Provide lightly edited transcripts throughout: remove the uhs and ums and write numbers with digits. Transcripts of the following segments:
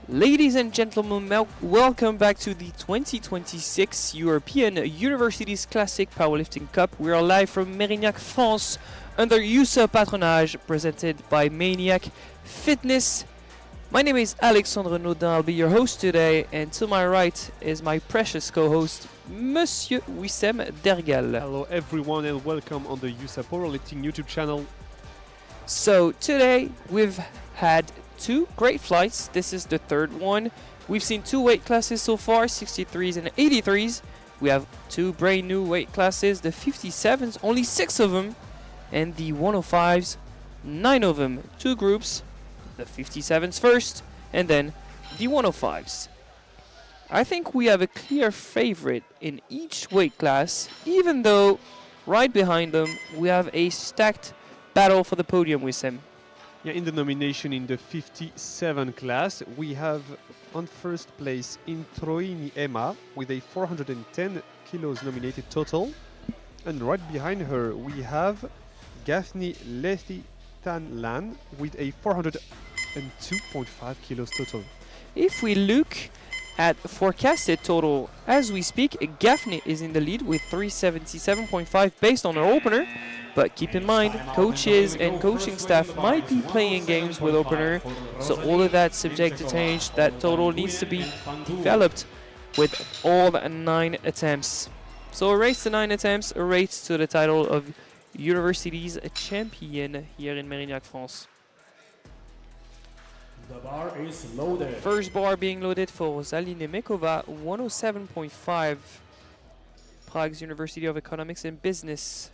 Ladies and gentlemen, welcome back to the 2026 European Universities Classic Powerlifting Cup. We are live from Mérignac, France, under USA patronage, presented by Maniac Fitness. My name is Alexandre Naudin, I'll be your host today, and to my right is my precious co-host, Monsieur Wissem Dergal. Hello everyone and welcome on the USA Powerlifting YouTube channel. So today we've had two great flights. This is the third one. We've seen two weight classes so far, 63s and 83s. We have two brand new weight classes, the 57s, only 6 of them, and the 105s, 9 of them. Two groups, the 57s first, and then the 105s. I think we have a clear favorite in each weight class, even though right behind them we have a stacked battle for the podium with him. Yeah, in the nomination in the 57 class, we have on first place Introini Emma with a 410 kilos nominated total. And right behind her, we have Gaffney Lethy Tanlan with a 402.5 kilos total. If we look at forecasted total as we speak, Gaffney is in the lead with 377.5 based on her opener. But keep in mind, coaches and coaching staff might be playing games with opener, so all of that subject to change. That total needs to be developed with all 9 attempts. So a race to 9 attempts, a race to the title of Universities champion here in Mérignac, France. The bar is loaded. First bar being loaded for Zaline Mekova, 107.5, Prague's University of Economics and Business.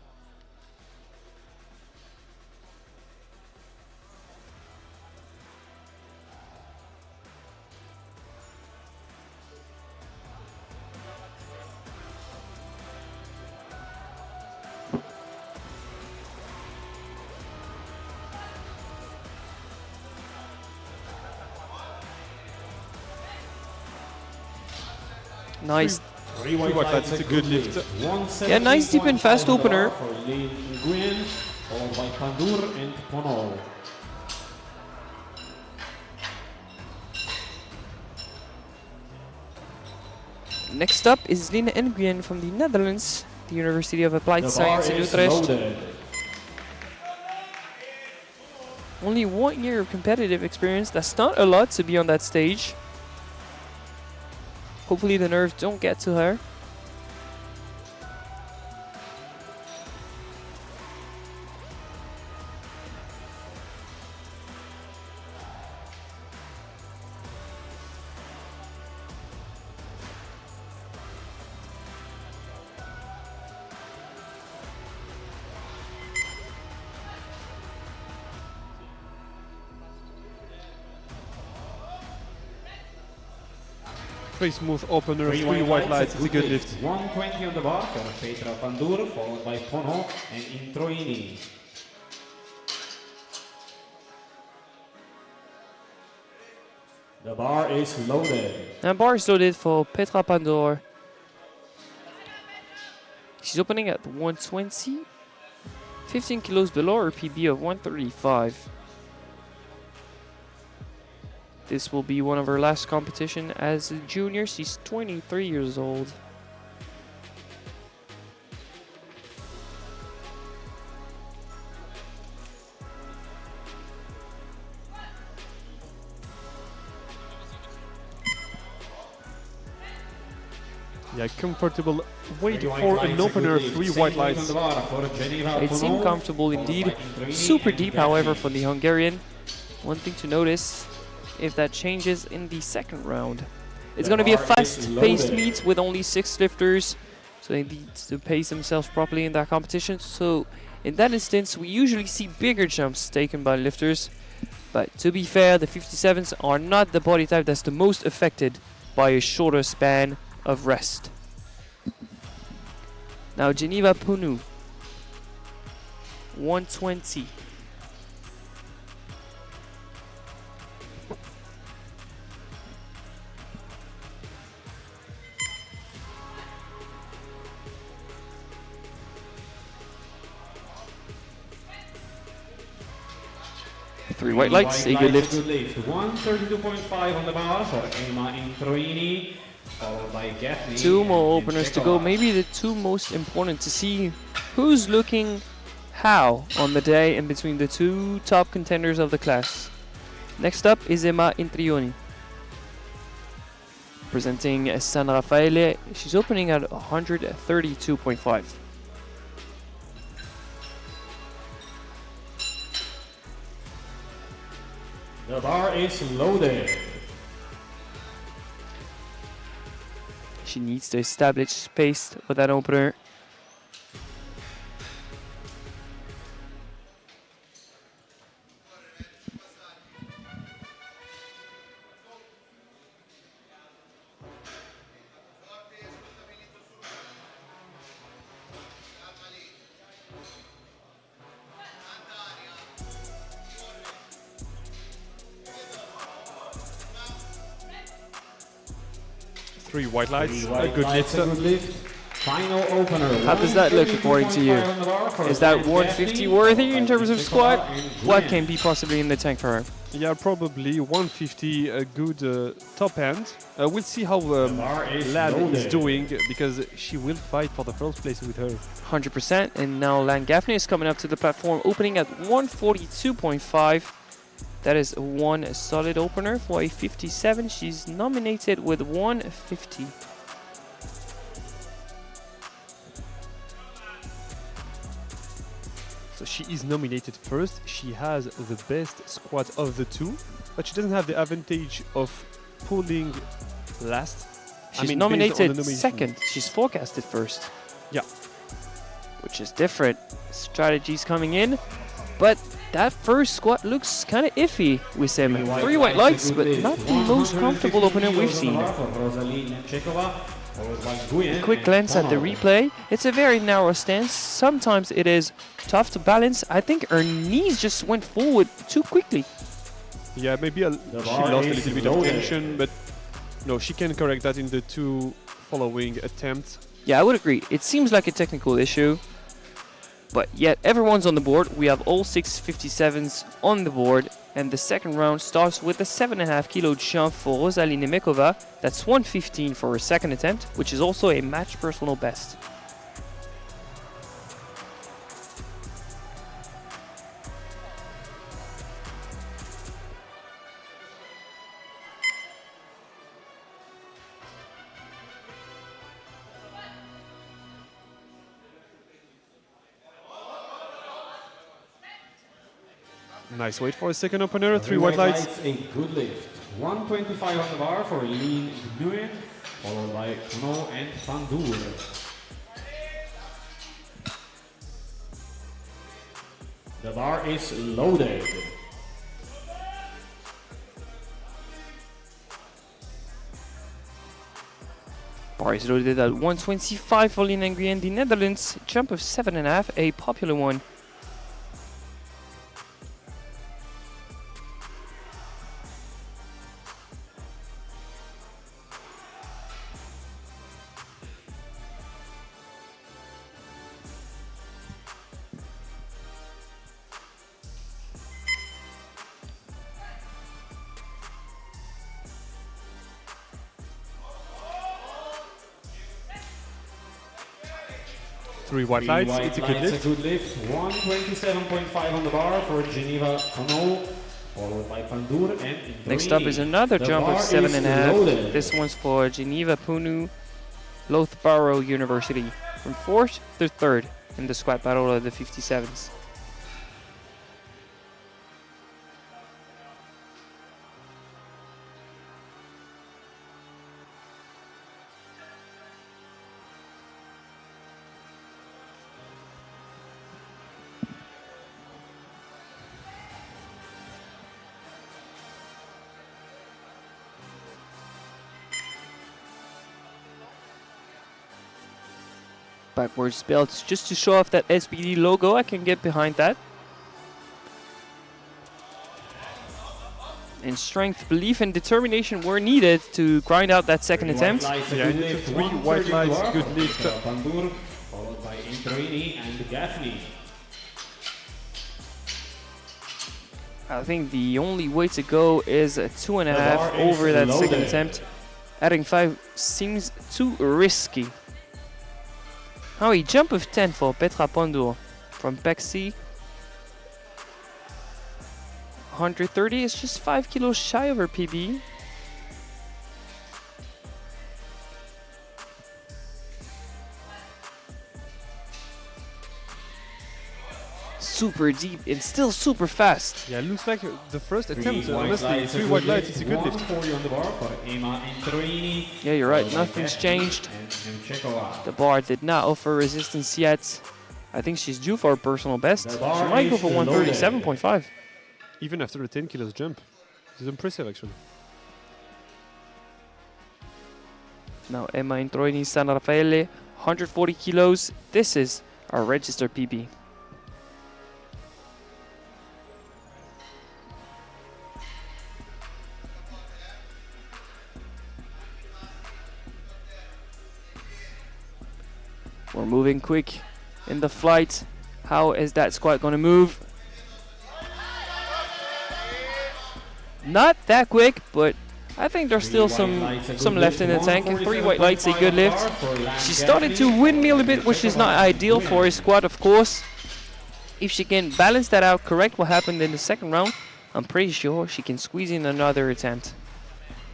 Nice. That's a good lift. Yeah, nice deep and fast opener. Followed by Pandur and Pono. Next up is Line Nguyen from the Netherlands, the University of Applied Science in Utrecht. Only 1 year of competitive experience. That's not a lot to be on that stage. Hopefully the nerves don't get to her. Very smooth opener, 3 white lights, it's a good lift. 120 on the bar for Petra Pandur, followed by Pono and Introini. The bar is loaded. And bar is loaded for Petra Pandur. She's opening at 120, 15 kilos below her PB of 135. This will be one of her last competition as a junior. She's 23 years old. Yeah, comfortable weight for an opener, 3 white lights. It seemed comfortable indeed. Super deep, however, for the Hungarian. One thing to notice, if that changes in the second round. It's going to be a fast-paced meet with only 6 lifters, so they need to pace themselves properly in that competition. So in that instance, we usually see bigger jumps taken by lifters. But to be fair, the 57s are not the body type that's the most affected by a shorter span of rest. Now Geneva Punu, 120. 3 white lights, a good lift. Good lift. 132.5 on the bar for Emma Introini, followed by Gaffney. 2 more and openers to go. Chekova. Maybe the 2 most important to see who's looking how on the day in between the 2 top contenders of the class. Next up is Emma Intrioni. Presenting San Raffaele, she's opening at 132.5. The bar is loaded. She needs to establish space with that opener. Three white lights, Three a white good lights, lift. a good lift. Final opener. How does that look according to you? 132.5 on the bar for Is that Gaffney, 150 worthy in followed terms by of Chekova squat? and What Guyen. can be possibly in the tank for her? Yeah, probably 150, a good top end. We'll see how bar is Lan is loaded. doing because she will fight for the first place with her. 100%. And now Lan Gaffney is coming up to the platform, opening at 142.5. That is one solid opener for a 57. She's nominated with 150. So she is nominated first. She has the best squat of the 2, but she doesn't have the advantage of pulling last. She's based on the nominated nomination. second. She's forecasted first. Yeah. Which is different. Strategies coming in. But that first squat looks kind of iffy with Sam. 3 white lights, but not the most comfortable opener we've seen. A quick glance at the replay. It's a very narrow stance. Sometimes it is tough to balance. I think her knees just went forward too quickly. Yeah, maybe she bar lost a is little bit of loaded. tension, but no, she can correct that in the 2 following attempts. Yeah, I would agree. It seems like a technical issue. But yet everyone's on the board. We have all 6 57s on the board. And the second round starts with a 7.5 kilo jump for Rosalie Nemekova. That's 115 for her second attempt, which is also a match personal best. Nice wait for a second opener, 3 white lights. A good lift. 125 on the bar for Lin Nguyen, followed by Kuno and Pandur. The bar is loaded. Bar is loaded at 125 for Lin Nguyen, the Netherlands. Jump of 7.5, a popular one. Three white lights, it's a good lights, lift. a good lift. 127.5 on the bar for Geneva Kono, followed by Pandur and Indroini. Next up is another The jump of bar is 7.5. loaded. This one's for Geneva Punu, Loughborough University, from 4th to 3rd in the squat battle of the 57s. Backwards belts just to show off that SBD logo. I can get behind that. And strength, belief, and determination were needed to grind out that second attempt. Yeah, it's a 3 white lights, good lift. Pandur, followed by Indroini and Gaffney. I think the only way to go is a 2.5 bar is over that second loaded. attempt. Adding 5 seems too risky. Now a jump of 10 for Petra Pandur from Pexi. 130 is just 5 kilos shy of her PB. Super deep and still super fast. Yeah, it looks like the first attempt, Three white honestly, lights, 3 white lights, it's a good lift. 140 on the bar for Emma Introini. Yeah, you're right, followed by nothing's Gaffney changed. and Nemchekova. The bar did not offer resistance yet. I think she's due for a personal best. The She bar might go is for loaded. 137.5. Even after the 10 kilos jump. This is impressive, actually. Now Emma Introini San Raffaele, 140 kilos. This is our registered PB. We're moving quick in the flight. How is that squat going to move? Not that quick, but I think there's still some left in the tank. 3 white lights, a good lift. She started to windmill a bit, which is not ideal for a squat, of course. If she can balance that out correct, what happened in the second round, I'm pretty sure she can squeeze in another attempt.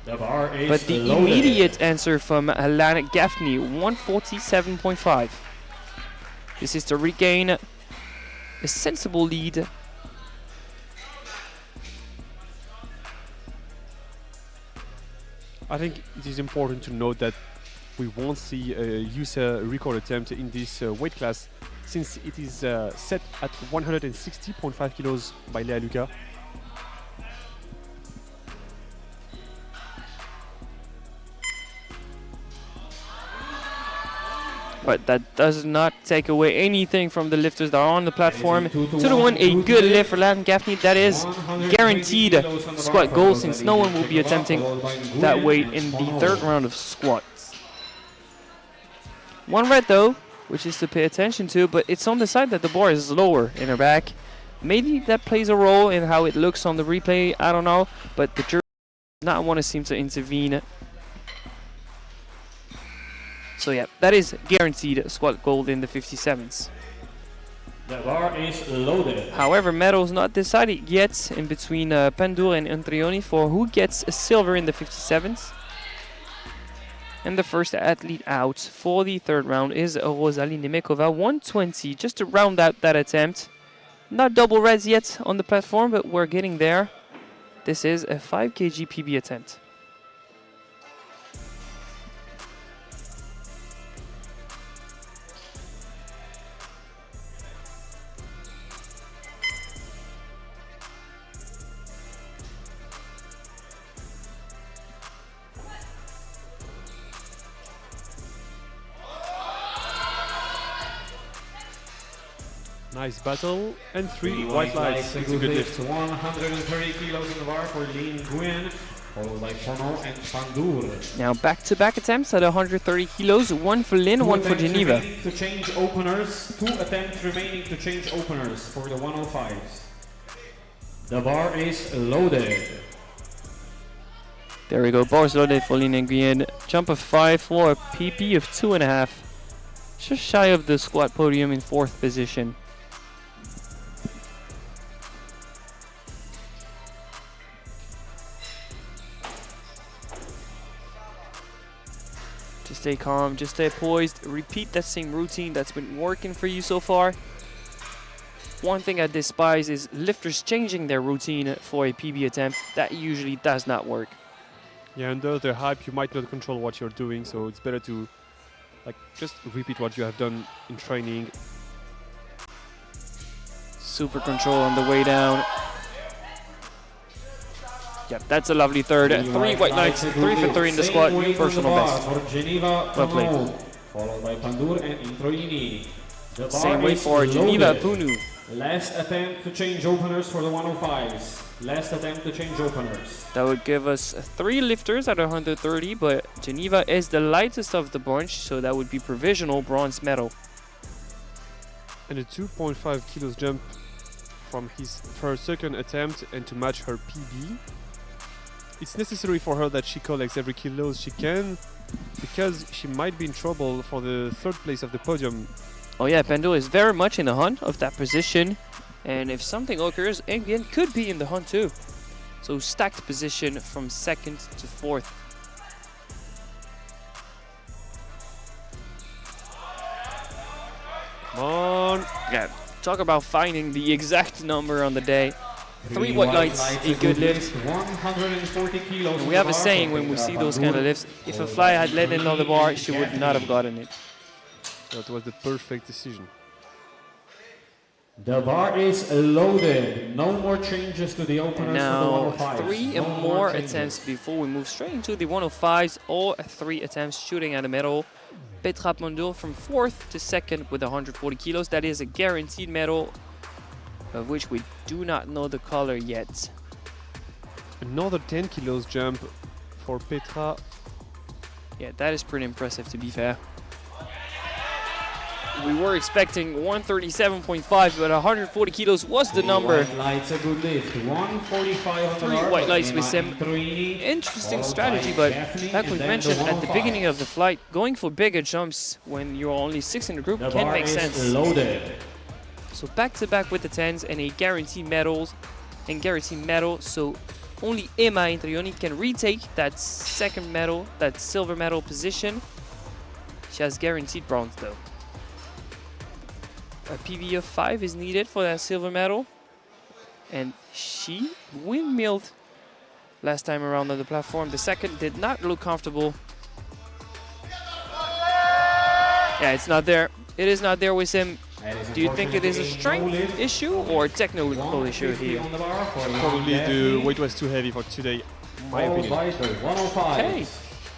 The bar is But the loaded. immediate answer from Lana Gaffney, 147.5. This is to regain a sensible lead. I think it is important to note that we won't see a user record attempt in this weight class since it is set at 160.5 kilos by Lea Luca. But that does not take away anything from the lifters that are on the platform. 2-1, a good lift for Lana Gaffney. That is guaranteed squat goal since no one will be attempting that weight in the third round of squats. One red though, which is to pay attention to, but it's on the side that the bar is lower in her back. Maybe that plays a role in how it looks on the replay, I don't know, but the jury does not want to seem to intervene. So yeah, that is guaranteed squat gold in the 57s. The bar is loaded. However, medals not decided yet in between Pandur and Intrioni for who gets a silver in the 57s. And the first athlete out for the third round is Rosalie Nemekova, 120, just to round out that attempt. Not double reds yet on the platform, but we're getting there. This is a 5 kg PB attempt. Nice battle and 3 white lights. It's a good lift. 130 kilos in the bar for Lin Nguyen, followed by Fono and Pandur. Now back-to-back attempts at 130 kilos, one for Lin, one for Geneva. To change openers, 2 attempts remaining to change openers for the 105s. The bar is loaded. There we go, bars loaded for Lin Nguyen. Jump of 5 for a PB of 2.5. Just shy of the squat podium in 4th position. Just stay calm, just stay poised. Repeat that same routine that's been working for you so far. One thing I despise is lifters changing their routine for a PB attempt. That usually does not work. Yeah, under the hype, you might not control what you're doing, so it's better to just repeat what you have done in training. Super control on the way down. Yep, that's a lovely third. 3 white lights, 3 for 3 in the squat, new personal best. For Geneva, Well played. followed by Pandur and Introini. The bar Same way is for Geneva loaded. Punu. Last attempt to change openers for the 105s. Last attempt to change openers. That would give us 3 lifters at 130, but Geneva is the lightest of the bunch, so that would be provisional bronze medal. And a 2.5 kilos jump from her second attempt and to match her PB. It's necessary for her that she collects every kilos she can, because she might be in trouble for the third place of the podium. Oh yeah, Pendo is very much in the hunt of that position, and if something occurs, again could be in the hunt too. So stacked position from second to fourth. Come on! Yeah, talk about finding the exact number on the day. 3 white lights, a good lift. 140 kilos. And we have a saying when we see those kind of lifts, if a fly had landed on the bar, she would not have gotten it. That was the perfect decision. The bar is loaded. No more changes to the openers. Now, for the 105s. 3 No more changes. attempts before we move straight into the 105s, or 3 attempts shooting at the medal. Petra Pondo from 4th to 2nd with 140 kilos. That is a guaranteed medal, of which we do not know the color yet. Another 10 kilos jump for Petra. Yeah, that is pretty impressive, to be fair. We were expecting 137.5, but 140 kilos was the number. White lights, a good lift. 145 on the 3 bar, white but lights with Emma some Intruini, interesting followed strategy, by but Daphne, like and we then mentioned at the 105. beginning of the flight, going for bigger jumps when you're only 6 in the group The can bar make is sense. loaded. So back to back with the 10s and a guaranteed medal, so only Emma Intrioni can retake that second medal, that silver medal position. She has guaranteed bronze though. A PB of 5 is needed for that silver medal, and she windmilled last time around on the platform. The second did not look comfortable. Yeah, it's not there. It is not there with him. Do you think it is a strength issue or a technical issue here? Probably the weight was too heavy for today, in my opinion. Okay.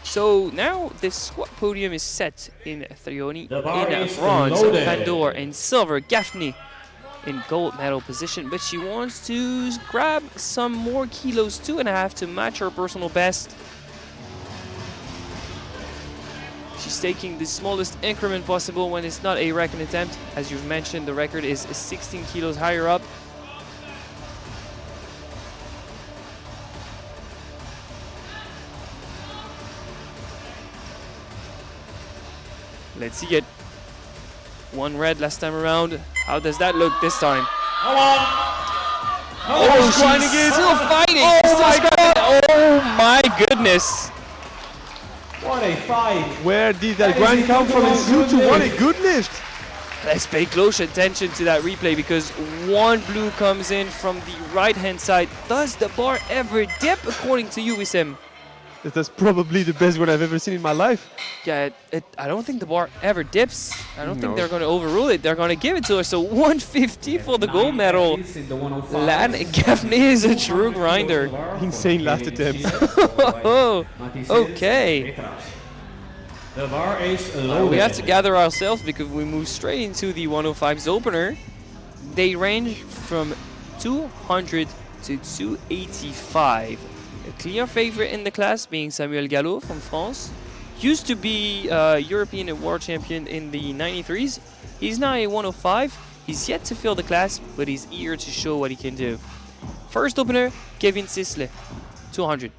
So now the squat podium is set in Thrioni, The bar in is bronze, loaded. Pandora in silver, Gaffney in gold medal position, but she wants to grab some more kilos, 2.5, to match her personal best. She's taking the smallest increment possible when it's not a record attempt. As you've mentioned, the record is 16 kilos higher up. Let's see it. 1 red last time around. How does that look this time? Come on! Oh, she's still fighting! Oh my goodness! What a fight! Where did that That grind is come from? a It's good Zutu. What a lift. good lift! Let's pay close attention to that replay, because 1 blue comes in from the right hand side. Does the bar ever dip according to you, Wissem? That's probably the best one I've ever seen in my life. Yeah, I don't think the bar ever dips. I don't think No. they're going to overrule it. They're going to give it to her. So 150 for the gold medal. Lan Gaffney is a true grinder. Insane last attempt. Oh, okay. The bar is loaded. We have to gather ourselves because we move straight into the 105's opener. They range from 200 to 285. A clear favorite in the class being Samuel Gallo from France. Used to be European and world champion in the 93s. He's now a 105. He's yet to fill the class, but he's eager to show what he can do. First opener, Kevin Sisle, 200.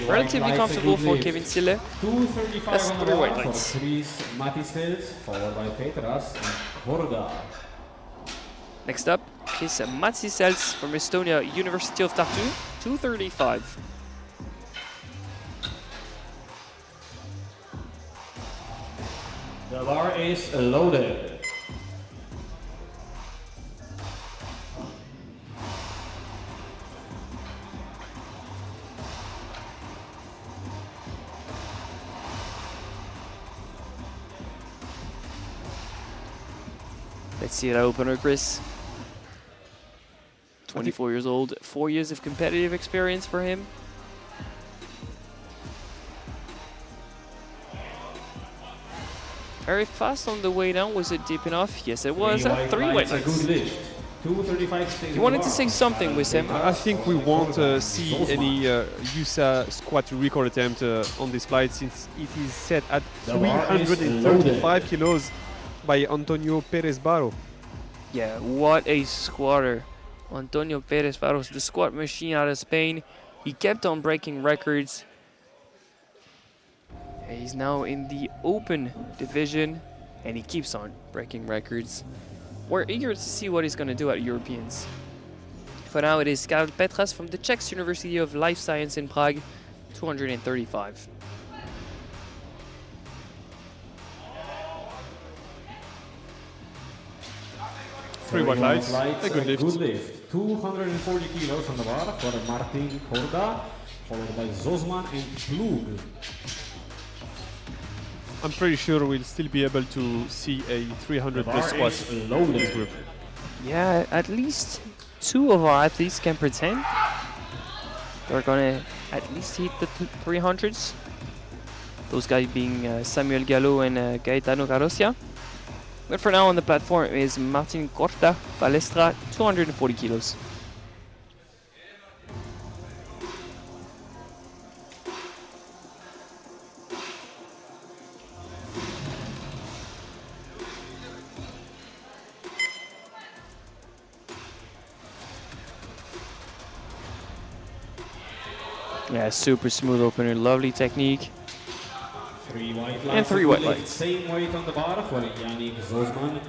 Relatively comfortable for Kevin Sille. 235 That's on the 3 bar white for lights. Chris Matisfeld, followed by Petras and Korda. Next up, Chris Matsisels from Estonia, University of Tartu, 235. The bar is loaded. Let's see that opener, Chris. 24 years old, 4 years of competitive experience for him. Very fast on the way down. Was it deep enough? Yes, it was. 3 white A good lights. lift. 235 stays You on wanted the to bar. say something, Wissam. I think we won't see any USA squat record attempt on this flight since it is set at The bar is 335 kilos by Antonio Perez Barro. Yeah, what a squatter. Antonio Perez Barros, the squat machine out of Spain. He kept on breaking records. He's now in the open division, and he keeps on breaking records. We're eager to see what he's going to do at Europeans. For now, it is Karel Petras from the Czech University of Life Science in Prague, 235. Three white lights, Lights, a good lift. Good lift. 240 kilos on the bar for Martin Horda, followed by Zosman and Plug. I'm pretty sure we'll still be able to see a 300 The plus bar squat is in loaded. this group. Yeah, at least two of our athletes can pretend they're going to at least hit the 300s. Those guys being Samuel Gallo and Gaetano Carosia. But for now on the platform is Martin Corta Balestra, 240 kilos. Yeah, super smooth opener, lovely technique. Three white lights. And three Good white lift. lights. Same weight on the bar for Yannick Zosman,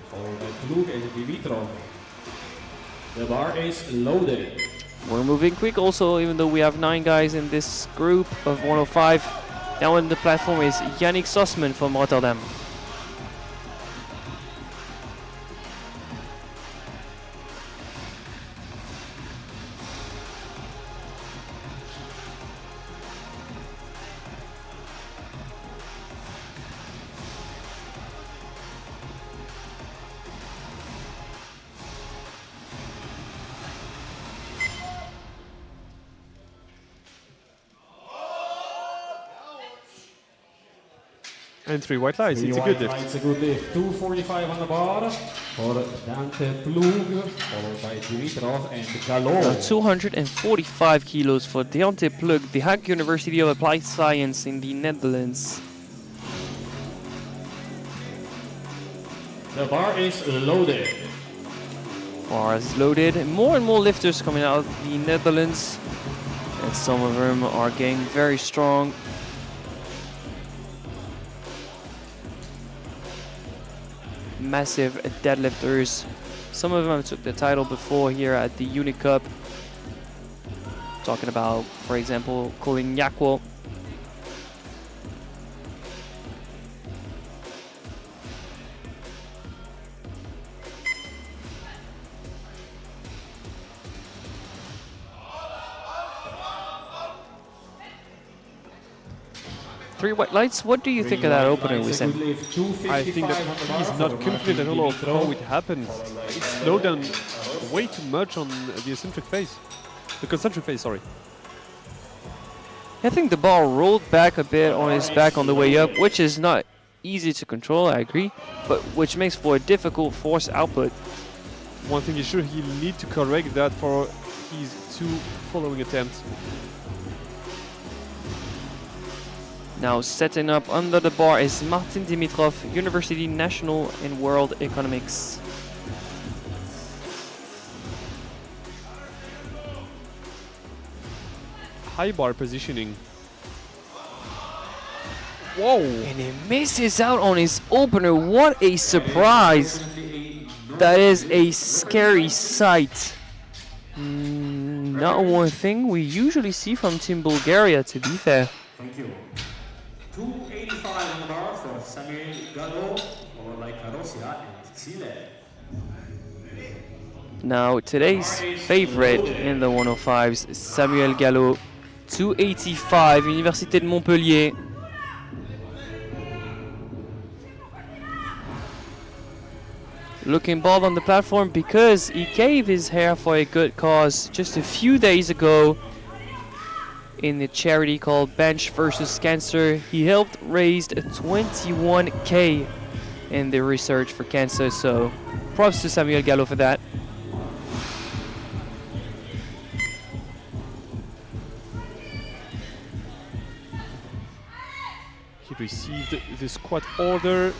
followed by Plug and Dimitrov. The bar is loaded. We're moving quick also, even though we have 9 guys in this group of 105. Now on the platform is Yannick Sosman from Rotterdam. And three white lights, Three it's a white good lift. lights, a good lift. 245 on the bar for Dante Plug, followed by Dimitrov and Now Gallo. 245 kilos for Deontay Plug, the Hague University of Applied Science in the Netherlands. The bar is loaded. Bar is loaded. More and more lifters coming out of the Netherlands. And some of them are getting very strong. Massive deadlifters. Some of them took the title before here at the Uni Cup. Talking about, for example, Colin Yakwo. Three white lights. What do you think of that opener, Wissam? I think that he's not confident at all of how it happened. It slowed down way too much on the eccentric phase. The concentric phase, sorry. I think the ball rolled back a bit on his back on the way up, which is not easy to control, I agree, but which makes for a difficult force output. One thing is sure, he'll need to correct that for his 2 following attempts. Now setting up under the bar is Martin Dimitrov, University National in World Economics. High bar positioning. Whoa! And he misses out on his opener. What a surprise! That is a scary sight. Not one thing we usually see from Team Bulgaria, to be fair. Thank you. 285 on the bar for Samuel Gallo, followed by Carosia and Chile. Now today's favorite in the 105s, Samuel Gallo, 285, Université de Montpellier. Looking bald on the platform because he gave his hair for a good cause just a few days ago in the charity called Bench versus Cancer. He helped raise 21K in the research for cancer, so props to Samuel Gallo for that. received the squat order.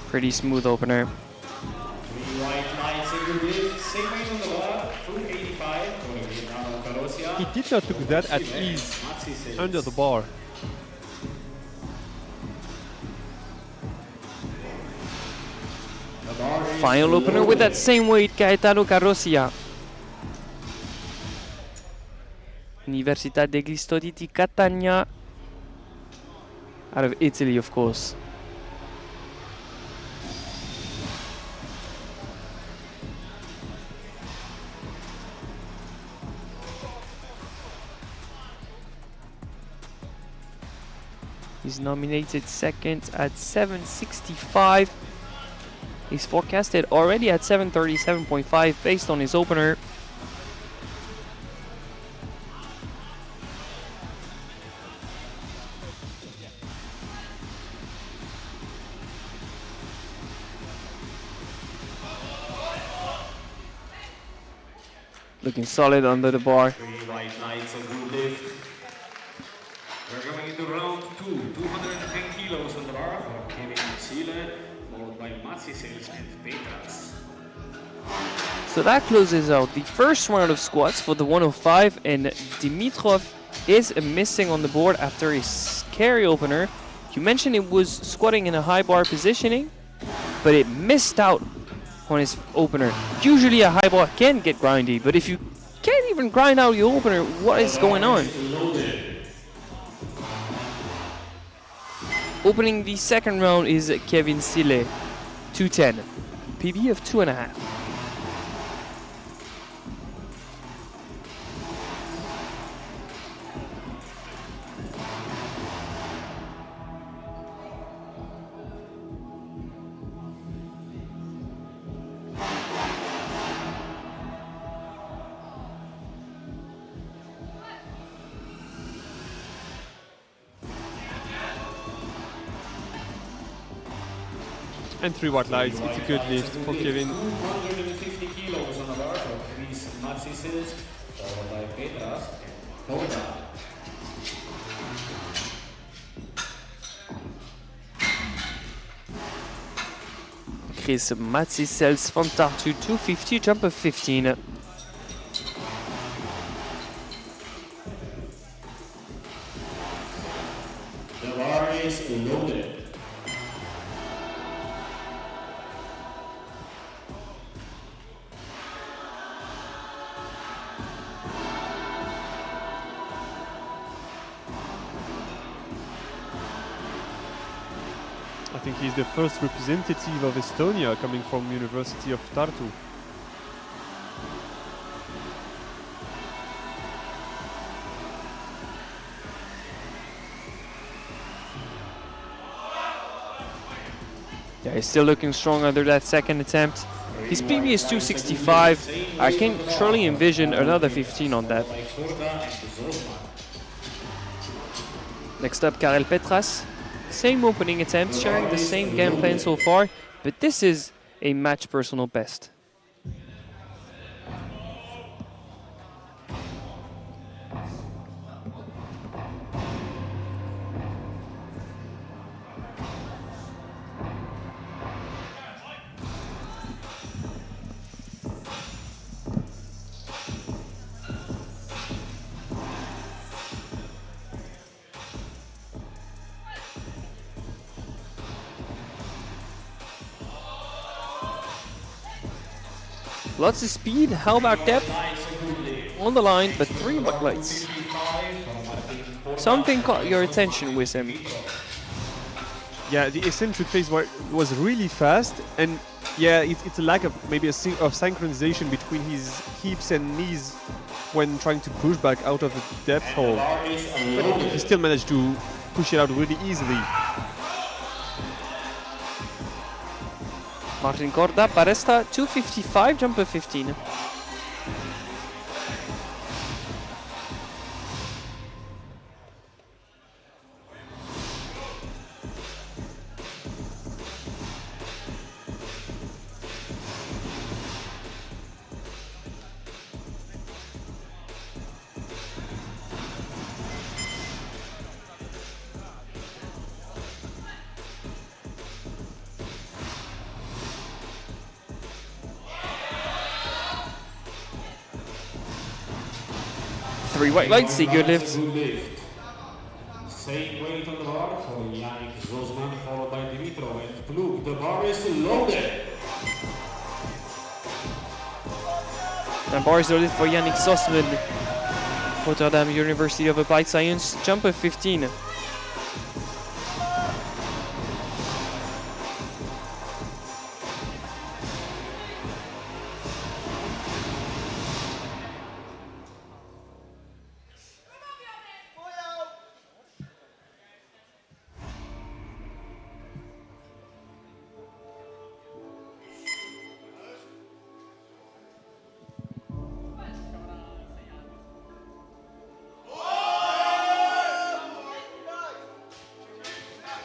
Pretty smooth opener. 3 right line single lift, same weight on the bar, 285 for the Vietnam Karosia. He did not look that at ease under the bar. Final opener with that same weight, Gaetano Carrossia. Università degli Studi di Catania. Out of Italy, of course. He's nominated second at 765. He's forecasted already at 737.5 based on his opener. Looking solid under the bar. 3 right lines of good lift. We're going into round 2, 210 kilos on the bar for Kevin Chile, followed by Matsi Sales and Petras. So that closes out the first round of squats for the 105, and Dimitrov is missing on the board after his carry opener. You mentioned it was squatting in a high bar positioning, but it missed out on his opener. Usually a high bar can get grindy, but if you can't even grind out your opener, what is going on? Opening the second round is Kevin Sile, 210, PB of 2.5. And 3 white lights. It's a good lift for Kevin. 250 kilos on the bar for Chris Matsi Sales, followed by Petras and Toda. Chris Matsisels van Tartu, 250, jump of 15. The bar is loaded. I think he's the first representative of Estonia coming from University of Tartu. Yeah, he's still looking strong under that second attempt. His PB is 265. I can surely envision another 15 on that. Next up, Karel Petras. Same opening attempt, sharing the same game plan so far, but this is a match personal best. Lots of speed, how about depth? On the line, but 3 white lights. Something caught your attention with him. Yeah, the eccentric phase was really fast, and yeah, it's a lack of maybe of synchronization between his hips and knees when trying to push back out of the depth hole. But he still managed to push it out really easily. Martin Korda, Paresta, 255, jumper 15. 3 white lights, a good lift. Good lift. Same weight on the bar for Yannick Zosman, followed by Dimitrov and Plug. The bar is loaded. And bar is loaded for Yannick Zosman, Rotterdam University of Applied Science, jump of 15.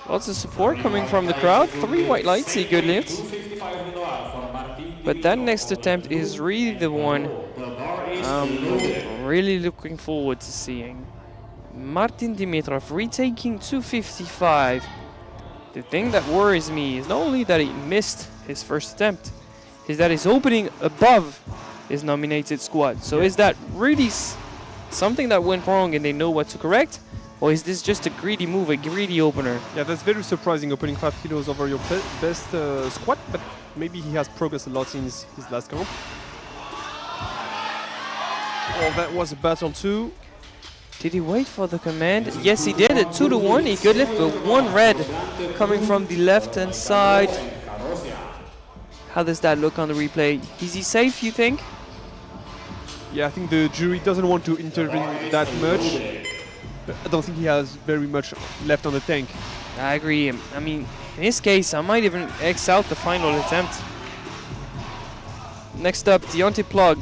Lots of support coming from the crowd. 3 white lights, a good lift. 255 in the bar for Martin. But that next attempt is really the one The bar is I'm loaded. really looking forward to seeing. Martin Dimitrov retaking 255. The thing that worries me is not only that he missed his first attempt, is that he's opening above his nominated squat. So is that really something that went wrong and they know what to correct? Or is this just a greedy move, a greedy opener? Yeah, that's very surprising, opening 5 kilos over your best squat, but maybe he has progressed a lot since his last comp. Oh, that was a battle too. Did he wait for the command? Yes, he did. A 2-to-1. He could lift, but 1 red coming from the left-hand side. How does that look on the replay? Is he safe, you think? Yeah, I think the jury doesn't want to intervene that much. But I don't think he has very much left on the tank. I agree. I mean, in this case, I might even X out the final attempt. Next up, Deontay Plug,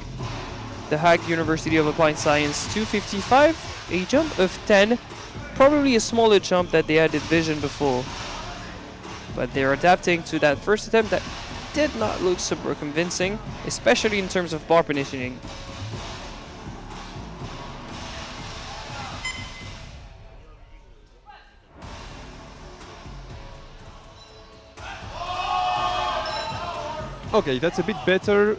the Hague University of Applied Science, 255, a jump of 10. Probably a smaller jump that they had envisioned before. But they're adapting to that first attempt that did not look super convincing, especially in terms of bar positioning. Okay, that's a bit better.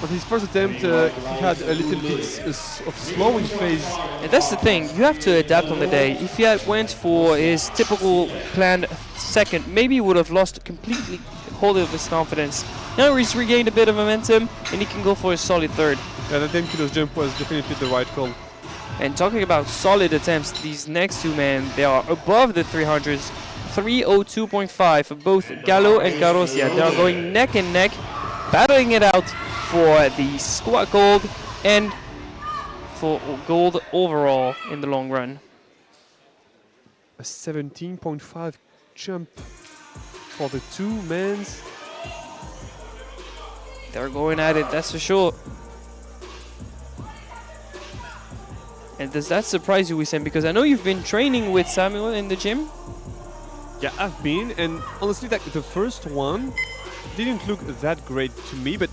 On his first attempt, he had a little bit of slowing phase. And that's the thing, you have to adapt on the day. If he had went for his typical planned second, maybe he would have lost completely hold of his confidence. Now he's regained a bit of momentum and he can go for a solid third. Yeah, the 10 kilos jump was definitely the right call. And talking about solid attempts, these next two men, they are above the 300s. 302.5 for both Gallo and Carossia. They are going neck and neck, battling it out for the squat gold and for gold overall in the long run. A 17.5 jump for the two men. They're going at it, that's for sure. And does that surprise you, Wissam? Because I know you've been training with Samuel in the gym. Yeah, I've been, and honestly, like the first one didn't look that great to me, but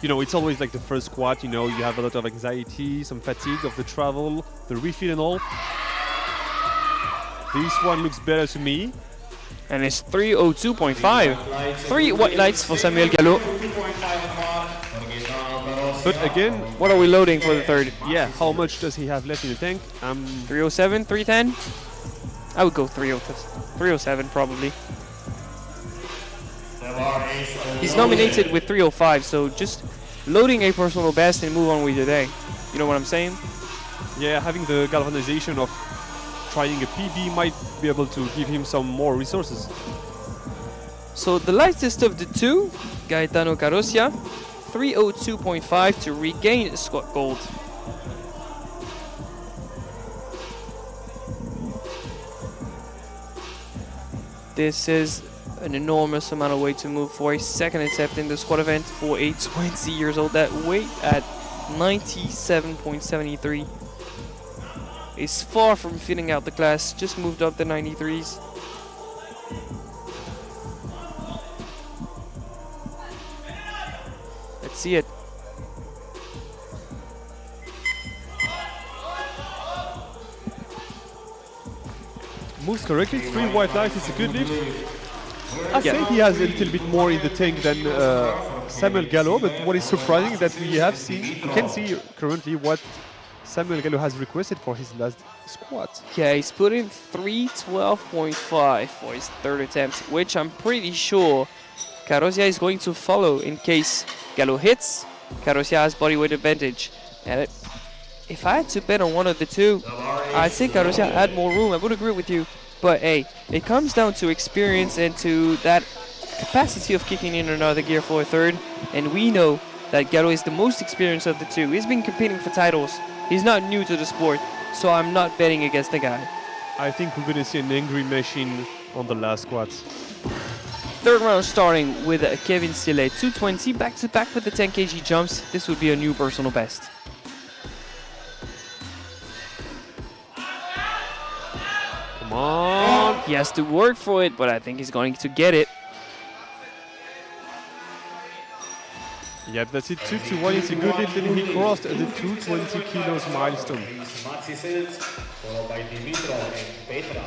you know, it's always like the first squat, you know, you have a lot of anxiety, some fatigue of the travel, the refill and all. This one looks better to me. And it's 302.5. 3 white lights for Samuel Gallo. But again, What are we loading for the third? yeah, how much does he have left in the tank? 307, 310? I would go 307 probably. He's nominated with 305, so just loading a personal best and move on with your day. You know what I'm saying? Yeah, having the galvanization of trying a PB might be able to give him some more resources. So the lightest of the two, Gaetano Carossia, 302.5 to regain squat gold. This is an enormous amount of weight to move for a second attempt in the squat event for a 20 years old. That weight at 97.73 is far from filling out the class, just moved up the 93s. Let's see it. Moves correctly, 3 white lights, it's a good lift. I think he has a little bit more in the tank than Samuel Gallo, but what is surprising is that we can see currently what Samuel Gallo has requested for his last squat. Yeah, he's put in 312.5 for his third attempt, which I'm pretty sure Carosia is going to follow in case Gallo hits. Carosia has body weight advantage. And if I had to bet on one of the two, I'd say Carosia had more room. I would agree with you. But hey, it comes down to experience and to that capacity of kicking in another gear for a third. And we know that Gallo is the most experienced of the two. He's been competing for titles. He's not new to the sport, so I'm not betting against the guy. I think we're going to see an angry machine on the last squats. Third round starting with Kevin Sillet, 220, back-to-back with the 10 kg jumps. This would be a new personal best. Come on! He has to work for it, but I think he's going to get it. Yep, that's it. 2 to 1. It's a good lift, and he crossed the 220 kilos milestone. Matsi Sels, followed by Dimitrov and Petra.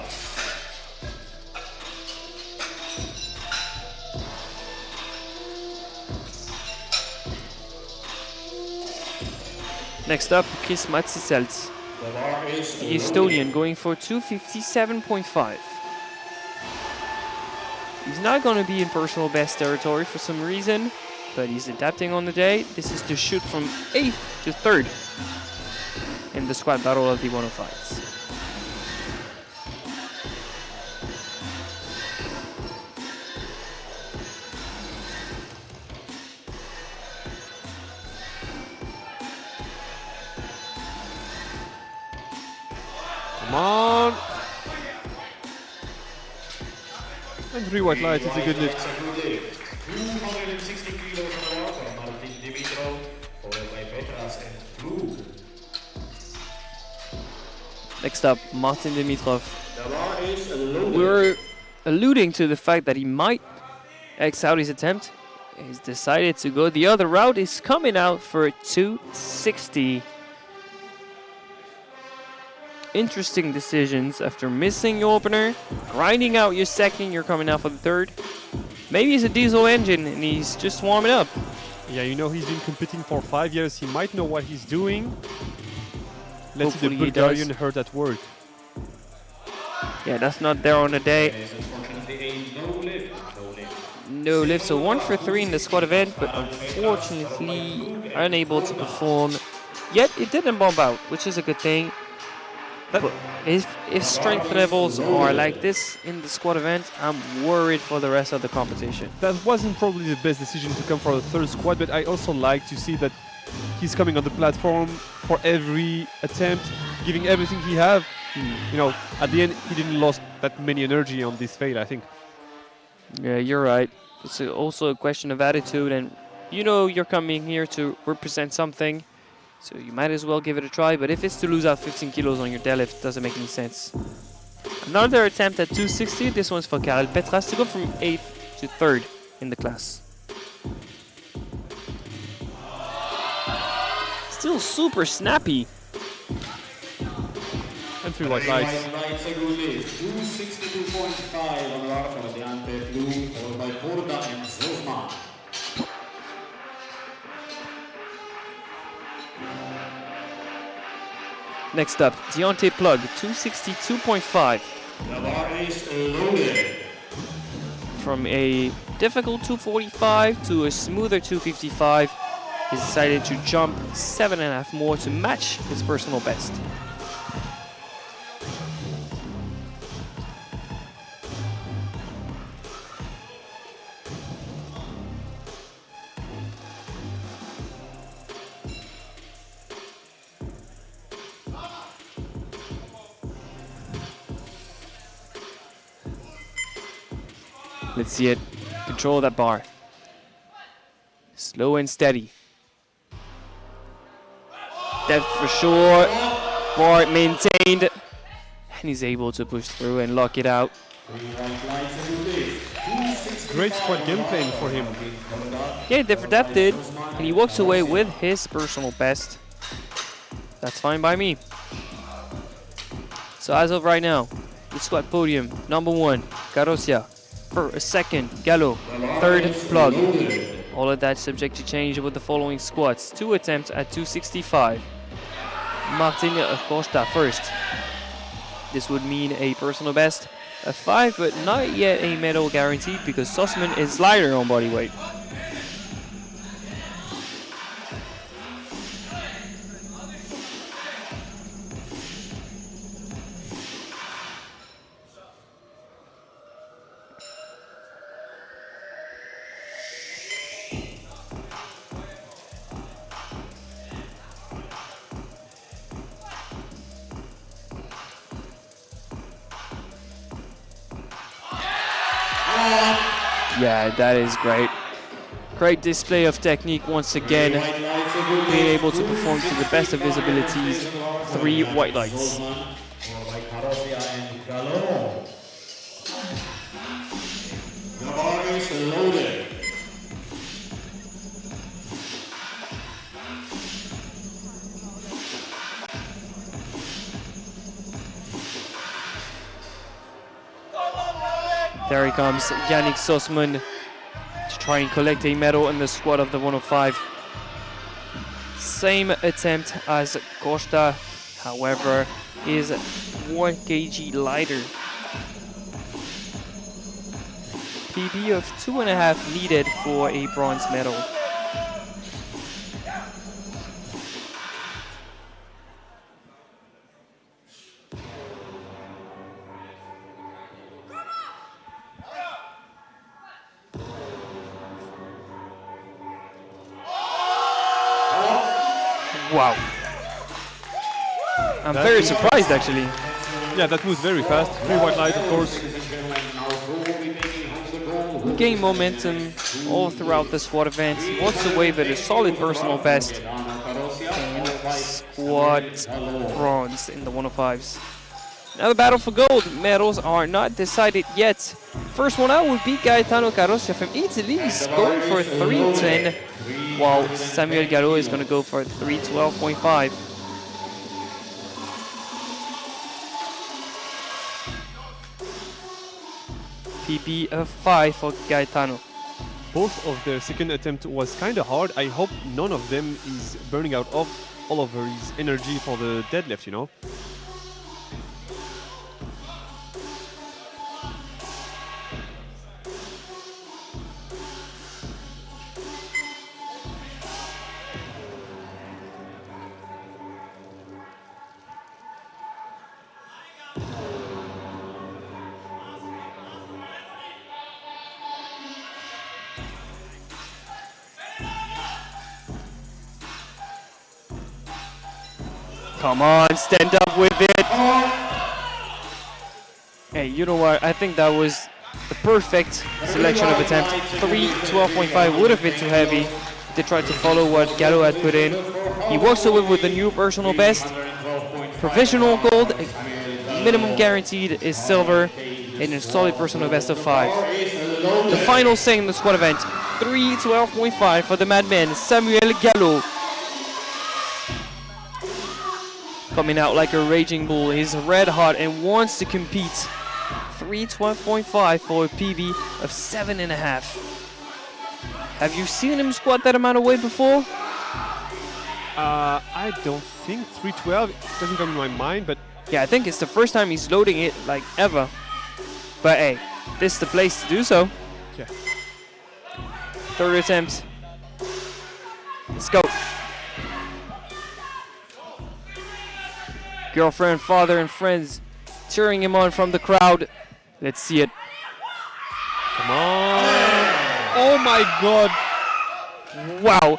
Next up, Chris Matsisels, The bar is the Estonian, going for 257.5. He's not going to be in personal best territory for some reason, but he's adapting on the day. This is to shoot from 8th to 3rd in the squat battle of the 105s. Come on! And 3 white lights. It's a good lift. 260 kilos on the bar for Martin Dimitrov, followed by Petras and Flug. Next up, Martin Dimitrov. The bar is loaded. We're alluding to the fact that he might X out his attempt. He's decided to go the other route. He's coming out for 260. Interesting decisions after missing your opener, grinding out your second, you're coming out for the third. Maybe it's a diesel engine and he's just warming up. Yeah, you know he's been competing for 5 years. He might know what he's doing. Let's see the Hopefully he Bulgarian does. hurt at work. Yeah, that's not there on the day. There's unfortunately a no lift. No lift, so 1 for 3 in the squad event, but unfortunately unable to perform. Yet it didn't bomb out, which is a good thing. But if strength levels are like this in the squad event, I'm worried for the rest of the competition. That wasn't probably the best decision to come for the third squat, but I also like to see that he's coming on the platform for every attempt, giving everything he have. You know, at the end, he didn't lose that many energy on this fail, I think. Yeah, you're right. It's also a question of attitude, and you know you're coming here to represent something, so you might as well give it a try. But if it's to lose out 15 kilos on your deadlift, it doesn't make any sense. Another attempt at 260. This one's for Karel Petras to go from 8th to 3rd in the class. Still super snappy. And 3 white lights. Lights a good lift. 262.5 on the bar for Deante Flug, followed by Porta and Zosma. Next up, Deontay Plug, 262.5. The bar is loaded. From a difficult 245 to a smoother 255, he decided to jump 7.5 more to match his personal best. Let's see it. Control that bar. Slow and steady. Depth for sure. Bar maintained. And he's able to push through and lock it out. Great squat game plan for him. Yeah, they've adapted. And he walks away with his personal best. That's fine by me. So as of right now, the squat podium, number 1, Carosia. For a second, Gallo. 3rd, Plug. All of that subject to change with the following squats. 2 attempts at 265. Martin Costa first. This would mean a personal best, a 5, but not yet a medal guaranteed because Sussman is lighter on body weight. Yeah, that is great. Great display of technique once again. Being able to perform to the best of his abilities. 3 white lights. There he comes, Yannick Sussman, to try and collect a medal in the squad of the 105. Same attempt as Costa, however, is 1 kg lighter. PB of 2.5 needed for a bronze medal. Wow. I'm very surprised actually. Yeah, that moves very fast. 3 white lights, of course. He gained momentum all throughout the squad event. He walks away with a solid personal best and squad bronze in the 105s. Now the battle for gold. Medals are not decided yet. First one out would be Gaetano Carossia from Italy. He's going for 310, while Samuel Gallo is going to go for 312.5. PB of 5 for Gaetano. Both of their second attempt was kind of hard. I hope none of them is burning out all of his energy for the deadlift, you know? Come on, stand up with it. Hey, you know what? I think that was the perfect selection of attempt. 312.5 would have been too heavy. They tried to follow what Gallo had put in. He walks away with the new personal best. Provisional gold, minimum guaranteed is silver, and a solid personal best of 5. The final saying in the squad event, 312.5 for the madman, Samuel Gallo. Coming out like a raging bull, he's red hot and wants to compete. 312.5 for a PB of 7.5. Have you seen him squat that amount of weight before? I don't think 312 doesn't come to my mind, but yeah, I think it's the first time he's loading it like ever. But hey, this is the place to do so. yeah. Third attempt. Let's go. Girlfriend, father, and friends cheering him on from the crowd. Let's see it. Come on. Oh my god. Wow.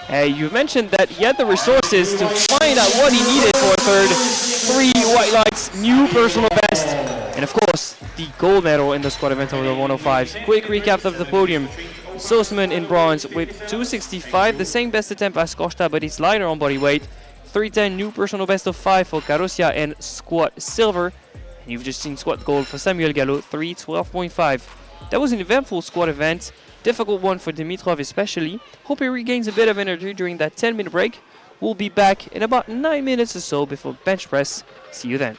Hey, you mentioned that he had the resources to find out what he needed for a third. 3 white lights, new personal best, and of course, the gold medal in the squad event of the 105s. Quick recap of the podium. Sussman in bronze with 265, the same best attempt as Costa, but he's lighter on body weight. 310, new personal best of 5 for Carossia, and squat silver. And you've just seen squat gold for Samuel Gallo, 312.5. That was an eventful squat event. Difficult one for Dimitrov especially. Hope he regains a bit of energy during that 10-minute break. We'll be back in about 9 minutes or so before bench press. See you then.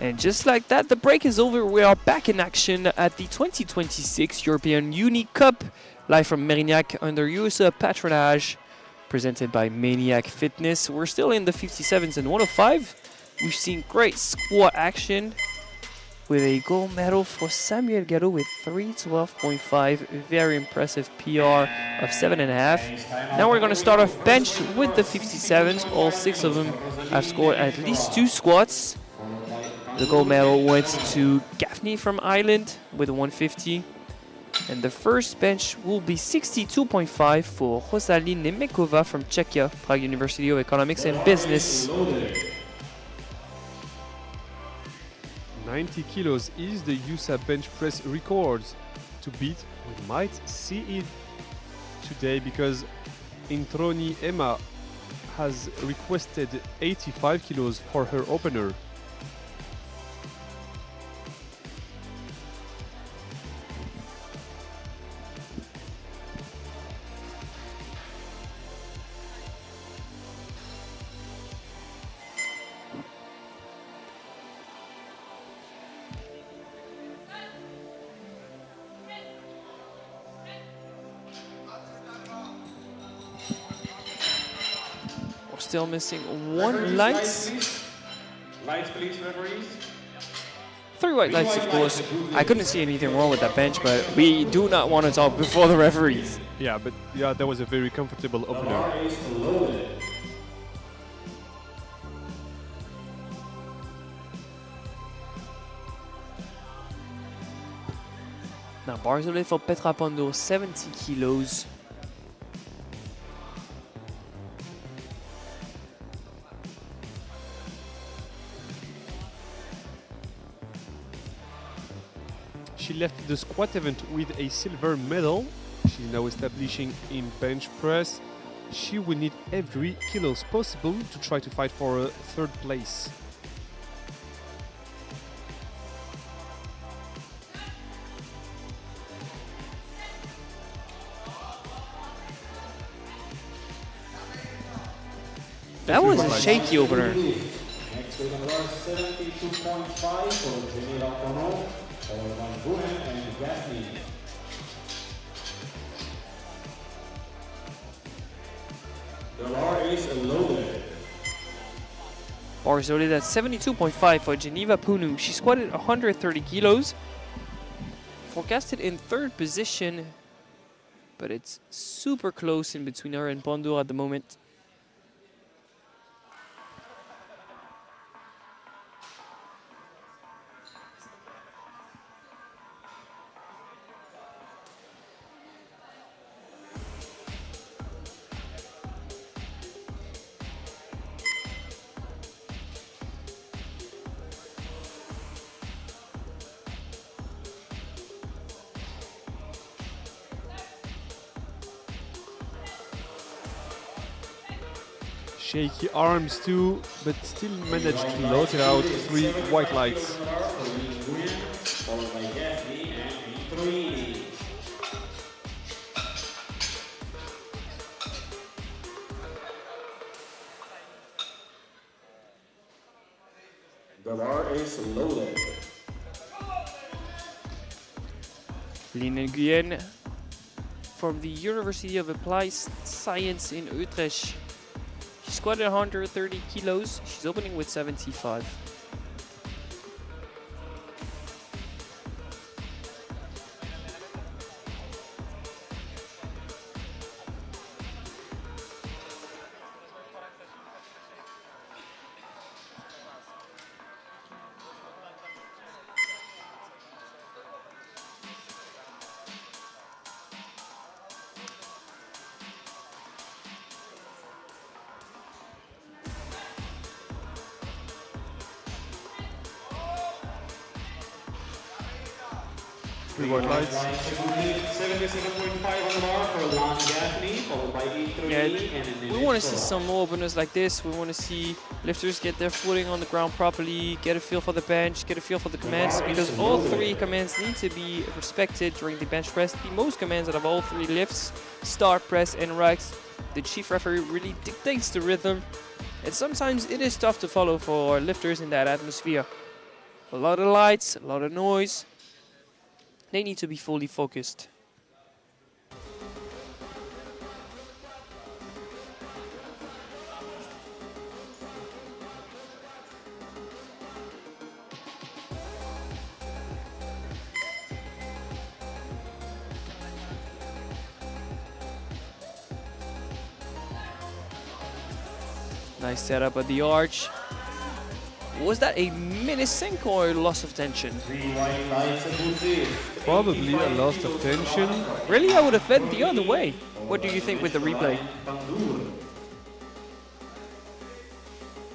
And just like that, the break is over. We are back in action at the 2026 European Uni Cup, live from Mérignac under USA patronage, presented by Maniac Fitness. We're still in the 57s and 105. We've seen great squat action with a gold medal for Samuel Garreau with 3:12.5. Very impressive PR of 7.5. Now we're going to start off bench with the 57s. All 6 of them have scored at least 2 squats. The gold medal went to Gaffney from Ireland with 150. And the first bench will be 62.5 for Rosalie Nemekova from Czechia, Prague University of Economics and Business. 90 kilos is the USA bench press record to beat. We might see it today because Introni Emma has requested 85 kilos for her opener. Still missing one lights. Lights, please, referees. 3 white lights, of course. I couldn't see anything wrong with that bench, but we do not want to talk before the referees. Yeah, but yeah, that was a very comfortable opener. Bar is loaded. Now, bars only for Petra Pondo, 70 kilos. She left the squat event with a silver medal. She's now establishing in bench press. She will need every kilos possible to try to fight for a 3rd place. That was a shaky opener. Next we're going to run 72.5 for Jenny Lacrono, followed by Buren and Gaffney. The bar is loaded. Bars loaded at 72.5 for Geneva Punu. She squatted 130 kilos. Forecasted in 3rd position, but it's super close in between her and Pondo at the moment. Shaky arms too, but still managed to load it out 3 white lights. Followed by Gaffney and Introini. The bar is loaded. Line Nguyen from the University of Applied Science in Utrecht. She squatted 130 kilos. She's opening with 75. Three white lights. 77.5 on the bar for Lan Gaffney, followed by Yeah, Introini and we want to see some more openers like this. We want to see lifters get their footing on the ground properly, get a feel for the bench, get a feel for the commands, because all 3 commands need to be respected during the bench press. The most commands out of all 3 lifts, start, press, and racks. The chief referee really dictates the rhythm, and sometimes it is tough to follow for lifters in that atmosphere. A lot of lights, a lot of noise. They need to be fully focused. Nice setup at the arch. Was that a mini sink or a loss of tension? Probably a loss of tension. Really, I would have bet the other way. What do you think with the replay?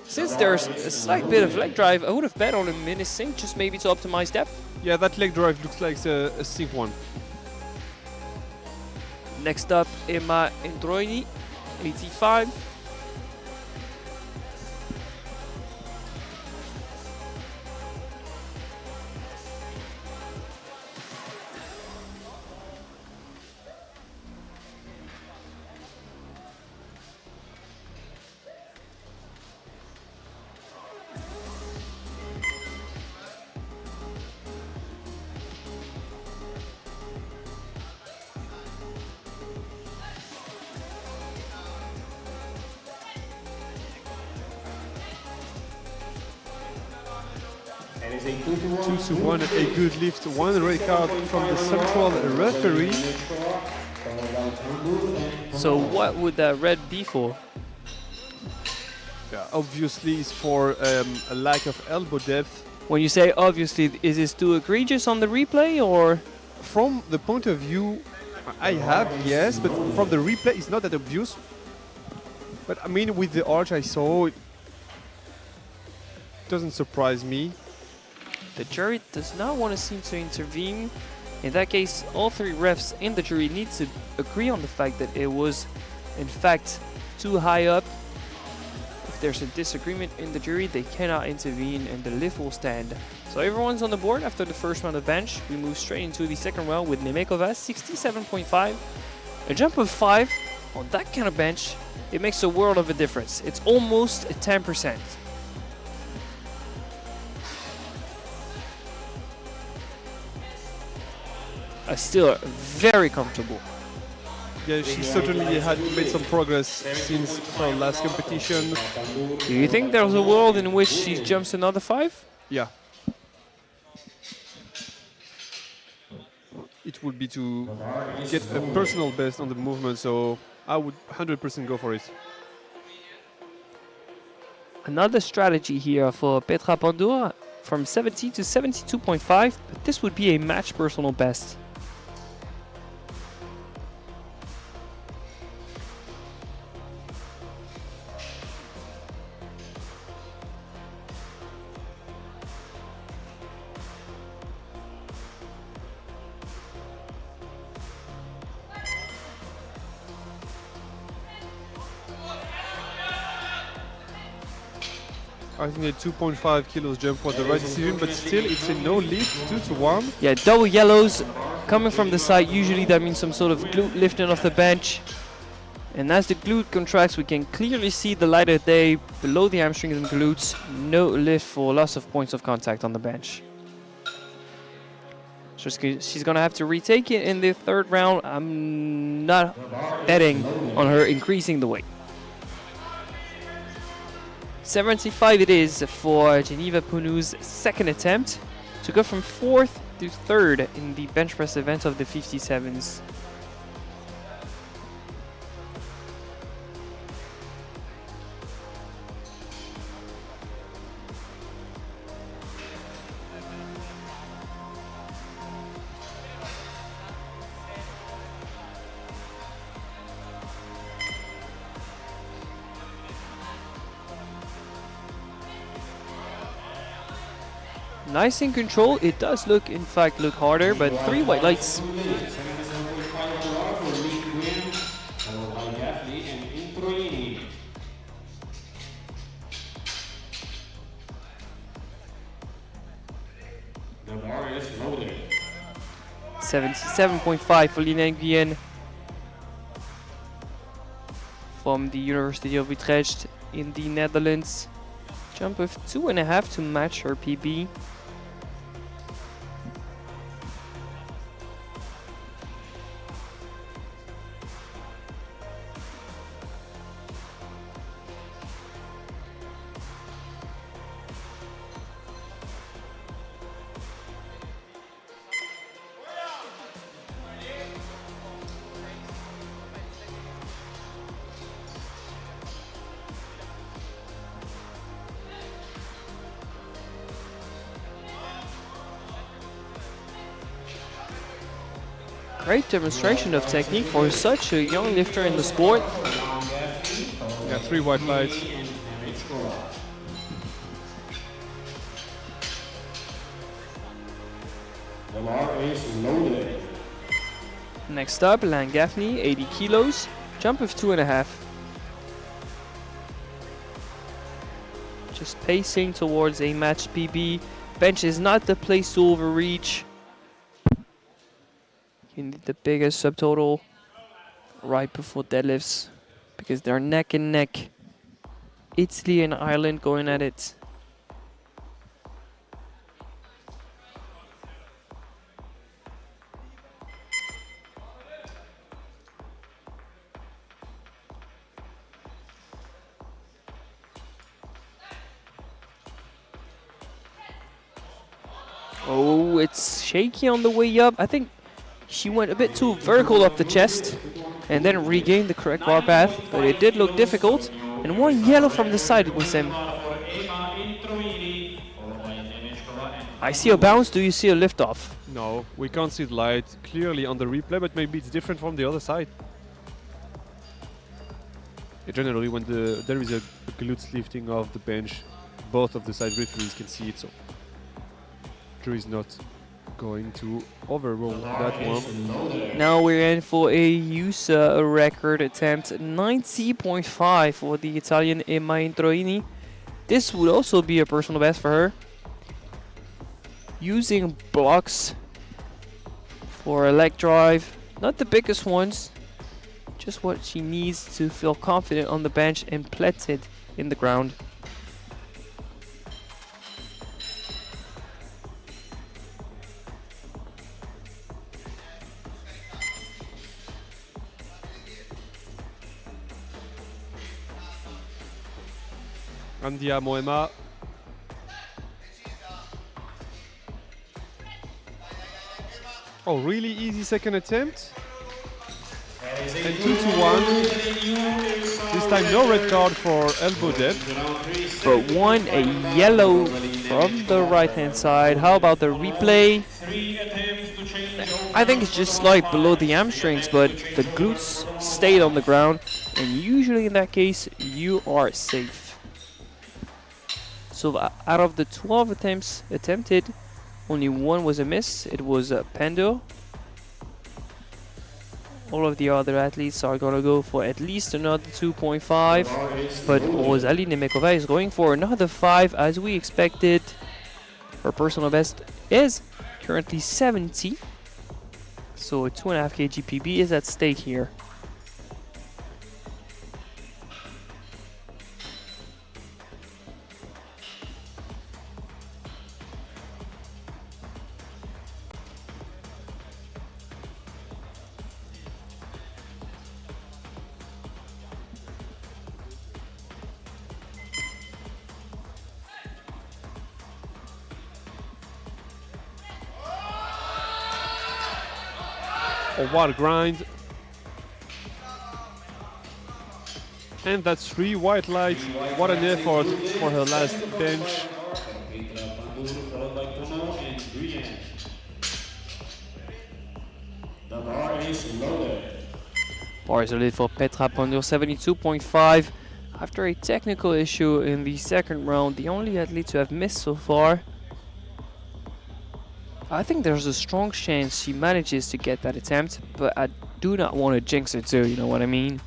Since there's a slight bit of leg drive, I would have bet on a mini sink, just maybe to optimize depth. Yeah, that leg drive looks like a sink one. Next up, Emma Indroini, 85. It is a 2-1. 2-1, a good lift, one red card from the central referee. So what would that red be for? Yeah, obviously it's for a lack of elbow depth. When you say obviously, is this too egregious on the replay or? From the point of view I have, yes, but from the replay it's not that obvious. But I mean, with the arch I saw, it doesn't surprise me. The jury does not want to seem to intervene. In that case, all three refs in the jury need to agree on the fact that it was, in fact, too high up. If there's a disagreement in the jury, they cannot intervene and the lift will stand. So everyone's on the board after the first round of bench. We move straight into the second round with Nemekova, 67.5. A jump of 5 on that kind of bench, it makes a world of a difference. It's almost 10%. Still very comfortable. Yeah, she certainly had made some progress since her last competition. Do you think there's a world in which she jumps another 5? Yeah. It would be to get a personal best on the movement, so I would 100% go for it. Another strategy here for Petra Pandur from 70 to 72.5, but this would be a match personal best. I think the 2.5 kilos jump was the right decision, but still it's a no lift, 2-1. Yeah, double yellows coming from the side. Usually that means some sort of glute lifting off the bench. And as the glute contracts, we can clearly see the light of day below the hamstrings and glutes. No lift for loss of points of contact on the bench. So she's going to have to retake it in the third round. I'm not betting on her increasing the weight. 75 it is for Geneva Punu's second attempt to go from 4th to 3rd in the bench press event of the 57s. Nice in control. It does look, in fact, look harder, but 3 white lights. The bar is loaded. 77.5 for Lina Nguyen from the University of Utrecht in the Netherlands. Jump of 2.5 to match her PB. Great demonstration of technique for such a young lifter in the sport. Yeah, 3 white lights. The bar is loaded. Next up, Langafni, 80 kilos, jump of 2.5. Just pacing towards a match PB. Bench is not the place to overreach. You need the biggest subtotal right before deadlifts because they're neck and neck. Italy and Ireland going at it. Oh, it's shaky on the way up. I think she went a bit too vertical up the chest and then regained the correct bar path, but it did look difficult. And one yellow from the side with him. I see a bounce. Do you see a liftoff? No, we can't see the light clearly on the replay, but maybe it's different from the other side. Yeah, generally, when there is a glutes lifting off the bench, both of the side referees can see it, so jury is not going to overrule that one. Now we're in for a USA record attempt, 90.5 for the Italian Emma Introini. This would also be a personal best for her. Using blocks for a leg drive, not the biggest ones, just what she needs to feel confident on the bench and planted in the ground. Andiamo Emma. Oh, really easy second attempt. And 2 to 1. This time no red card for elbow depth. But one a yellow from the right hand side. How about the replay? I think it's just slight below the hamstrings, but the glutes stayed on the ground, and usually in that case you are safe. So out of the 12 attempts attempted, only one was a miss. It was Pendo. All of the other athletes are going to go for at least another 2.5. But Rosalie Nemekova is going for another 5 as we expected. Her personal best is currently 70. So a 2.5 kg PB is at stake here. Oh, what a grind. And that's 3 white lights. What an effort for her last bench. The bar is loaded. Bar is loaded for Petra Pandur, 72.5. After a technical issue in the second round, the only athlete to have missed so far. I think there's a strong chance she manages to get that attempt, but I do not want to jinx it too, you know what I mean?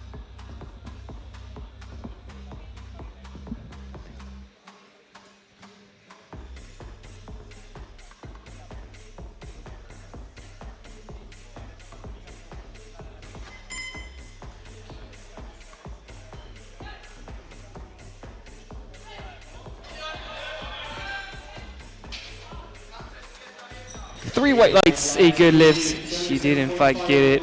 Three white lights, a good lift. She did in fact get it.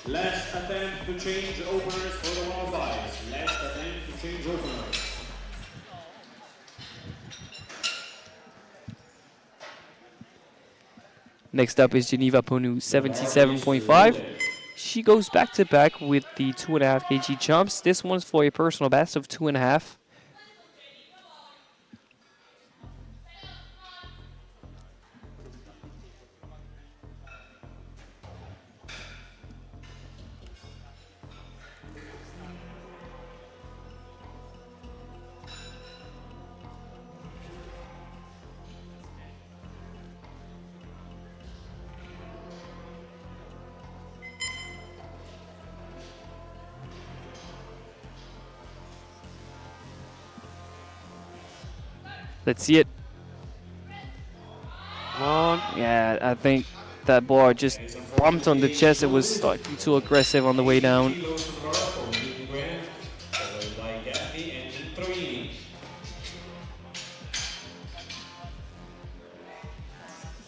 Last attempt to change openers for the 105s. Last attempt to change openers. Next up is Geneva Ponu, 77.5. She goes back to back with the 2.5 kg jumps. This one's for a personal best of 2.5. Let's see it. Come on. Yeah, I think that bar just bumped on the chest. It was slightly too aggressive on the way down. Kilos on the bar for Luke Grant, followed by Gaffney and Introini.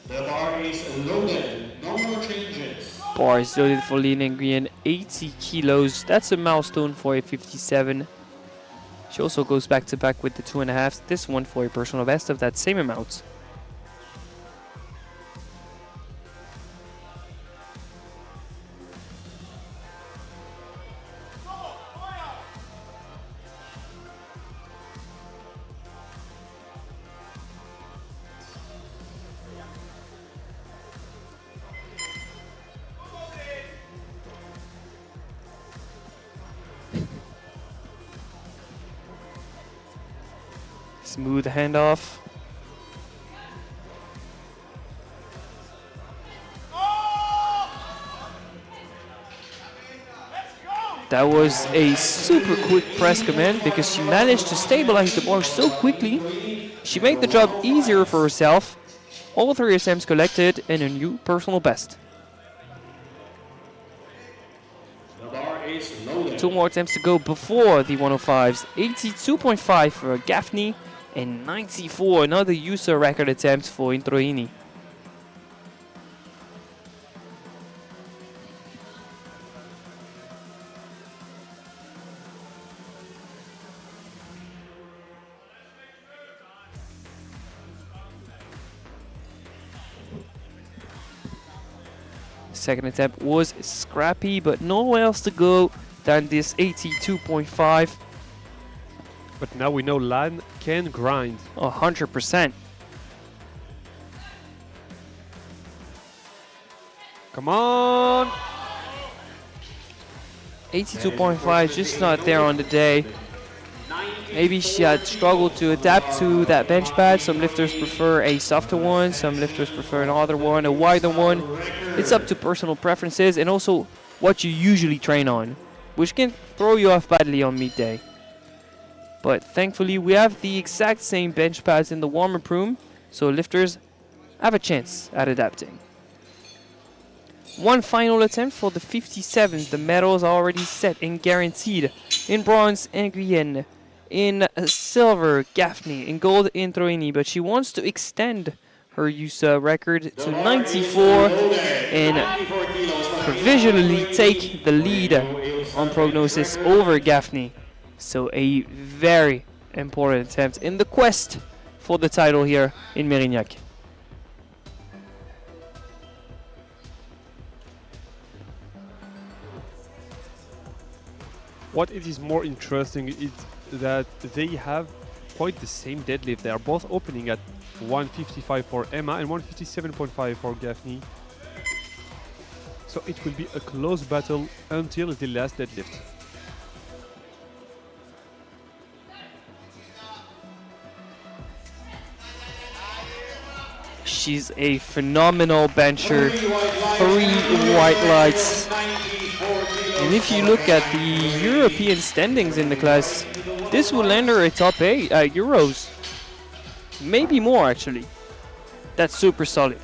The bar is loaded. No more changes. Bar is loaded for Lin Nguyen, 80 kilos. That's a milestone for a 57. She also goes back to back with the 2.5s. This one for a personal best of that same amount. Smooth handoff. That was a super quick press command because she managed to stabilize the bar so quickly. She made the job easier for herself. All 3 attempts collected and a new personal best. The bar is loaded. 2 more attempts to go before the 105s. 82.5 for Gaffney and 94, another user record attempt for Introini. Second attempt was scrappy, but nowhere else to go than this 82.5. But now we know Lan can grind. 100%. Come on. 82.5, just not there on the day. Maybe she had struggled to adapt to that bench pad. Some lifters prefer a softer one, some lifters prefer another one, a wider one. It's up to personal preferences and also what you usually train on, which can throw you off badly on meet day. But thankfully we have the exact same bench pads in the warm-up room, so lifters have a chance at adapting. One final attempt for the 57s. The medals are already set and guaranteed. In bronze, Nguyen. In silver, Gaffney. In gold, Introini. But she wants to extend her USA record to 94 and provisionally take the lead on prognosis over Gaffney. So a very important attempt in the quest for the title here in Mérignac. What it is more interesting is that they have quite the same deadlift. They are both opening at 155 for Emma and 157.5 for Gaffney. So it will be a close battle until the last deadlift. She's a phenomenal bencher. 3 white lights. And if you look at the European standings in the class, this will land her a top 8 Euros. Maybe more actually. That's super solid.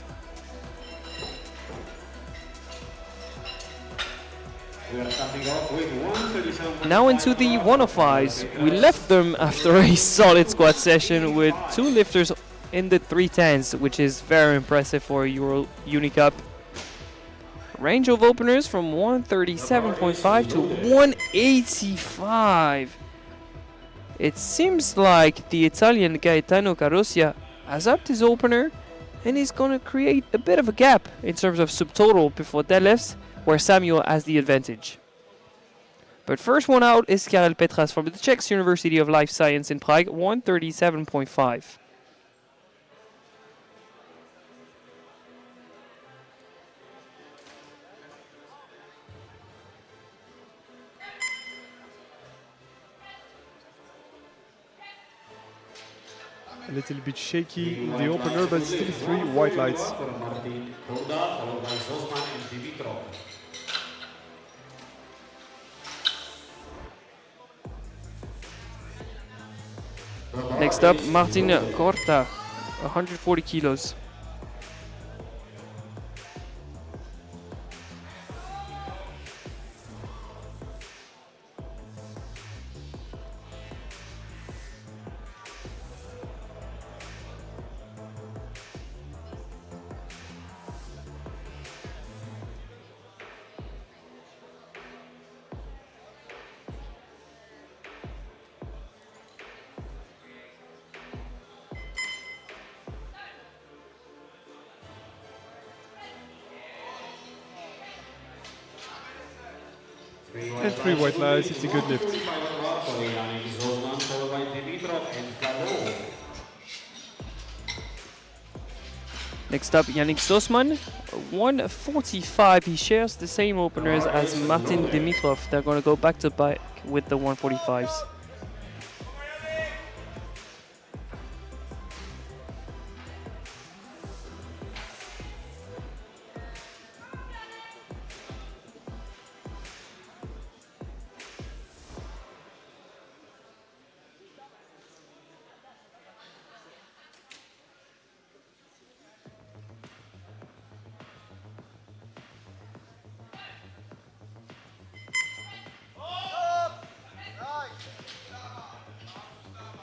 We are starting off with 137. Now into the 105s. We left them after a solid squat session with 2 lifters in the 310s, which is very impressive for a Euro Unicup. Range of openers from 137.5 to 185. It seems like the Italian Gaetano Carossia has upped his opener and is going to create a bit of a gap in terms of subtotal before deadlifts, where Samuel has the advantage. But first one out is Karel Petras from the Czech University of Life Science in Prague, 137.5. A little bit shaky in the opener, but still 3 white lights. Next up, Martin Corta, 140 kilos. And 3 white lights, it's a good lift. Next up, Yannick Stossman, 145. He shares the same openers as Martin Dimitrov. They're going to go back to back with the 145s.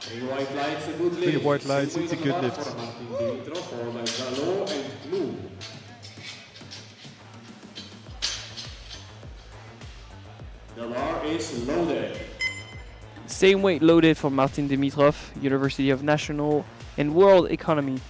Three white lights, a good lift. 3 white lights, it's a good lift. The bar is loaded. Same weight loaded for Martin Dimitrov, University of National and World Economy.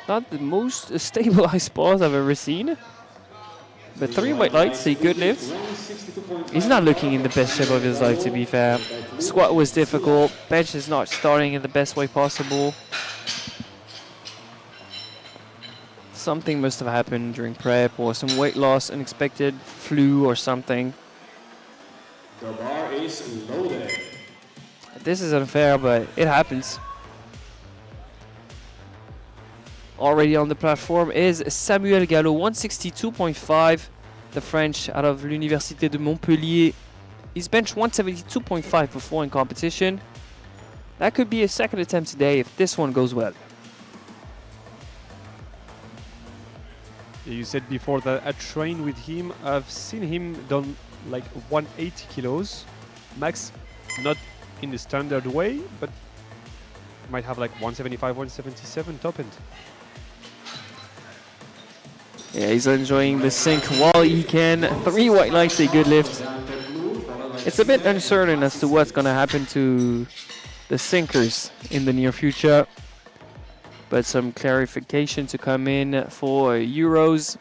Not the most stabilized bars I've ever seen. But 3 white lights, a good lift. He's not looking in the best shape of his life, to be fair. Squat was difficult. Bench is not starting in the best way possible. Something must have happened during prep, or some weight loss, unexpected flu or something. The bar is loaded. This is unfair, but it happens. Already on the platform is Samuel Gallo, 162.5, the French out of l'Université de Montpellier. He's benched 172.5 before in competition. That could be a second attempt today if this one goes well. Yeah, you said before that I trained with him. I've seen him done like 180 kilos max, not in the standard way, but might have like 175, 177 top end. Yeah, he's enjoying the sink while he can. 3 white lights, a good lift. It's a bit uncertain as to what's going to happen to the sinkers in the near future. But some clarification to come in for Euros.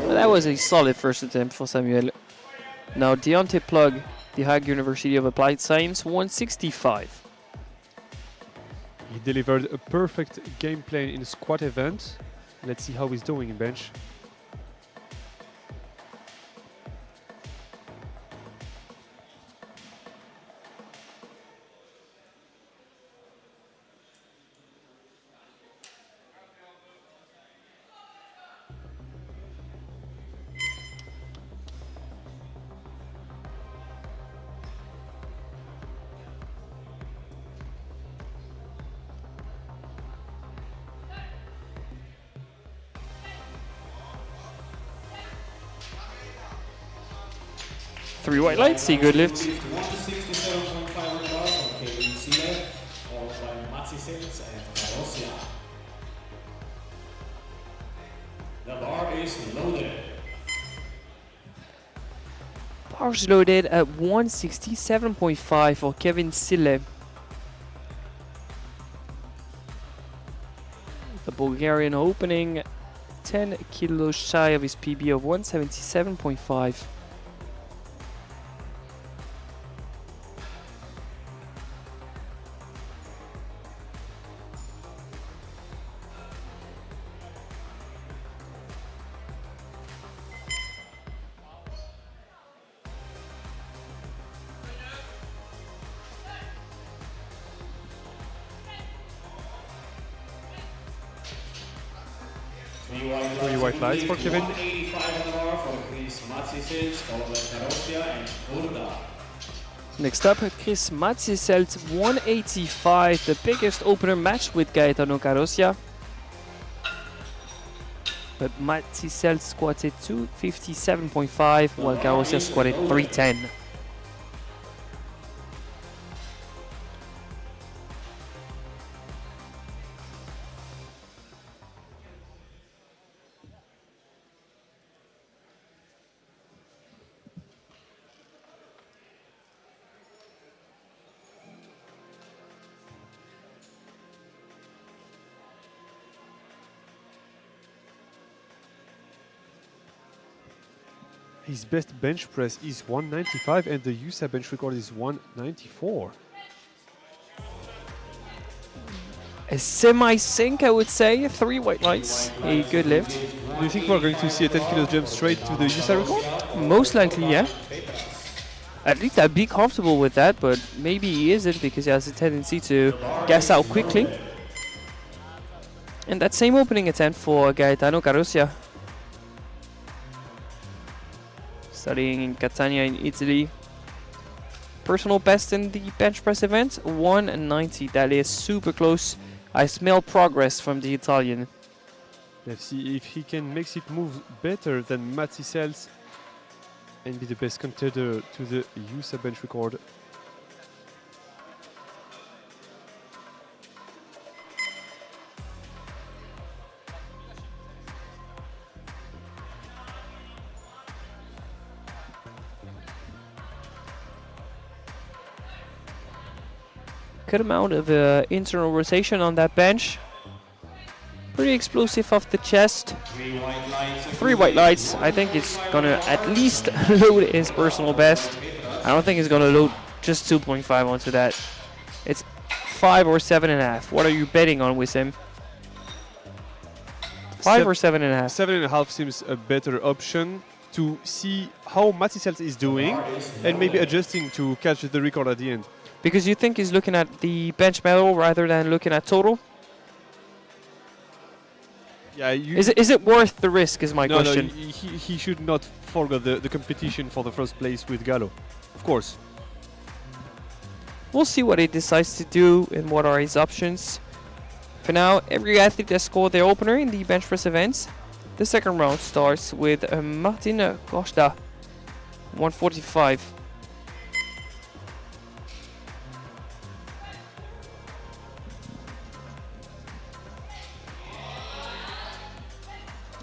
That was a solid first attempt for Samuel. Now Deontay Plug, the Hague University of Applied Science, 165. He delivered a perfect game plan in squat event. Let's see how he's doing in bench. Three white lights, a good lift. 167.5 for Kevin Sealer, followed by Matsi Sales and Russia. The bar is loaded. Bars loaded at 167.5 for Kevin Sille. The Bulgarian opening 10 kilos shy of his PB of 177.5. Three white lights for Kevin. 185 on the bar for Chris Matsisels, followed by Karosia and Urda. Next up, Chris Matsiselt, 185, the biggest opener match with Gaetano Carosia. But Matsiselt squatted 257.5, while Carosia squatted 310. His best bench press is 195 and the USA bench record is 194. A semi-sync, I would say. 3 white lights, a good lift. Do you think we're going to see a 10 kilo jump straight to the USA record? Most likely, yeah. At least I'd be comfortable with that, but maybe he isn't because he has a tendency to gas out quickly. And that same opening attempt for Gaetano Carosia. Studying in Catania in Italy. Personal best in the bench press event, 190. That is super close. I smell progress from the Italian. Let's see if he can make it move better than Matsisels and be the best contender to the USA bench record. Good amount of internal rotation on that bench. Pretty explosive off the chest. 3 white lights. I think it's gonna at least load his personal best. I don't think it's gonna load just 2.5 onto that. It's 5 or 7.5. What are you betting on with him? 5 or 7.5? 7.5 seems a better option to see how Matsisels is doing and maybe adjusting to catch the record at the end. Because you think he's looking at the bench medal rather than looking at total? Yeah, Is it worth the risk is my question. No, he should not forget the competition for the first place with Gallo. Of course. We'll see what he decides to do and what are his options. For now, every athlete has scored their opener in the bench press events. The second round starts with Martin Costa, 145.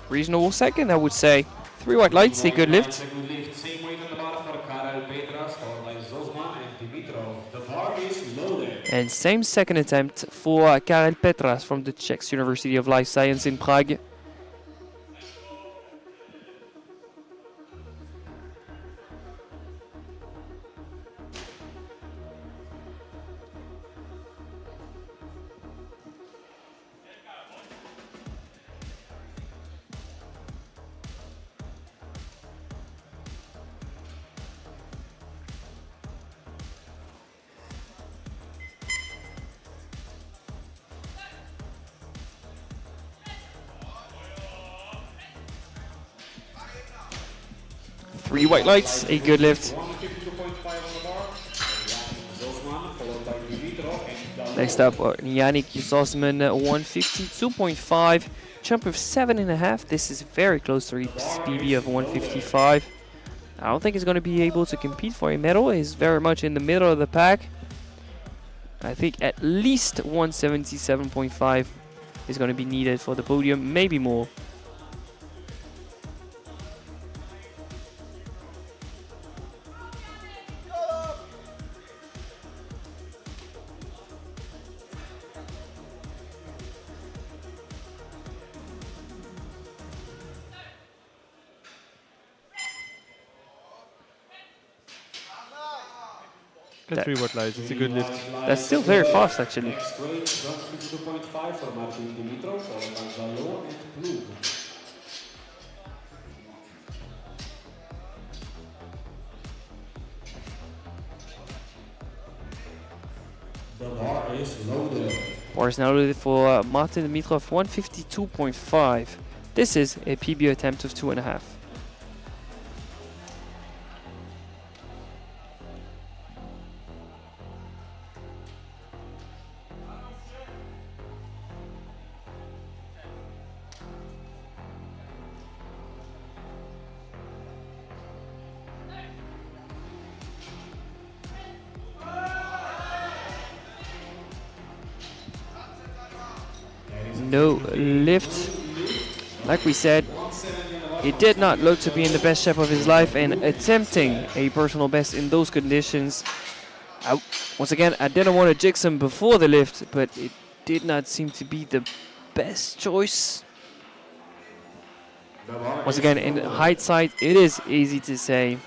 Reasonable second, I would say. 3 white lights, a good lift. Same weight on the bar for Karel Petras, followed by Zosman and Dimitrov. The bar is loaded. And same second attempt for Karel Petras from the Czech University of Life Science in Prague. Three white lights, a good lift. 152.5 on the bar. Zosman, followed by Dimitrov and Next up, Yannick Zosman, 152.5. Jump of 7.5. This is very close to his PB of 155. I don't think he's going to be able to compete for a medal. He's very much in the middle of the pack. I think at least 177.5 is going to be needed for the podium, maybe more. And 3 white lights, it's a good lift. That's still very fast, actually. next weight, 152.5 for Martin Dimitrov, followed by Zalo and Plug. The bar is loaded. Bar is now loaded for Martin Dimitrov, 152.5. This is a PB attempt of 2.5. No lift. Like we said, he did not look to be in the best shape of his life, and attempting a personal best in those conditions. Once again, I didn't want to jinx him before the lift, but it did not seem to be the best choice. Once again, in hindsight, it is easy to say.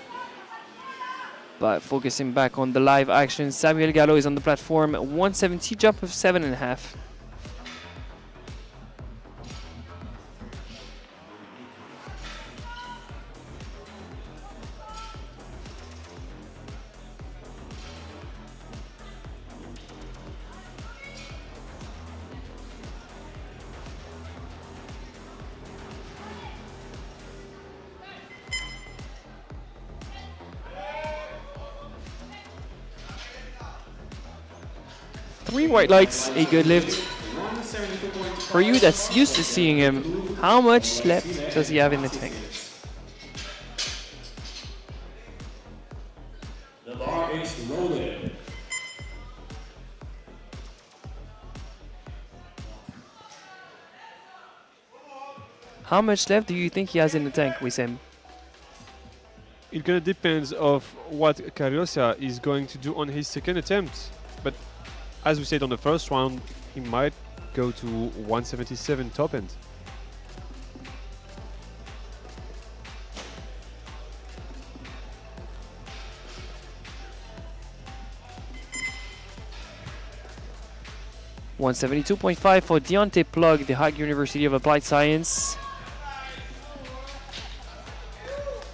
But focusing back on the live action, Samuel Gallo is on the platform, 170 jump of 7.5. Three white lights, a good lift. For you that's used to seeing him, how much left does he have in the tank? The bar is loaded. How much left do you think he has in the tank, Wissam? It's gonna depend of what Cariosa is going to do on his second attempt. But as we said on the first round, he might go to 177 top end. $172.5 for Deontay Plug, the Hague University of Applied Science.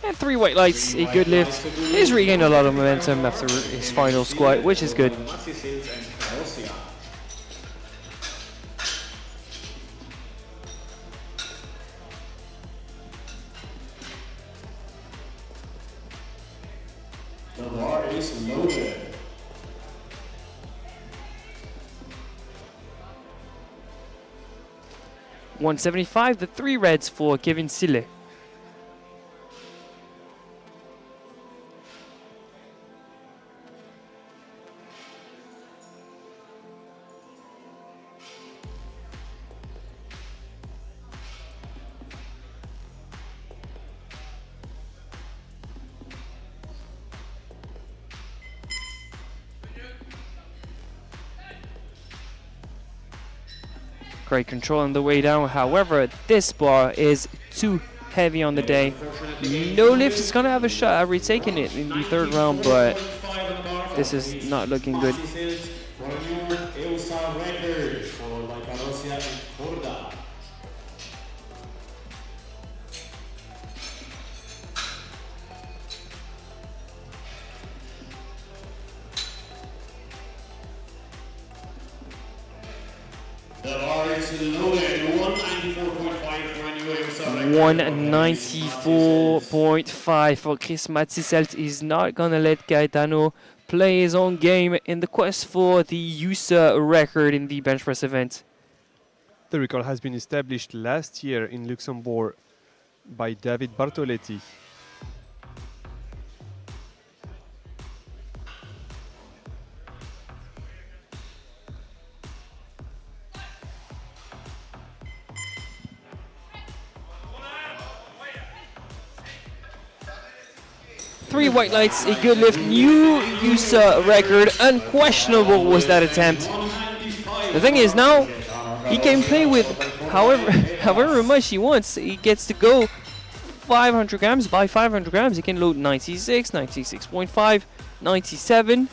And three white lights, a good lift. He's regained a lot of momentum after his final squat, which is good. The bar is loaded. $175, the three reds for Kevin Sille. Great control on the way down. However, this bar is too heavy on the day. No lift is gonna have a shot at retaking it in the third round, but this is not looking good. The bar is loaded. 194.5 for a new USA. 194.5 for Chris Matziselt. Is not gonna let Gaetano play his own game in the quest for the USA record in the bench press event. The record has been established last year in Luxembourg by David Bartoletti. Three white lights, a good lift, new USA record, unquestionable was that attempt. The thing is now, he can play with however much he wants. He gets to go 500 grams, by 500 grams he can load 96, 96.5, 97.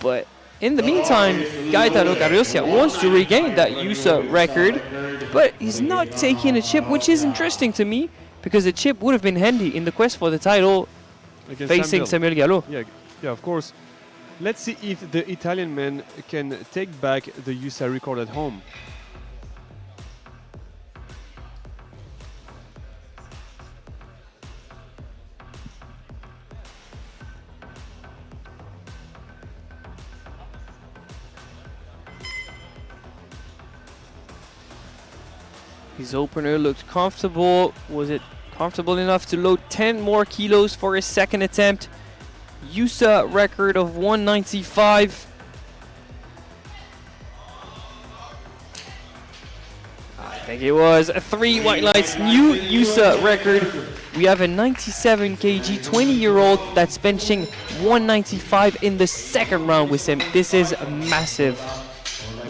But in the meantime, Gaetano Cariosia wants to regain that USA record, but he's not taking a chip, which is interesting to me, because a chip would have been handy in the quest for the title Against facing Samuel Gallo. Yeah, of course. Let's see if the Italian man can take back the USA record at home. His opener looked comfortable. Was it comfortable enough to load 10 more kilos for his second attempt? USA record of 195. I think it was 3 white lights, new USA record. We have a 97 kg 20-year-old that's benching 195 in the second round with him. This is massive.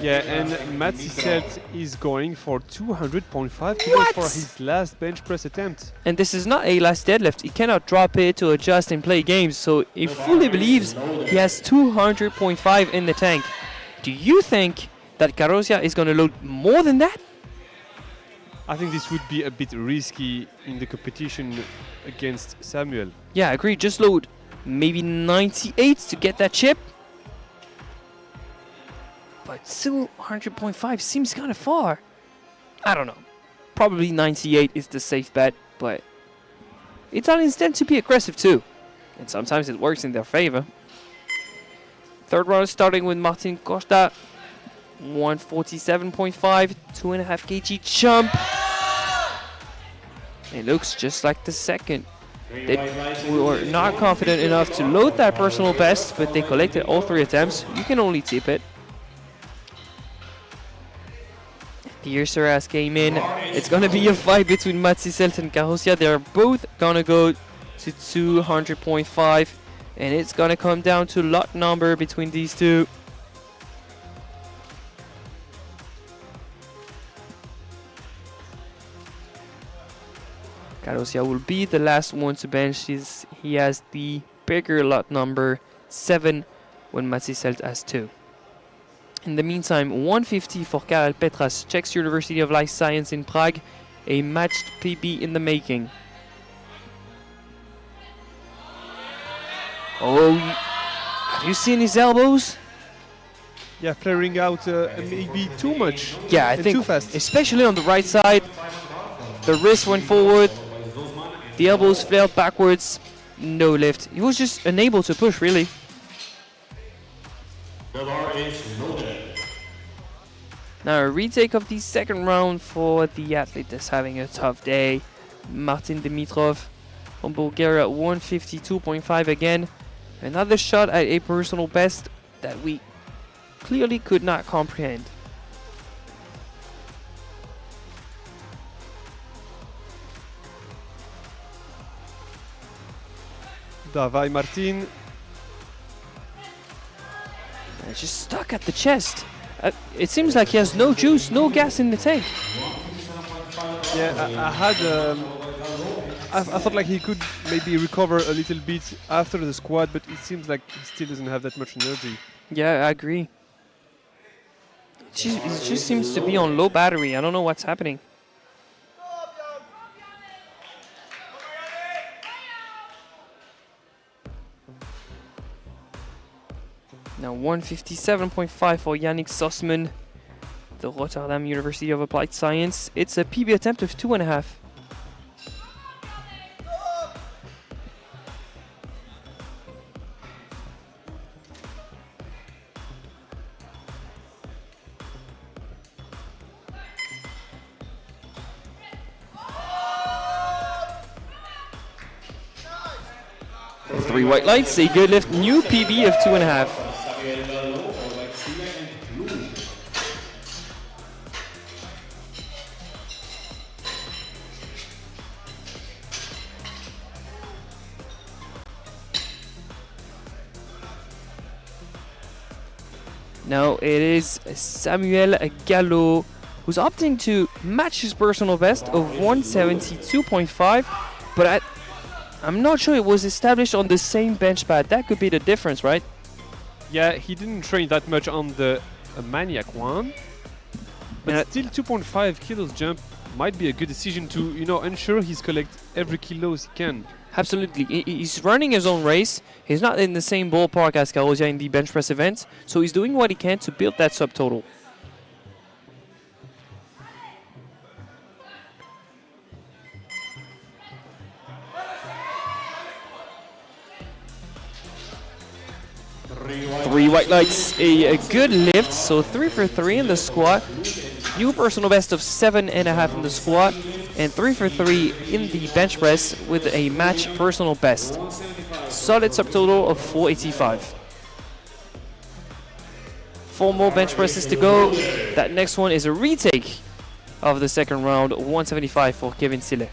Yeah, and Matziselt is going for 200.5 kilos for his last bench press attempt. And this is not a last deadlift. He cannot drop it to adjust and play games, so he fully believes he has 200.5 in the tank. Do you think that Carosia is going to load more than that? I think this would be a bit risky in the competition against Samuel. Yeah, I agree. Just load maybe 98 to get that chip. But still 100.5 seems kind of far. I don't know. Probably 98 is the safe bet, but Italians tend to be aggressive too. And sometimes it works in their favor. Third round starting with Martin Costa. 147.5, 2.5 kg jump. It looks just like the second. They were not confident enough to load that personal best, but they collected all 3 attempts. You can only tip it. The Ursaras came in. It's gonna be a fight between Matziselt and Carosia. They're both gonna go to 200.5, and it's gonna come down to lot number between these two. Carosia will be the last one to bench. He has the bigger lot number 7 when Matziselt has 2. In the meantime, 150 for Karel Petras, Czech University of Life Science in Prague, a matched PB in the making. Oh, have you seen his elbows? Yeah, flaring out maybe too much. Yeah, I think too fast. Especially on the right side. The wrist went forward, the elbows flared backwards, no lift. He was just unable to push, really. The bar is loaded. Now a retake of the second round for the athlete that's having a tough day. Martin Dimitrov from Bulgaria, 152.5 again. Another shot at a personal best that we clearly could not comprehend. Davai Martin. And it's just stuck at the chest. It seems like he has no juice, no gas in the tank. Yeah, I thought like he could maybe recover a little bit after the squat, but it seems like he still doesn't have that much energy. Yeah, I agree. It just seems to be on low battery. I don't know what's happening. Now 157.5 for Yannick Sossman, the Rotterdam University of Applied Science. It's a PB attempt of 2.5. Three white lights, a good lift, new PB of 2.5. Now it is Samuel Gallo who's opting to match his personal best of 172.5, but I'm not sure it was established on the same bench pad. That could be the difference, right? Yeah, he didn't train that much on the Maniac one, but still 2.5 kilos jump might be a good decision to, ensure he's collect every kilos he can. Absolutely. He's running his own race. He's not in the same ballpark as Carosia in the bench press event, so he's doing what he can to build that subtotal. Three white lights, a good lift, so 3 for 3 in the squat. New personal best of 7.5 in the squat and 3 for 3 in the bench press with a match personal best. Solid subtotal of 485. 4 more bench presses to go. That next one is a retake of the second round, 175 for Kevin Sille.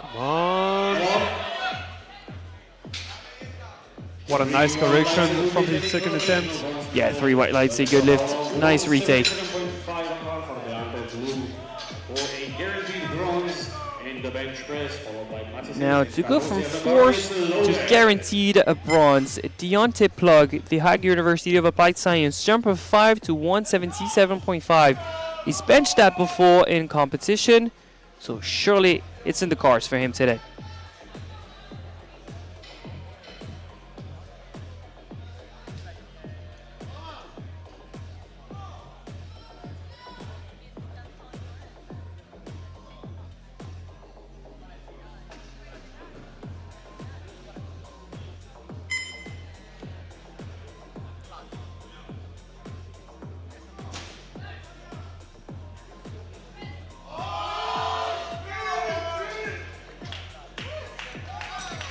Come on. What a nice correction from his second attempt. Yeah, 3 white lights, a good lift. Nice retake. Now to go from forced to guaranteed a bronze, Deontay Plug, the Hague University of Applied Science, jump of 5 to 177.5. He's benched that before in competition, so surely it's in the cards for him today.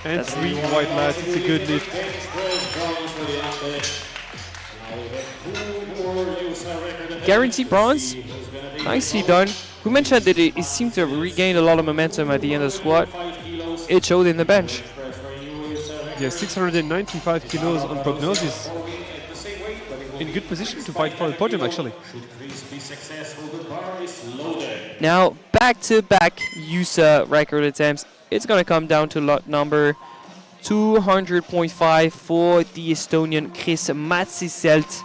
And 3 white lights, it's a good lift. Guaranteed bronze, nicely done. We mentioned that it seemed to have regained a lot of momentum at the end of the squat. It showed in the bench. Yeah, 695 kilos on prognosis. In good position to fight for the podium, actually. Now, back-to-back USA record attempts. It's going to come down to lot number 200.5 for the Estonian Chris Matsiselt.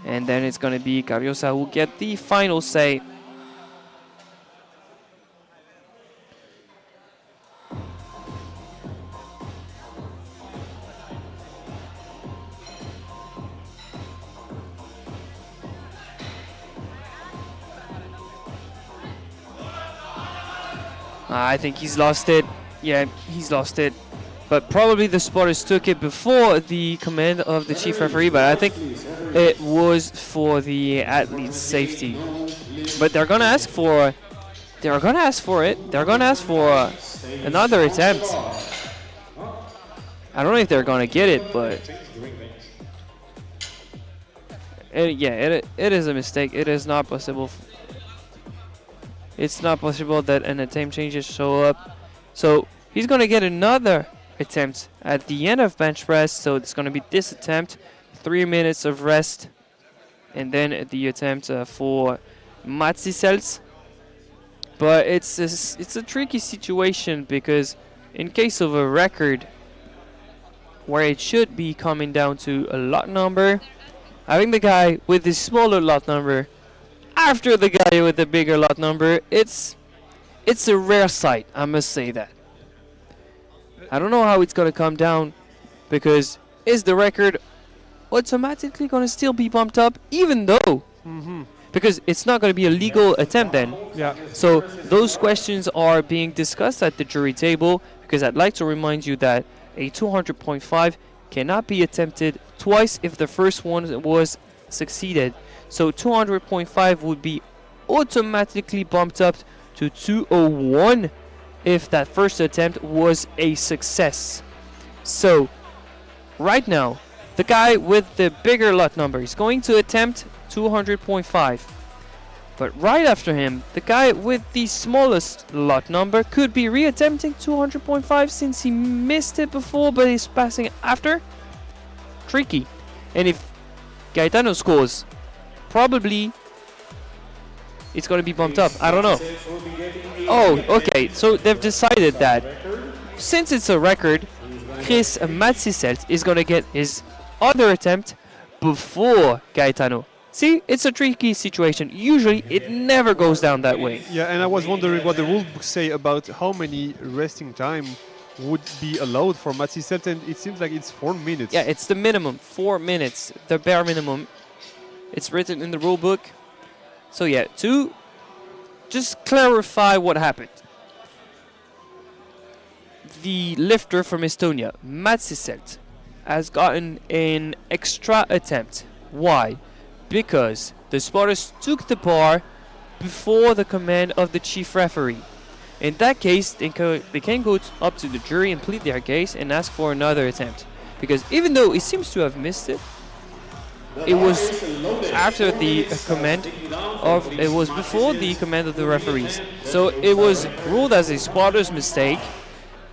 And then it's going to be Karjosa who get the final say. I think he's lost it. Yeah, he's lost it. But probably the spotters took it before the command of the chief referee, but I think it was for the athlete's safety. But they're gonna ask for it. They're gonna ask for another attempt. I don't know if they're gonna get it, but it is a mistake. It is not possible. It's not possible that an attempt changes show up. So he's gonna get another attempt at the end of bench press. So it's gonna be this attempt, 3 minutes of rest, and then the attempt for Matsiselt. But it's a tricky situation because in case of a record where it should be coming down to a lot number, I think the guy with the smaller lot number after the guy with the bigger lot number, it's a rare sight, I must say that. I don't know how it's gonna come down, because is the record automatically gonna still be bumped up, even though? Because it's not gonna be a legal attempt then. Yeah. So those questions are being discussed at the jury table, because I'd like to remind you that a 200.5 cannot be attempted twice if the first one was succeeded. So 200.5 would be automatically bumped up to 201 if that first attempt was a success. So right now, the guy with the bigger lot number is going to attempt 200.5. But right after him, the guy with the smallest lot number could be re-attempting 200.5 since he missed it before but is passing after. Tricky. And if Gaetano scores, probably it's going to be bumped up. I don't know. Oh, okay. So they've decided that since it's a record, Chris Matsiselt is going to get his other attempt before Gaetano. See, it's a tricky situation. Usually, it never goes down that way. Yeah, and I was wondering what the rule books say about how many resting time would be allowed for Matsi Selt, and it seems like it's 4 minutes. Yeah, it's the minimum, 4 minutes, the bare minimum. It's written in the rule book. So yeah, to just clarify what happened. The lifter from Estonia, Matsi Selt, has gotten an extra attempt. Why? Because the spotters took the bar before the command of the chief referee. In that case, they can go up to the jury and plead their case and ask for another attempt. Because even though he seems to have missed it, it was after the command of, it was before the command of the referees. So it was ruled as a spotter's mistake.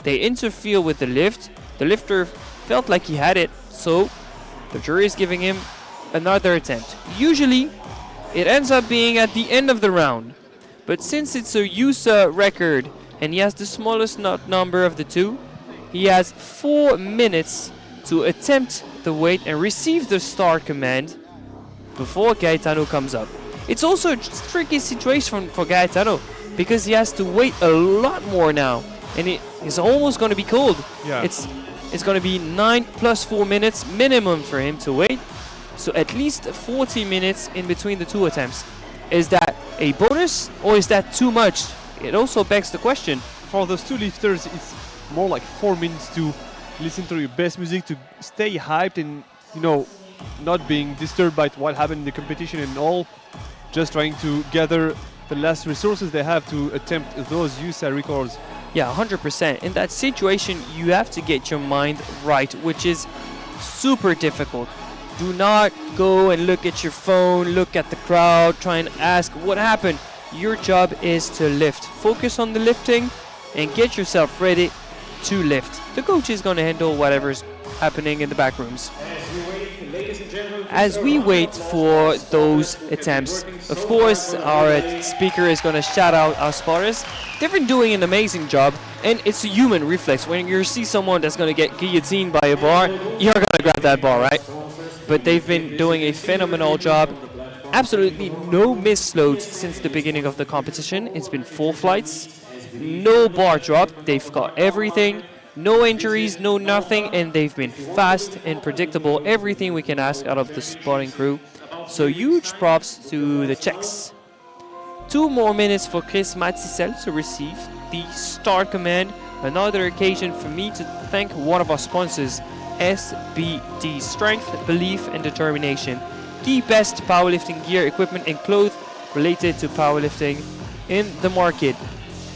They interfere with the lift. The lifter felt like he had it, so the jury is giving him another attempt. Usually, it ends up being at the end of the round. But since it's a USA record and he has the smallest number of the two, he has 4 minutes to attempt the weight and receive the start command before Gaetano comes up. It's also a tricky situation for Gaetano because he has to wait a lot more now, and it is almost going to be cold. Yeah. It's going to be 9 plus 4 minutes minimum for him to wait. So at least 40 minutes in between the two attempts. Is that a bonus or is that too much? It also begs the question. For those two lifters, it's more like 4 minutes to listen to your best music, to stay hyped and, not being disturbed by what happened in the competition and all. Just trying to gather the last resources they have to attempt those USA records. Yeah, 100%. In that situation, you have to get your mind right, which is super difficult. Do not go and look at your phone, look at the crowd, try and ask what happened. Your job is to lift. Focus on the lifting and get yourself ready to lift. The coach is going to handle whatever's happening in the back rooms. As we wait for those attempts, of course, our speaker is going to shout out our spotters. They've been doing an amazing job, and it's a human reflex. When you see someone that's going to get guillotined by a bar, you're going to grab that bar, right? But they've been doing a phenomenal job. Absolutely no misloads since the beginning of the competition. It's been 4 flights, no bar drop. They've got everything, no injuries, no nothing, and they've been fast and predictable. Everything we can ask out of the spotting crew. So huge props to the Czechs. 2 more minutes for Chris Matsi Selt to receive the start command. Another occasion for me to thank one of our sponsors, SBD, Strength, Belief and Determination. The best powerlifting gear, equipment and clothes related to powerlifting in the market.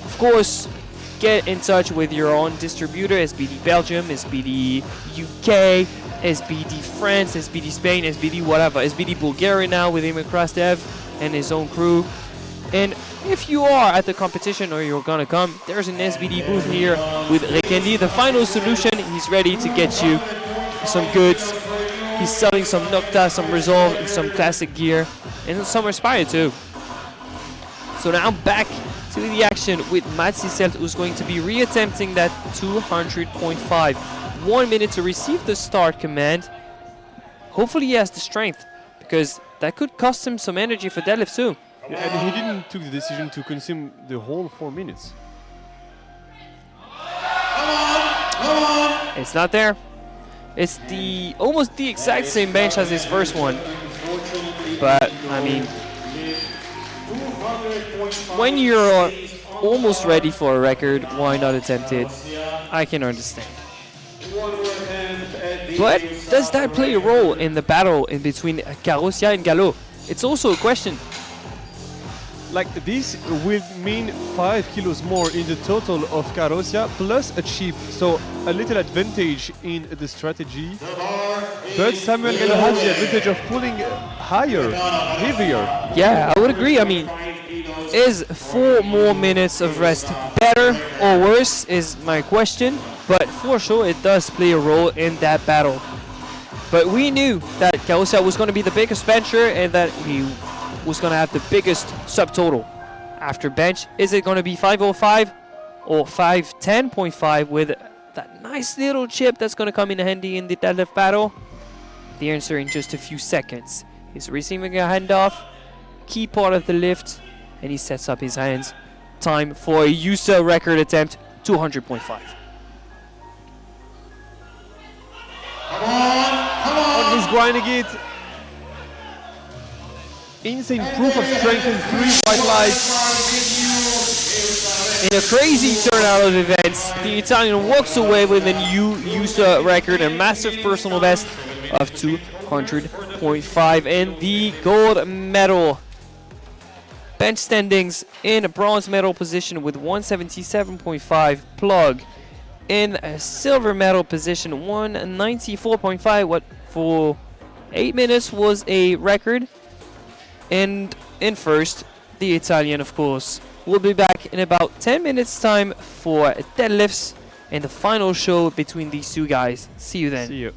Of course, get in touch with your own distributor, SBD Belgium, SBD UK, SBD France, SBD Spain, SBD whatever, SBD Bulgaria now with Emil Krastev and his own crew. And if you are at the competition or you're gonna come, there's an SBD booth here with Rekendi, the final solution. He's ready to get you some goods. He's selling some Nocta, some Resolve, and some classic gear, and some Aspire too. So now back to the action with Matsi Selt, who's going to be reattempting that 200.5. 1 minute to receive the start command. Hopefully he has the strength, because that could cost him some energy for deadlift too. Yeah, and he didn't took the decision to consume the whole 4 minutes. It's not there. It's almost the exact same bench as his first one. But, I mean, when you're almost ready for a record, why not attempt it? I can understand. But does that play a role in the battle in between Carossia and Gallo? It's also a question. Like, this will mean 5 kilos more in the total of Carossia plus a chip, so a little advantage in the strategy. But Samuel gonna have the advantage of pulling higher, heavier. Yeah, I would agree. I mean, is 4 more minutes of rest better or worse is my question, but for sure it does play a role in that battle. But we knew that Carossia was going to be the biggest bencher and that he was going to have the biggest subtotal. After bench, is it going to be 505 or 510.5 with that nice little chip that's going to come in handy in the deadlift battle? The answer in just a few seconds. He's receiving a handoff, key part of the lift, and he sets up his hands. Time for a USA record attempt, 200.5. On his grinding it. Insane proof of strength in 3 white lights. In a crazy turnout of events, the Italian walks away with a new USA record, a massive personal best of 200.5, and the gold medal. Bench standings in a bronze medal position with 177.5 plug. In a silver medal position, 194.5, what for 8 minutes was a record. And in first, the Italian, of course. We'll be back in about 10 minutes time for deadlifts and the final show between these two guys. See you then. See you.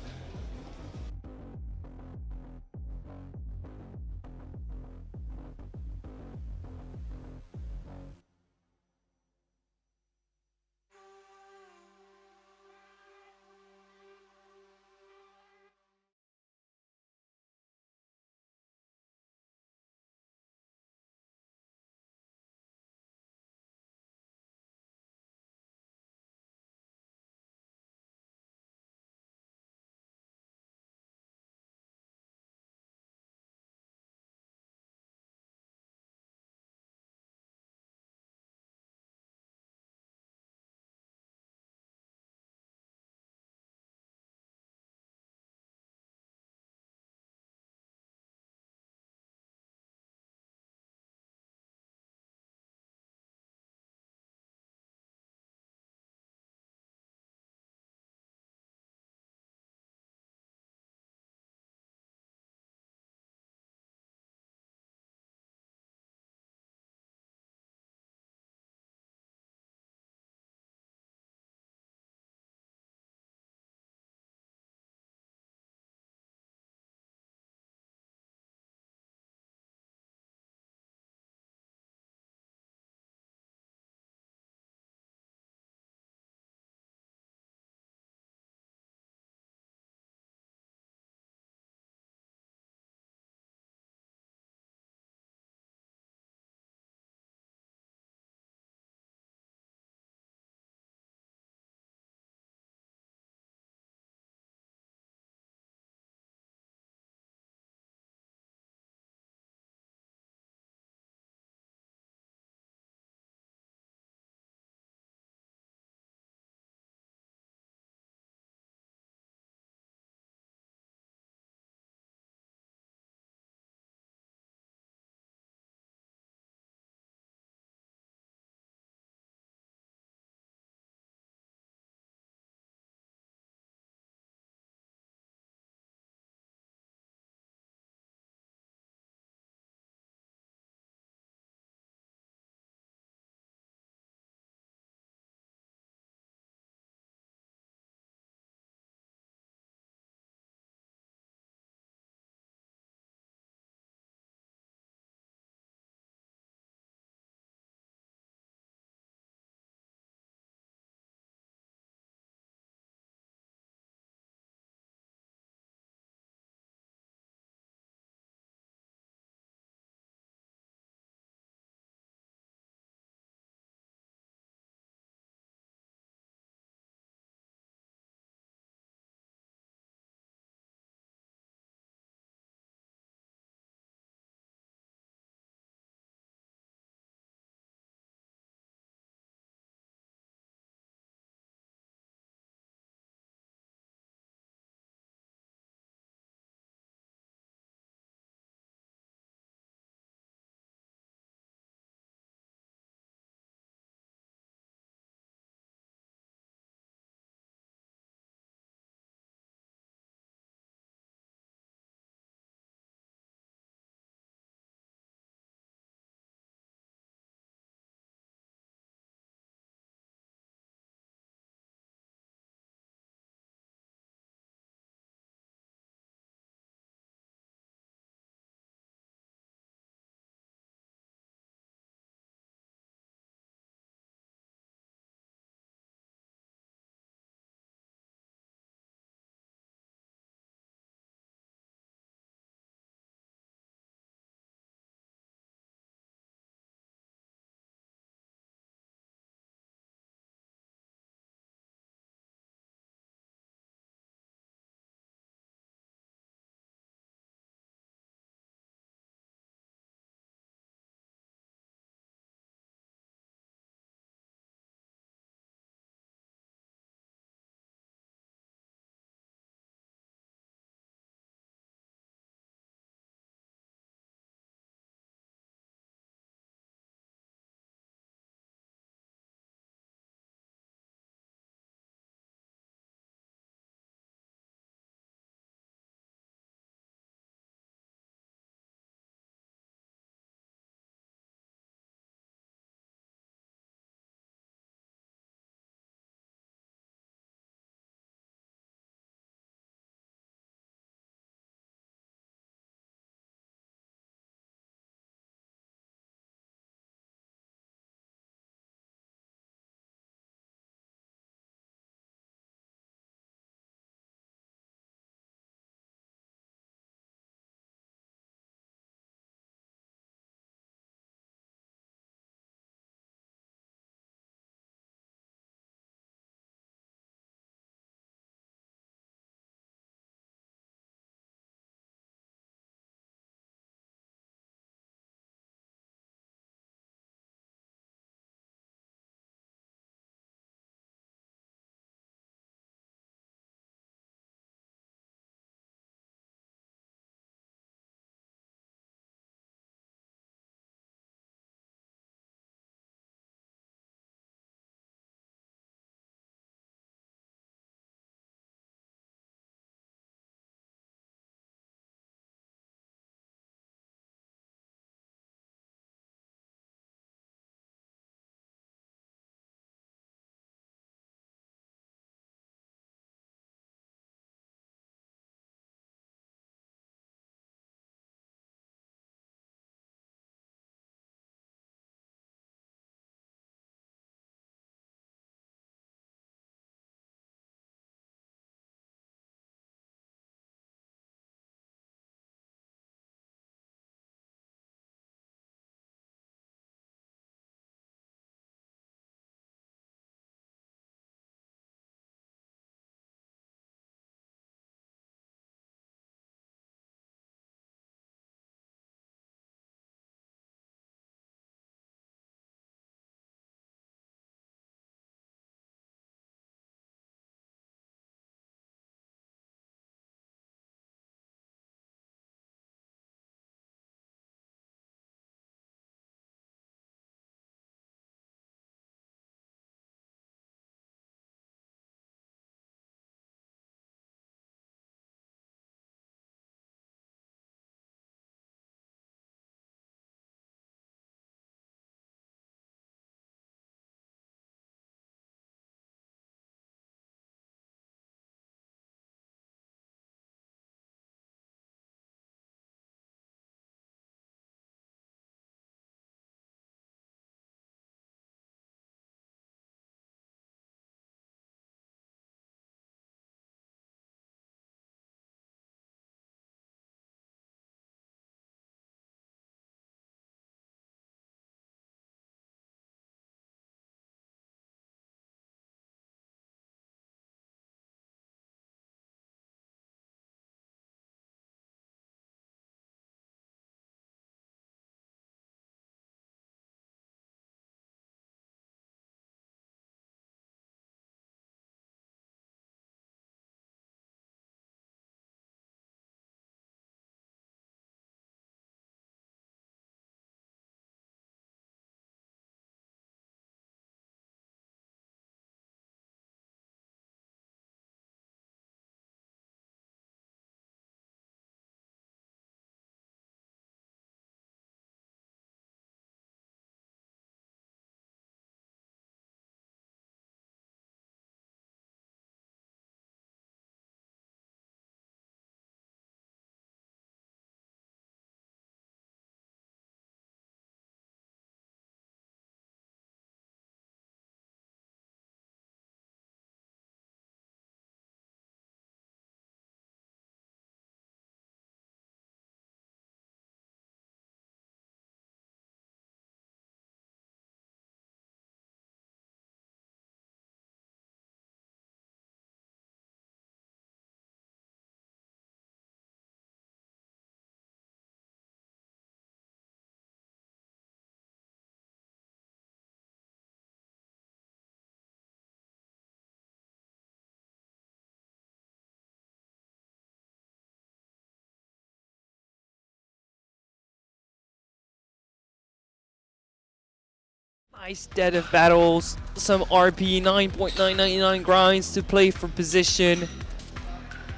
Nice deadlift battles. Some RP 9.999 grinds to play for position.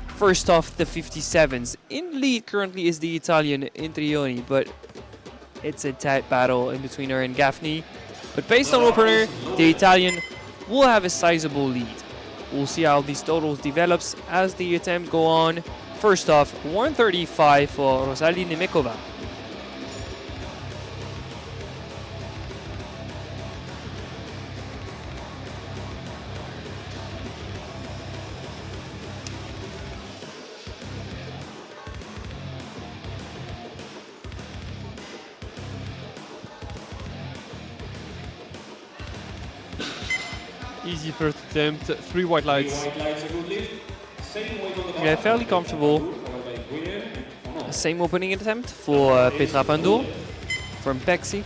First off, the 57s. In lead currently is the Italian Intrioni, but it's a tight battle in between her and Gaffney. But based on opener, the Italian will have a sizable lead. We'll see how these totals develops as the attempt go on. First off, 135 for Rosalie Nemekova. Easy first attempt, 3 white lights. Yeah, fairly comfortable. Same opening attempt for Petra Pandur from Pexi.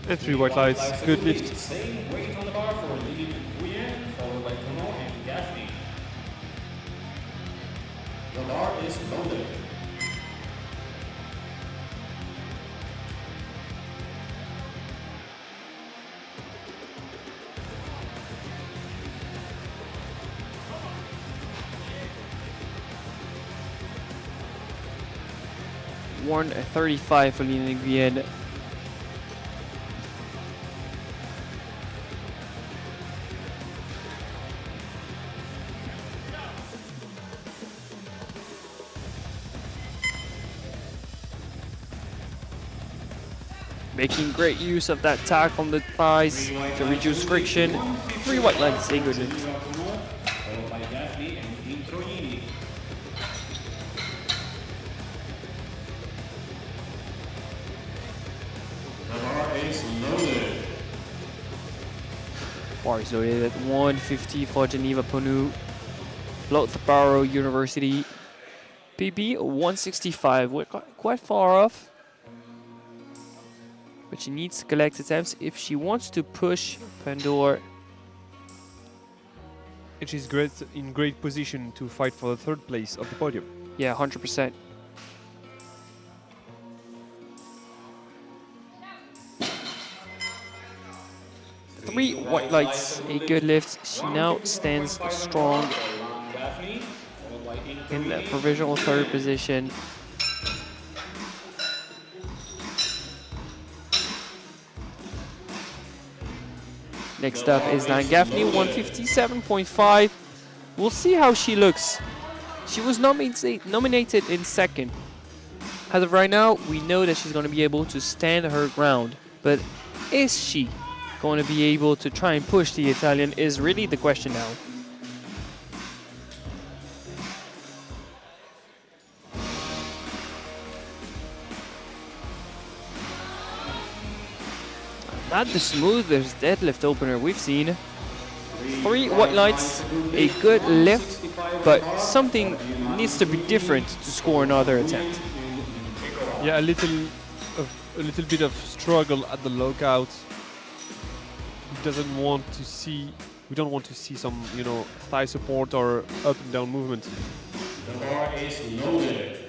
And 3 white lights, good lift. Same weight on the bar for Lily Nguyen, followed by Bruno and Gaffney. The bar is loaded. $135 for Lina Nguyen. Making great use of that tack on the thighs to reduce friction. 3 white lights, a good lift. Followed by Gaffney and Introini. The bar is loaded. Bar is loaded at 150 for Geneva Ponu. Loughborough University. PB 165. We're quite far off. But she needs to collect attempts if she wants to push Pandora. And she's in great position to fight for the 3rd place of the podium. Yeah, 100%. Three white lights, a good lift. She now stands strong in the provisional 3rd position. Next up is Nan Gaffney, 157.5. We'll see how she looks. She was nominated in 2nd. As of right now, we know that she's going to be able to stand her ground. But is she going to be able to try and push the Italian is really the question now. Not the smoothest deadlift opener we've seen. 3 white lights, a good lift, but something needs to be different to score another attempt. Yeah, a little bit of struggle at the lockout. We don't want to see some, thigh support or up and down movement. The bar is loaded.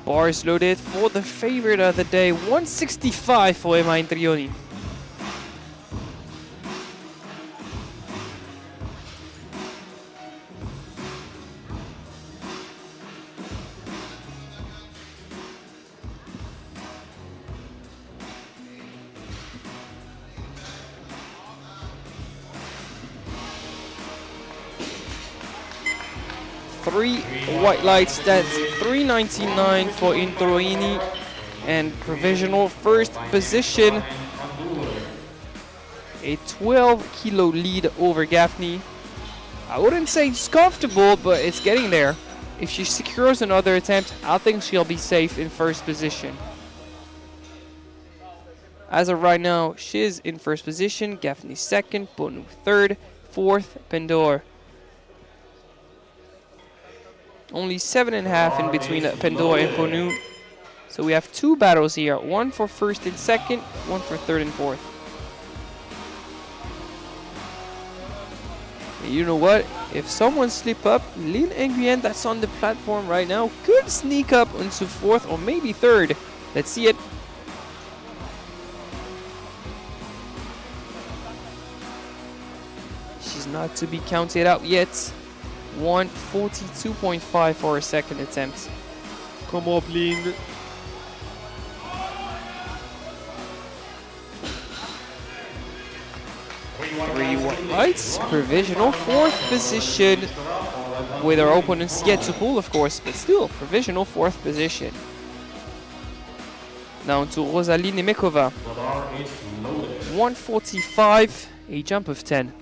Bar is loaded for the favorite of the day, 165 for Emma Intrioni. Three white lights, that's 399 for Introini and provisional 1st position. a 12-kilo lead over Gaffney. I wouldn't say it's comfortable, but it's getting there. If she secures another attempt, I think she'll be safe in first position. As of right now, she's in first position, Gaffney second, Ponu third, fourth, Pendor. Only 7.5 in between Pendor and Ponu. So we have two battles here, one for first and second, one for third and fourth. And you know what? If someone slip up, Lin Nguyen that's on the platform right now could sneak up into fourth or maybe third. Let's see it. She's not to be counted out yet. 142.5 for her second attempt. Come on, Lin. Three white lights, provisional fourth position, with our opponents yet to pull, of course, but still provisional fourth position. Now to Rosalie Nemekova. 145, a jump of 10.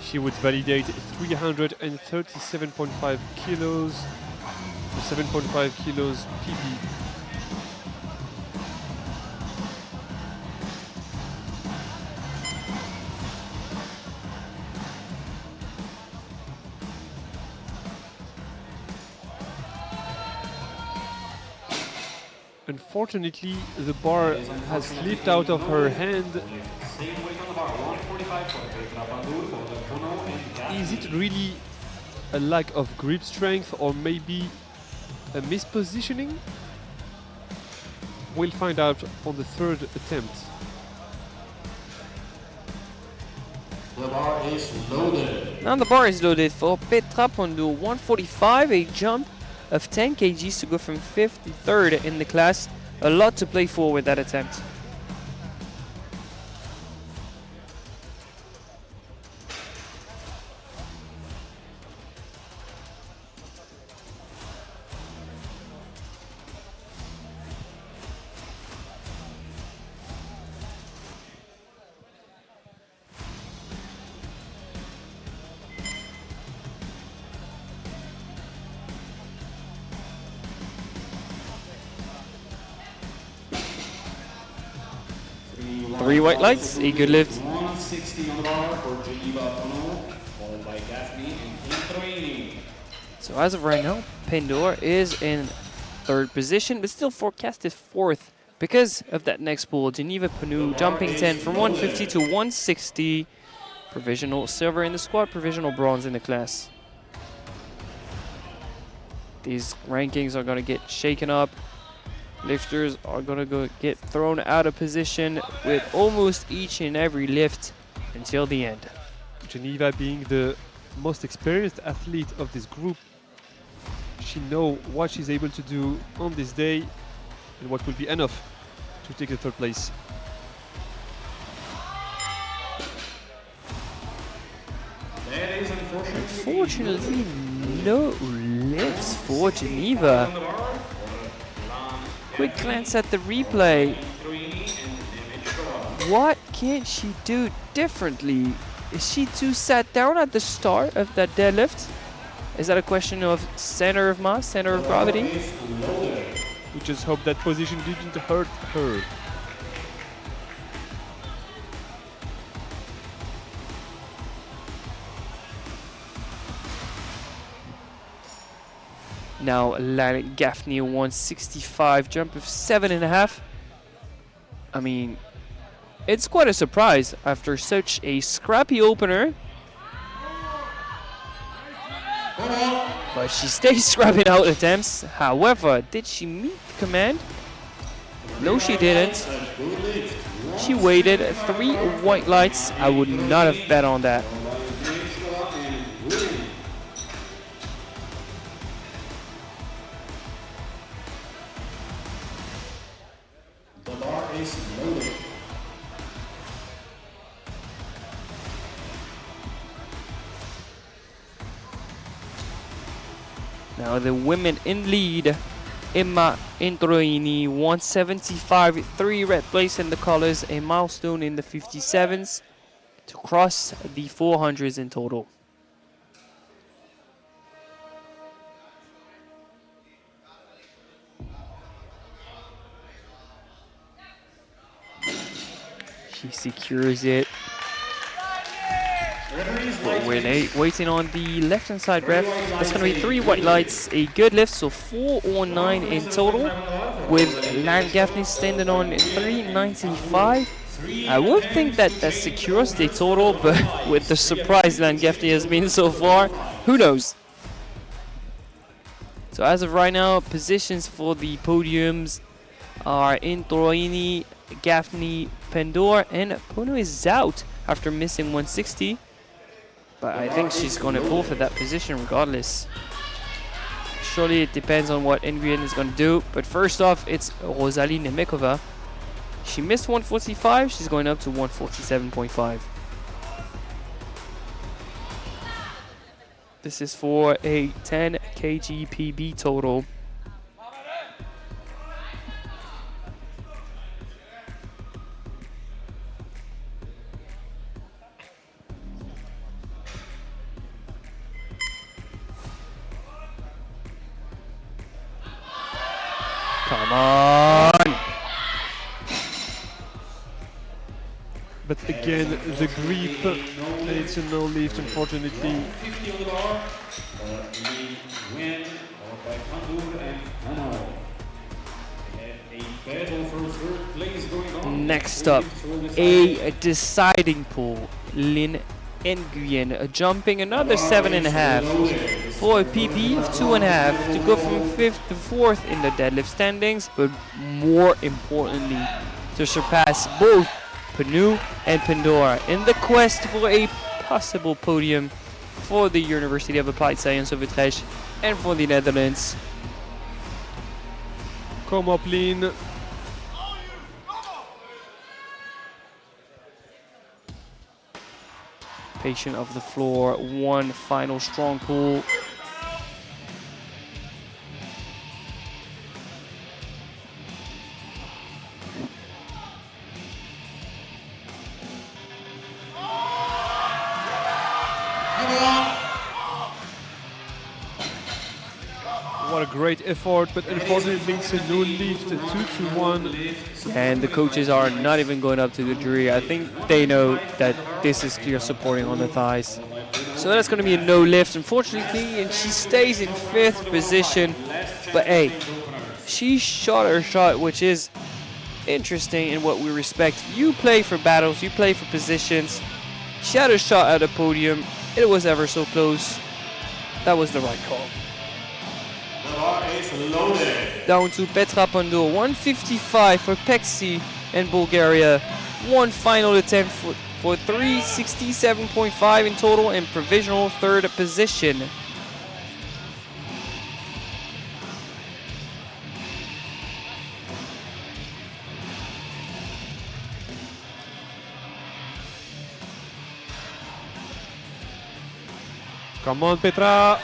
She would validate 337.5 kilos, 7.5 kilos PB. Unfortunately, the bar has slipped out of her hand. Is it really a lack of grip strength or maybe a mispositioning? We'll find out on the third attempt. The bar is loaded. Now the bar is loaded for Petra Pondu. 145, a jump of 10 kgs to go from 5th to 3rd in the class. A lot to play for with that attempt. Three white lights, a good lift. 160 on the bar for Geneva Pono, followed by Gaffney and Introini. So as of right now, Pendor is in 3rd position, but still forecasted 4th because of that next pool. Geneva Panu jumping 10 from 150 to 160. Provisional silver in the squad, provisional bronze in the class. These rankings are going to get shaken up. Lifters are going to get thrown out of position with almost each and every lift until the end. Geneva being the most experienced athlete of this group, she knows what she's able to do on this day and what will be enough to take the 3rd place. That is Unfortunately, no lifts for Geneva. Quick glance at the replay. What can she do differently? Is she too sat down at the start of that deadlift? Is that a question of center of mass, center of gravity? We just hope that position didn't hurt her. Now landing Gaffney 165, jump of 7.5. I mean, it's quite a surprise after such a scrappy opener. But she stays scrapping out attempts. However, did she meet the command? No, she didn't. She waited 3 white lights. I would not have bet on that. Now the women in lead. Emma Introini, 175, 3 red place in the colors, a milestone in the 57s to cross the 400s in total. She secures it. We're waiting on the left-hand side ref. That's going to be 3 white lights, a good lift, so 409 in total, with Lan Gaffney standing on 395. I would think that secures the total, but with the surprise Lan Gaffney has been so far, who knows? So as of right now, positions for the podiums are Introini, Gaffney, Pandora, and Pono is out after missing 160. But I think she's going to pull for that position regardless. Surely it depends on what Nguyen is going to do. But first off, it's Rosalie Nemekova. She missed 145. She's going up to 147.5. This is for a 10 kg PB total. Come on! But again, the grip, and it's a no lift, unfortunately. 50 on the bar. Li Wen, followed by Pandur and Hano. A battle for third place going on. Next up, a deciding pull. Lin Nguyen jumping another 7.5 for a PB of 2.5 to go from 5th to 4th in the deadlift standings, but more importantly, to surpass both Panu and Pandora in the quest for a possible podium for the University of Applied Science of Utrecht and for the Netherlands. Come up, Lin. Patient of the floor, one final strong pull. What a great effort, but unfortunately it's a no lift, 2-1. And the coaches are not even going up to the jury. I think they know that this is clear supporting on the thighs. So that's going to be a no lift, unfortunately, and she stays in 5th position. But hey, she shot her shot, which is interesting in what we respect. You play for battles, you play for positions. She had a shot at a podium. It was ever so close. That was the right call. Down to Petra Pandur, 155 for Pexi in Bulgaria. One final attempt for 367.5 in total and provisional 3rd position. Come on, Petra.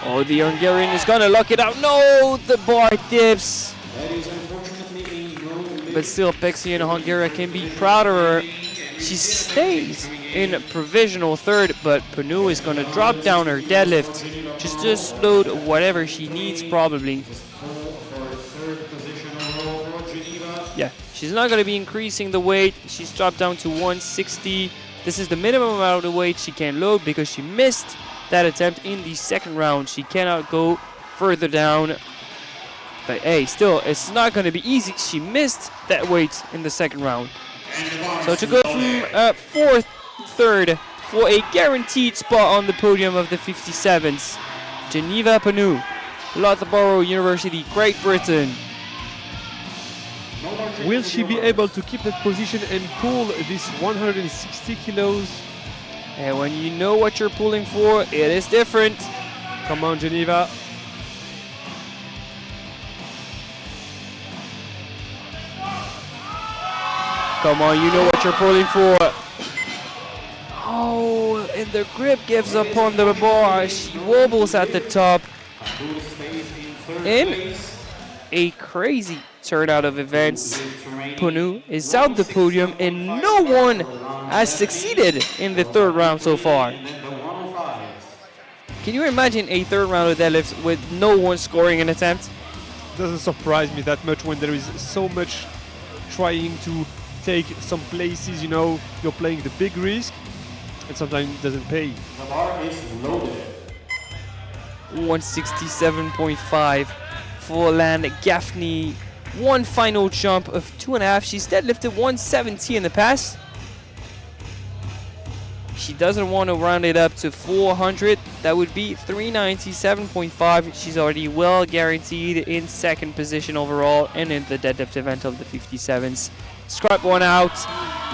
Oh, the Hungarian is gonna lock it out. No, the bar dips. That is unfortunately a no lift. But still, Pexi in Hungary can be proud of her. She stays in provisional 3rd, but Panu is gonna drop down her deadlift. Just load whatever she needs, probably. Yeah, she's not gonna be increasing the weight. She's dropped down to 160. This is the minimum amount of weight she can load because she missed that attempt in the 2nd round. She cannot go further down. But hey, still, it's not going to be easy. She missed that weight in the 2nd round. So to go from 4th, 3rd for a guaranteed spot on the podium of the 57s, Geneva Panu, Loughborough University, Great Britain. Will she be able to keep that position and pull this 160 kilos? And when you know what you're pulling for, it is different. Come on, Geneva. Come on, you know what you're pulling for. Oh, and the grip gives up on the bar. She wobbles at the top. Who stays in third In place? a crazy turnout of events, Remaining Ponu is out the podium and no one has succeeded in the third round so far. and then the 105. Can you imagine a third round of deadlifts with no one scoring an attempt? Doesn't surprise me that much when there is so much trying to take some places, you know, you're playing the big risk and sometimes it doesn't pay. The bar is loaded. 167.5 for Lan Gaffney. One final jump of 2.5. She's deadlifted 170 in the past. She doesn't want to round it up to 400. That would be 397.5. She's already well guaranteed in second position overall and in the deadlift event of the 57s. Scrap one out.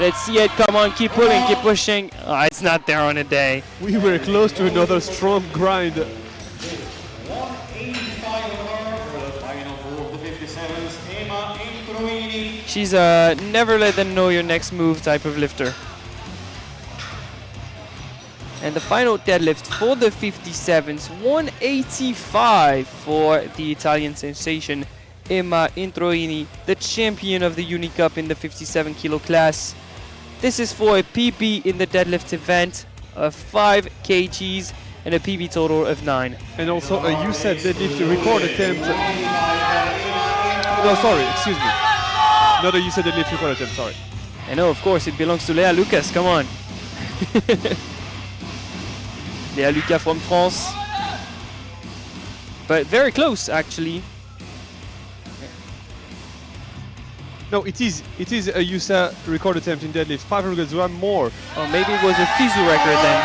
Let's see it. Come on, keep pulling, keep pushing. It's not there on a day. We were close to another strong grind. 185 for the final four of the 57s. Emma Introini. She's a never let them know your next move type of lifter. And the final deadlift for the 57s, 185 for the Italian sensation, Emma Introini, the champion of the Uni Cup in the 57 kilo class. This is for a PB in the deadlift event of 5 kgs and a PB total of 9. And also a USAT deadlift record attempt. No, sorry, excuse me. Not a USAT deadlift record attempt, sorry. I know, of course, it belongs to Léa Lucas, come on. Léa Lucas from France. But very close, actually. No, it is a USAT record attempt in deadlift, 500 grams more. Or maybe it was a FISU record then.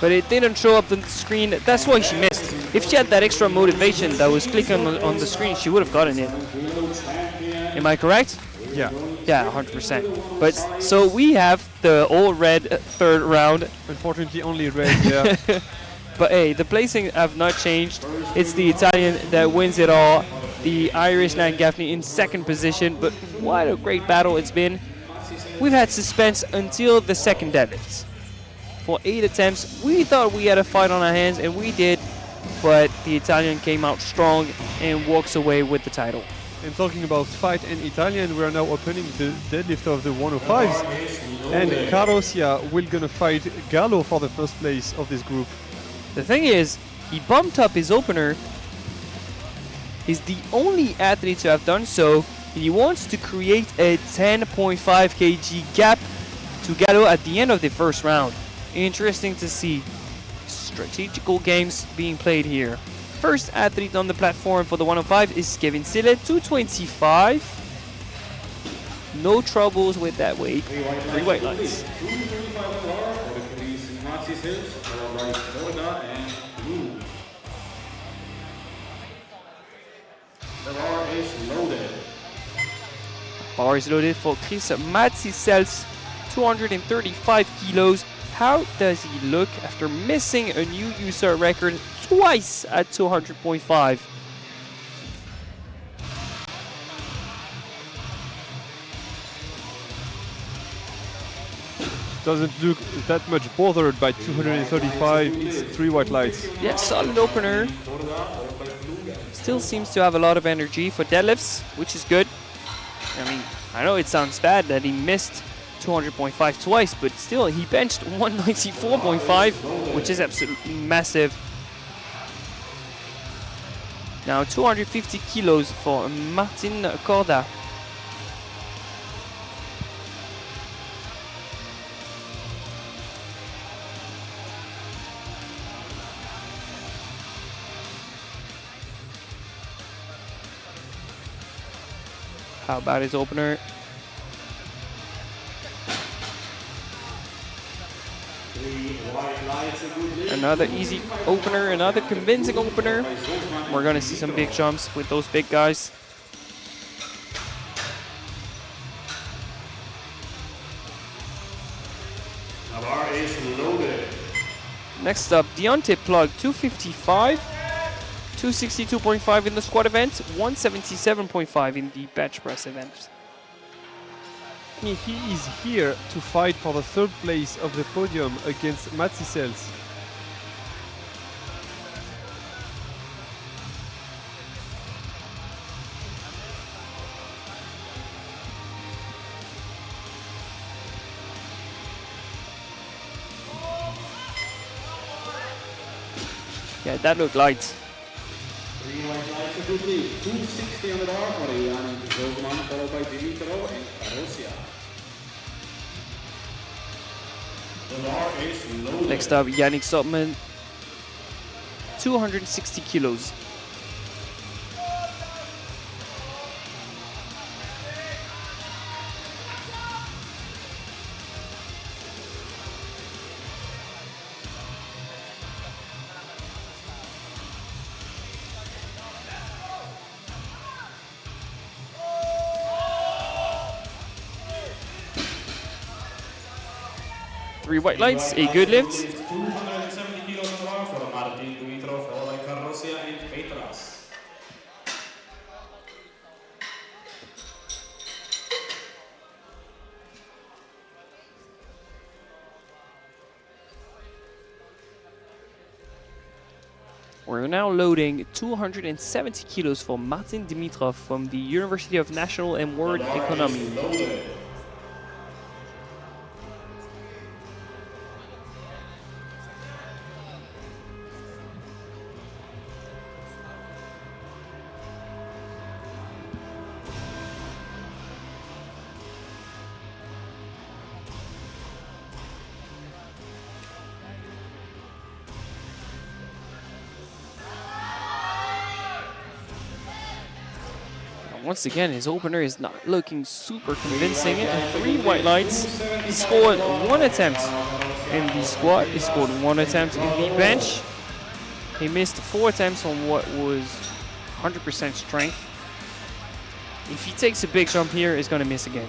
But it didn't show up on the screen. That's why she missed. If she had that extra motivation that was clicking on the screen, she would have gotten it. Am I correct? Yeah. Yeah, 100%. But so we have the all red third round. Unfortunately, only red, yeah. But hey, the placing have not changed. It's the Italian that wins it all. The Irish Lan Gaffney in second position. But what a great battle it's been. We've had suspense until the second deadlifts. For 8 attempts, we thought we had a fight on our hands, and we did. But the Italian came out strong and walks away with the title. And talking about fight and Italian, we are now opening the deadlift of the 105s. And Carosia will gonna fight Gallo for the first place of this group. The thing is, he bumped up his opener. He's the only athlete to have done so. He wants to create a 10.5 kg gap to Gallo at the end of the first round. Interesting to see. Strategical games being played here. First athlete on the platform for the 105 is Kevin Sille, 225. No troubles with that weight. 3 white lights. 235 bar for the police Nazi Hills, followed by Florida and Blue. The bar is loaded. Bar is loaded for Chris Matzisels, 235 kilos. How does he look after missing a new user record twice at 200.5? Doesn't look that much bothered by 235, it's 3 white lights. Yeah, solid opener. Still seems to have a lot of energy for deadlifts, which is good. I mean, I know it sounds bad that he missed 200.5 twice, but still, he benched 194.5, which is absolutely massive. Now 250 kilos for Martin Corda. How about his opener? Another easy opener, another convincing opener. We're gonna see some big jumps with those big guys. The bar is loaded. Next up, Deontay Plug, 255. 262.5 in the squat event, 177.5 in the bench press event. He is here to fight for the third place of the podium against Matzisels. Yeah, that looked light. 3 white lights to good lead. 260 on the bar for Yannick Zogman, followed by Dimitro and Karosia. The bar is loaded. Next up, Yannick Zogman, 260 kilos. Three white lights, a good lift. 270 kilos on the bar for Martin Dimitro, followed by Karosia and Petras. We're now loading 270 kilos for Martin Dimitrov from the University of National and World Economy. Once again, his opener is not looking super convincing. And three white lights. He scored one attempt in the squat. He scored one attempt in the bench. He missed 4 attempts on what was 100% strength. If he takes a big jump here, he's going to miss again.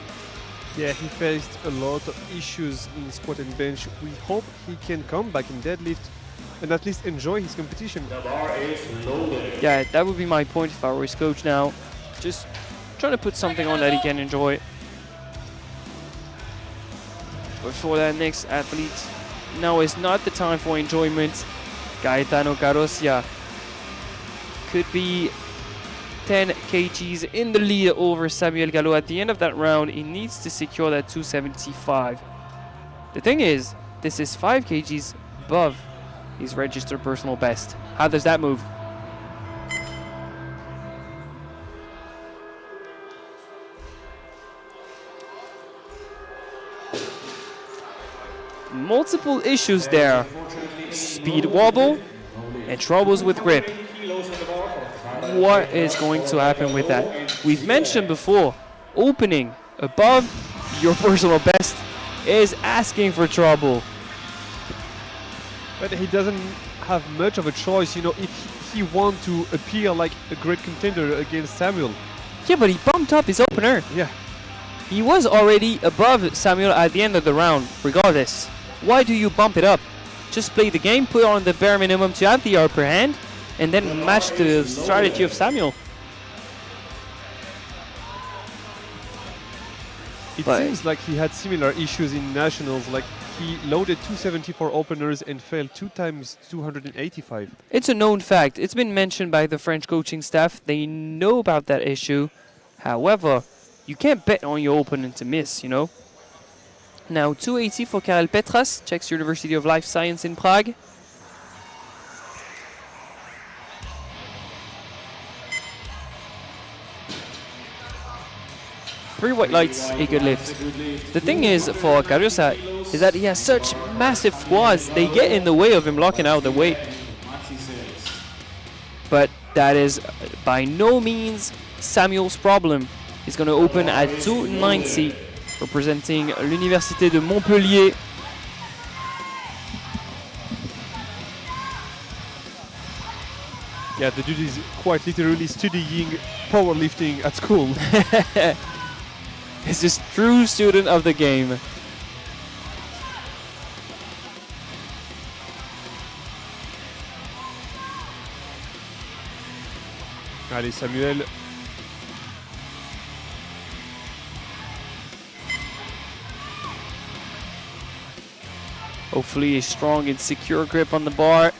Yeah, he faced a lot of issues in squat and bench. We hope he can come back in deadlift and at least enjoy his competition. The bar is loaded. Yeah, that would be my point if I were his coach now. Just trying to put something on that he can enjoy. But for that next athlete, now is not the time for enjoyment. Gaetano Carosia could be 10 kgs in the lead over Samuel Gallo. At the end of that round, he needs to secure that 275. The thing is, this is 5 kgs above his registered personal best. How does that move? Multiple issues there. Speed wobble and troubles with grip. What is going to happen with that? We've mentioned before, opening above your personal best is asking for trouble. But he doesn't have much of a choice, you know, if he wants to appear like a great contender against Samuel. Yeah, but he bumped up his opener. Yeah. He was already above Samuel at the end of the round, regardless. Why do you bump it up? Just play the game, put on the bare minimum to have the upper hand, and then match the strategy of Samuel. It seems like he had similar issues in nationals, like he loaded 270 for openers and failed 2 times 285. It's a known fact. It's been mentioned by the French coaching staff. They know about that issue. However, you can't bet on your opponent to miss, you know? Now 280 for Karel Petras, Czech University of Life Science in Prague. Three white lights, a good lift. The thing is for Carusa is that he has such massive quads, they get in the way of him locking out the weight. But that is by no means Samuel's problem. He's going to open at 290, representing l'Université de Montpellier. Yeah, the dude is quite literally studying powerlifting at school. He's a true student of the game. Allez, Samuel. Hopefully a strong and secure grip on the bar.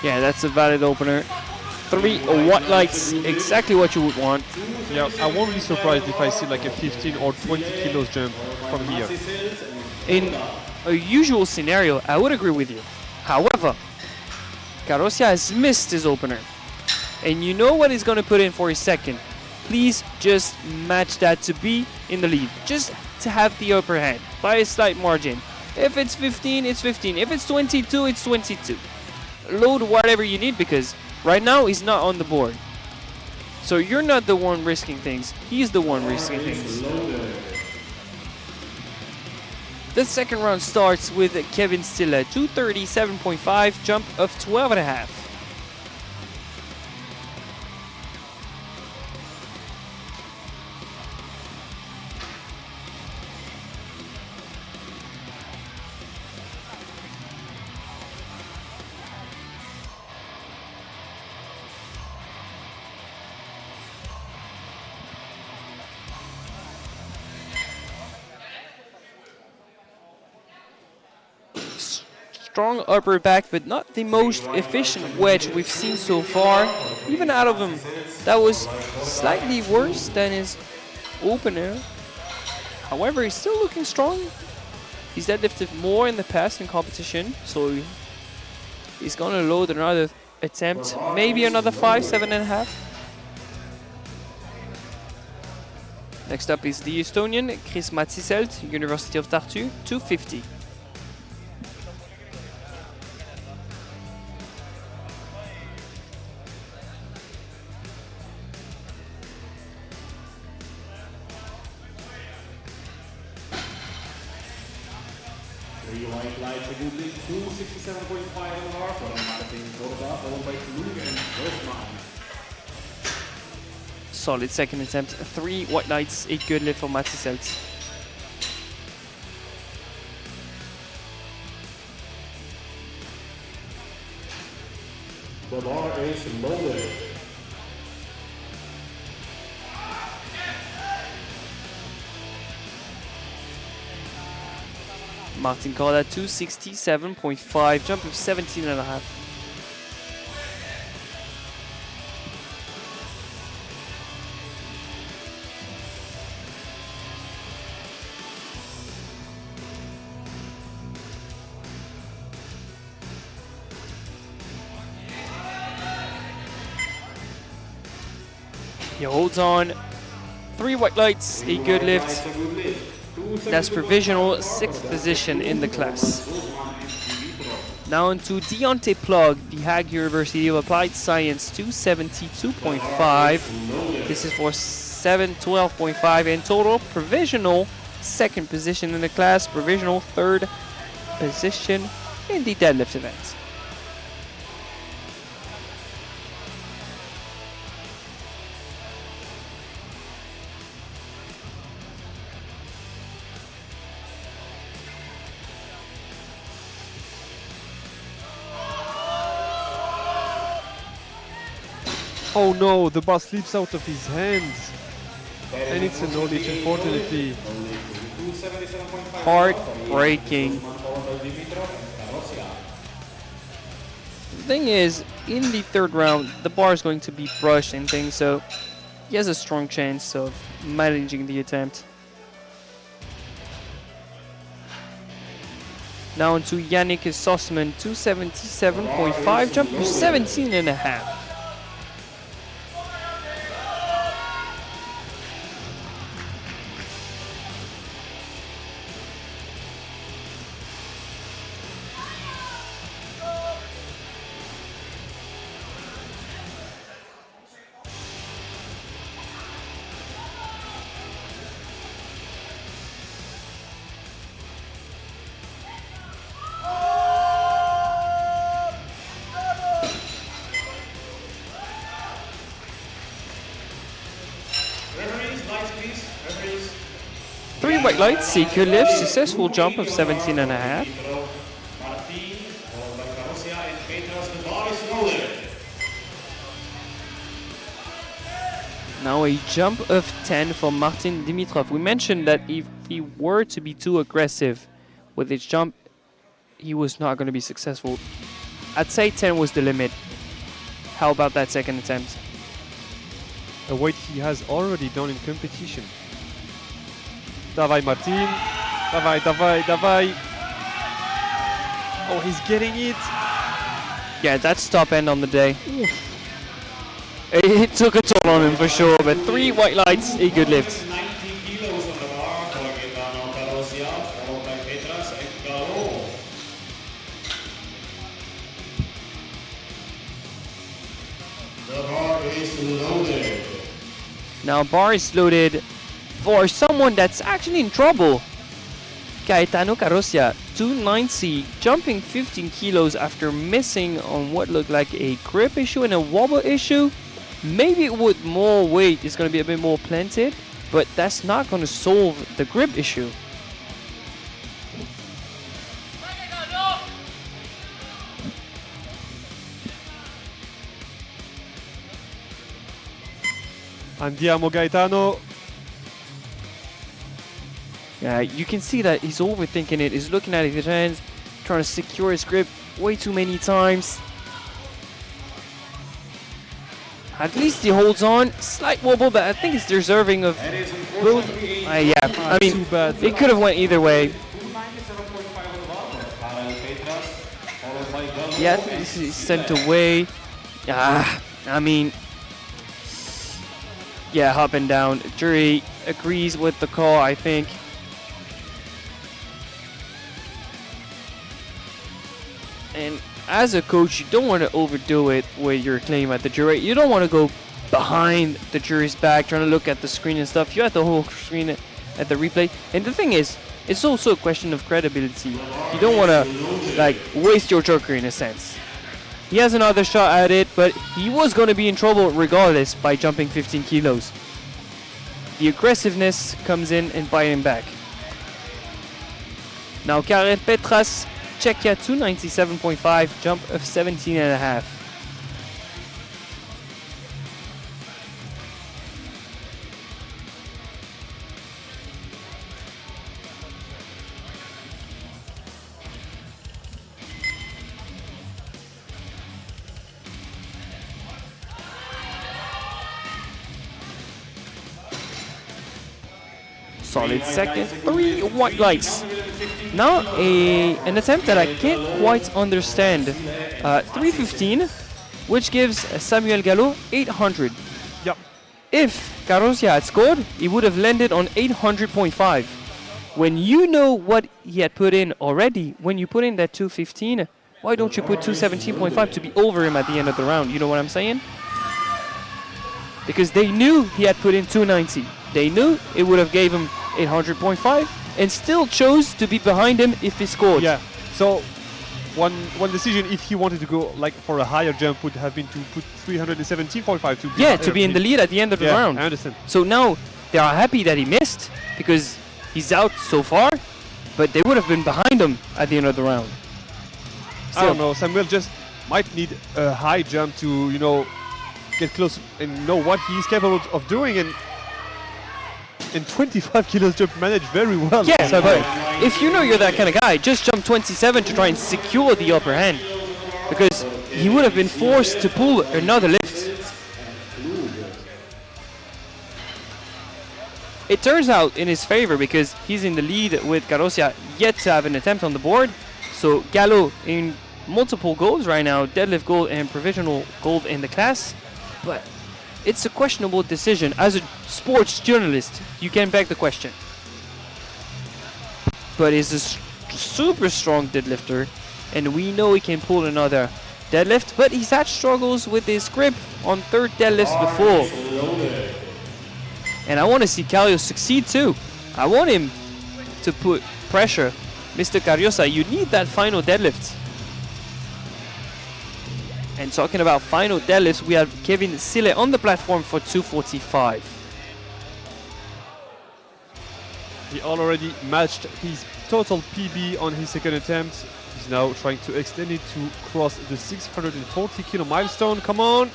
Yeah, that's a valid opener. 3 white lights, exactly what you would want. Yeah, I won't be surprised if I see like a 15 or 20 kilos jump from here. In a usual scenario, I would agree with you. However, Carosia has missed his opener. And you know what he's going to put in for his second. Please just match that to be in the lead. Just to have the upper hand by a slight margin. If it's 15, it's 15. If it's 22, it's 22. Load whatever you need because right now he's not on the board. So you're not the one risking things. He's the one risking things. The second round starts with Kevin Stille, 237.5, jump of 12.5. Strong upper back, but not the most efficient wedge we've seen so far. Even out of him, that was slightly worse than his opener. However, he's still looking strong. He's deadlifted more in the past in competition, so he's gonna load another attempt, maybe another 5, 7.5. Next up is the Estonian, Chris Matziselt, University of Tartu, 250. Three white lights, a good lead, 267.5 on the bar from Martin Gorda, followed by Klug and Grossman. Solid second attempt, 3 white lights, a good lift for Matziselt. The bar is loaded. Martin Gorda, 267.5, jump of 17.5. He holds on, 3 white lights, a good lift. That's provisional 6th position in the class. Now on to Deontay Plug, the Hague University of Applied Science, 272.5. This is for 712.5 in total. Provisional 2nd position in the class, provisional 3rd position in the deadlift event. Oh no, the bar slips out of his hands. And it's a knowledge, unfortunately. Heartbreaking. The thing is, in the 3rd round, the bar is going to be brushed and things, so he has a strong chance of managing the attempt. Now on to Yannick Sossman, 277.5, jump to 17.5. Three white lights, a good lift, successful jump of 17.5. Now a jump of 10 for Martin Dimitrov. We mentioned that if he were to be too aggressive with his jump, he was not going to be successful. I'd say 10 was the limit. How about that second attempt? A weight he has already done in competition. Dawaj Martin, dawaj, dawaj, dawaj. Oh, he's getting it. Yeah, that's top end on the day. It took a toll on him for sure, but 3 white lights, a good lift. 90 kilos on the bar for Gaetano Carossia, followed by Petras and Galo. The bar is loaded. Now bar is loaded for someone that's actually in trouble. Gaetano Carossia, 290, jumping 15 kilos after missing on what looked like a grip issue and a wobble issue. Maybe with more weight it's going to be a bit more planted, but that's not going to solve the grip issue. Andiamo Gaetano. Yeah, you can see that he's overthinking it. He's looking at his hands, trying to secure his grip way too many times. At least he holds on. Slight wobble, but I think it's deserving of both. Yeah, I mean, Too bad. it could have went either way. 297.5 on the bar for Karel Petras, followed by Galo. Yeah, this is sent away. I mean, yeah, up and down. Jury agrees with the call, I think. And as a coach, you don't want to overdo it with your claim at the jury. You don't want to go behind the jury's back, trying to look at the screen and stuff. You have the whole screen at the replay. And the thing is, it's also a question of credibility. You don't want to like waste your joker in a sense. He has another shot at it, but he was going to be in trouble regardless by jumping 15 kilos. The aggressiveness comes in and bite him back. Now Karel Petras, Czechia 297.5, jump of 17.5. Solid second, 3 white lights. Now an attempt that I can't quite understand. 315, which gives Samuel Gallo 800. Yep. If Carossia had scored, he would have landed on 800.5. When you know what he had put in already, when you put in that 215, why don't you put 217.5 to be over him at the end of the round? You know what I'm saying? Because they knew he had put in 290. They knew it would have gave him 800.5 and still chose to be behind him if he scored. Yeah. So one decision, if he wanted to go like for a higher jump, would have been to put 317.5 to be Yeah, to be in the lead at the end of the round. I understand. So now they are happy that he missed because he's out so far, but they would have been behind him at the end of the round. I don't know. Samuel just might need a high jump to, you know, get close and know what he is capable of doing, and 25 kilos jump managed very well. Yeah, so but if you know you're that kind of guy, just jump 27 to try and secure the upper hand, because he would have been forced to pull another lift. It turns out in his favor because he's in the lead with Carossia yet to have an attempt on the board. So Gallo in multiple golds right now, deadlift gold and provisional gold in the class, but it's a questionable decision. As a sports journalist, you can beg the question. But he's a super strong deadlifter, and we know he can pull another deadlift, but he's had struggles with his grip on third deadlifts before. And I want to see Carlos succeed too. I want him to put pressure. Mr. Cariosa, you need that final deadlift. And talking about final deadlifts, we have Kevin Sille on the platform for 245. He already matched his total PB on his second attempt. He's now trying to extend it to cross the 640 kilo milestone. Come on!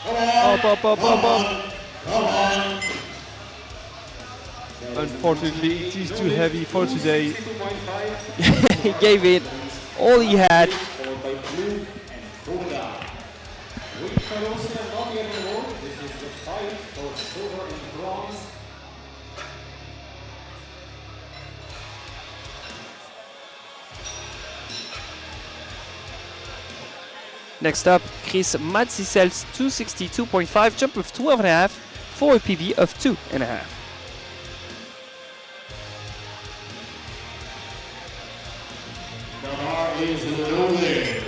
Up. Unfortunately, it is too heavy for today. He gave it all he had. Next up, Chris Matsisel's 262.5 jump of 12.5 for a PB of 2.5. The bar is loaded.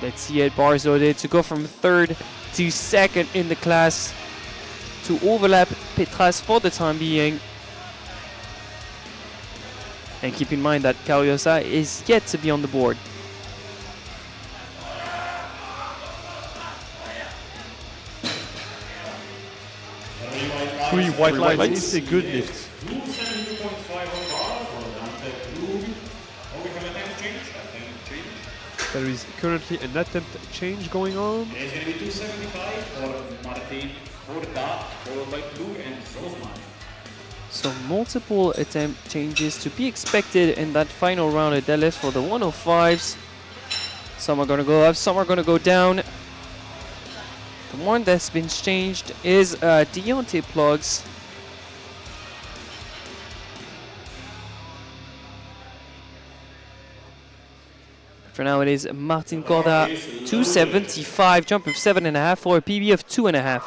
Let's see it, bars loaded to go from third to second in the class to overlap Petras for the time being. And keep in mind that Cariosa is yet to be on the board. Three white lights is a good lift. 272.5 on bar for Dante Krug. Oh, we have an attempt change. There is currently an attempt change going on. It's going to be 275 for Martin Horta, followed by Krug and Zosman. So multiple attempt changes to be expected in that final round of deadlift for the 105s. Some are going to go up, some are going to go down. The one that's been changed is Deontay Plugs. For now it is Martin Corda, 275, jump of 7.5 for a PB of 2.5.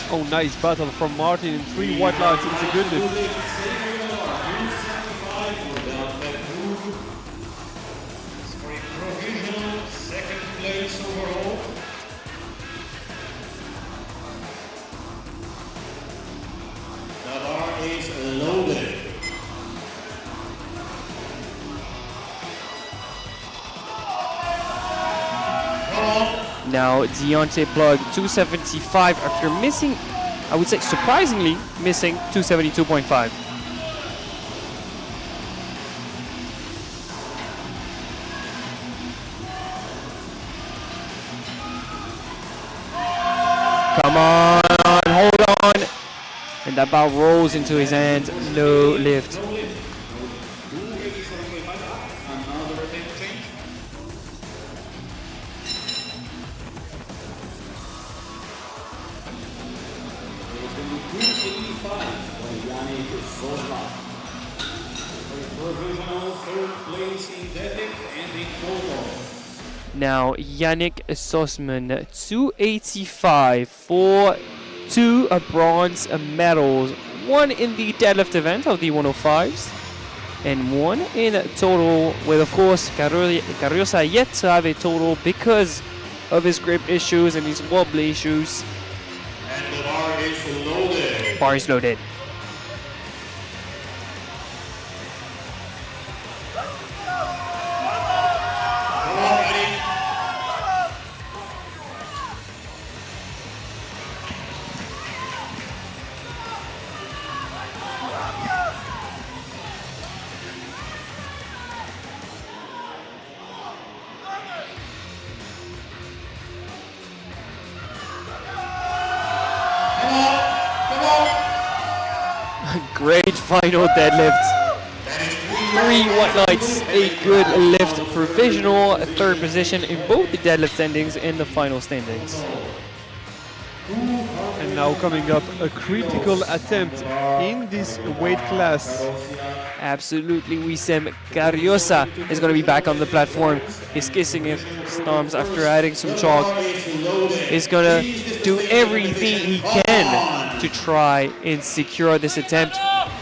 Oh, nice battle from Martin in three white lights. It's a good lift. Scoring provisional second place overall. The bar is loaded. Now Deontay Plug, 275 after missing, I would say surprisingly, missing 272.5. Come on, hold on. And that ball rolls into his hands, no lift. Another attempt change. It's going to be 285 for Yannick Zosman. Provisional third place in deadlift and in total. Now Yannick Sosman, 285 for two bronze medals, one in the deadlift event of the 105s and one in total, with of course Carriosa yet to have a total because of his grip issues and his wobbly issues. And the bar is loaded. Bar is loaded. Come on, Yannick. Great final deadlift. Three white lights, a good lift, provisional third position in both the deadlift standings and the final standings. And now coming up, a critical attempt in this weight class. Absolutely, Wissem Carriosa is going to be back on the platform. He's kissing his thumbs after adding some chalk. He's going to do everything he can to try and secure this attempt.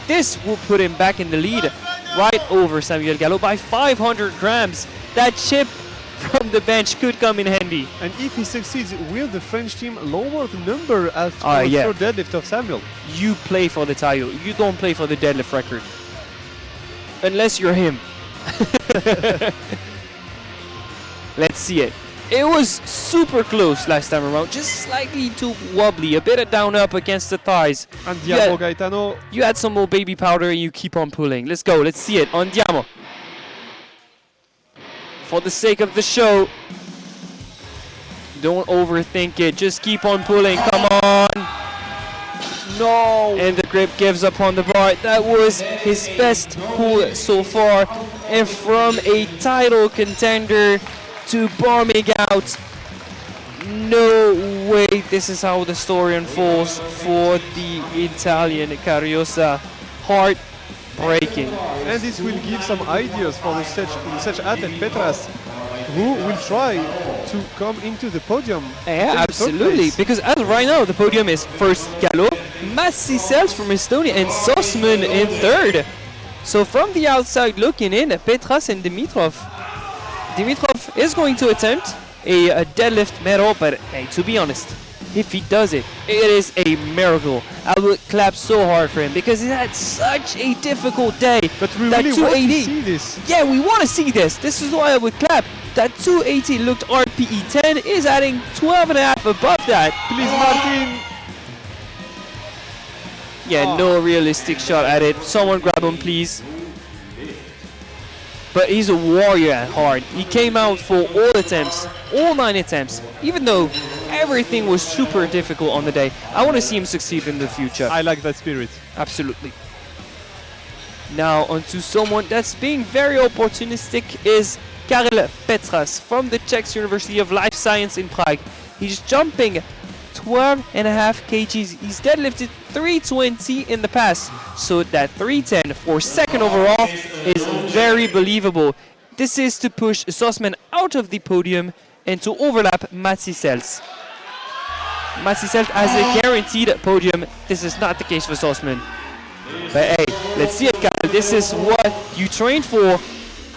This will put him back in the lead, right over Samuel Gallo by 500 grams. That chip from the bench could come in handy. And if he succeeds, will the French team lower the number as Yeah. for deadlift of Samuel? You play for the title. You don't play for the deadlift record. Unless you're him. Let's see it. It was super close last time around, just slightly too wobbly, a bit of down up against the thighs. Andiamo Gaetano. You add some more baby powder and you keep on pulling. Let's go, let's see it. Andiamo. for the sake of the show. Don't overthink it. Just keep on pulling. Come on. No! And the grip gives up on the bar. That was his best pull so far. And from a title contender to bombing out, no way this is how the story unfolds for the Italian Cariosa. Heartbreaking. And this will give some ideas for the such athlete Petras, who will try to come into the podium. Yeah, in the third absolutely. place. Because as of right now, the podium is first Gallo, Matsisels from Estonia, and Sosman in third. So from the outside looking in, Petras and Dimitrov. Dimitrov is going to attempt a deadlift medal, but hey, to be honest, if he does it, it is a miracle. I would clap so hard for him because he had such a difficult day. But we That really want to 280 see this. Yeah, we want to see this. This is why I would clap. That 280 looked RPE 10 is adding 12.5 above that. Please, Martin. Yeah, no realistic shot at it. Someone grab him, please. But he's a warrior at heart. He came out for all attempts, all 9 attempts, even though everything was super difficult on the day. I want to see him succeed in the future. I like that spirit. Absolutely. Now onto someone that's being very opportunistic is Karel Petras from the Czech University of Life Science in Prague. He's jumping 12.5 kgs. He's deadlifted 320 in the past, so that 310 for second overall is very believable. This is to push Sosman out of the podium and to overlap Matsisels. Matsisels has a guaranteed podium. This is not the case for Sosman. But hey, let's see it, Karel. This is what you train for.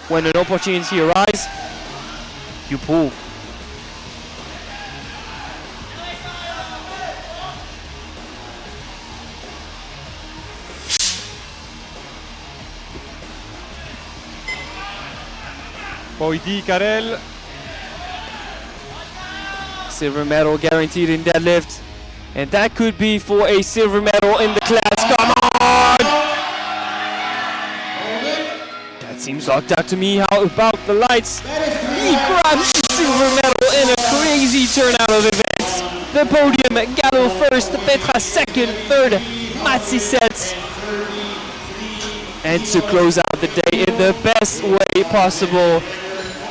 When an opportunity arises, you pull. Poidi Karel. Silver medal guaranteed in deadlift. And that could be for a silver medal in the class. Come on! That seems locked out to me. How about the lights? He grabs the silver medal in a crazy turnout of events. The podium, Gallo first, Petra second, third, Matsisels. And to close out the day in the best way possible,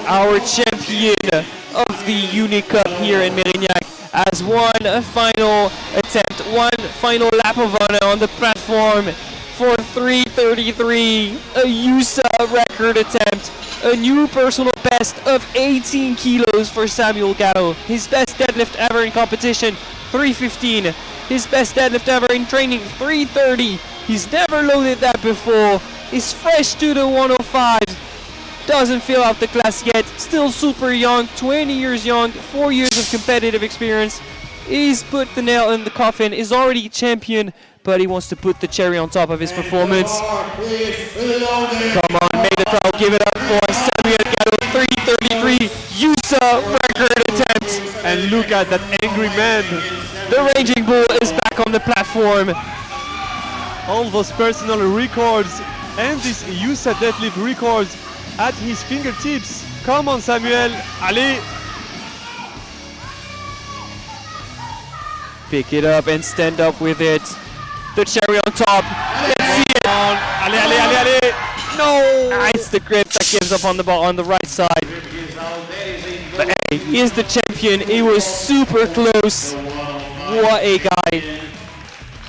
our champion of the Uni Cup here in Mérignac has one final attempt, one final lap of honor on the platform for 3:33, a USA record attempt, a new personal best of 18 kilos for Samuel Gallo. His best deadlift ever in competition, 315. His best deadlift ever in training, 330. He's never loaded that before. He's fresh to the 105. Doesn't fill out the class yet. Still super young, 20 years young, 4 years of competitive experience. He's put the nail in the coffin, is already champion, but he wants to put the cherry on top of his performance. Come on, may the crowd give it up for Samuel Gallo, 333 USA record attempt. And look at that angry man. The Raging Bull is back on the platform. All those personal records and this USA deadlift records at his fingertips. Come on, Samuel. Allez. Pick it up and stand up with it. The cherry on top. Let's see it. Allez, allez, allez, allez. No! It's the grip that gives up on the ball on the right side. But hey, he's the champion. He was super close. What a guy.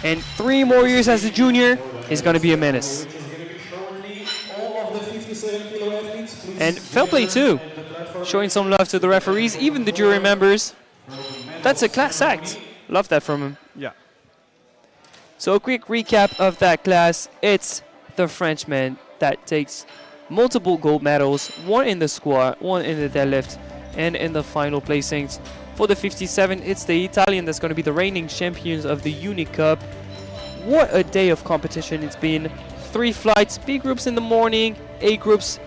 And 3 more years as a junior is going to be a menace. And fair play too. Showing some love to the referees, even the jury members. That's a class act. Love that from him. Yeah. So a quick recap of that class. It's the Frenchman that takes multiple gold medals, 1 in the squat, 1 in the deadlift, and in the final placings. For the 57, it's the Italian that's going to be the reigning champions of the Uni Cup. What a day of competition it's been. 3 flights, B groups in the morning, A groups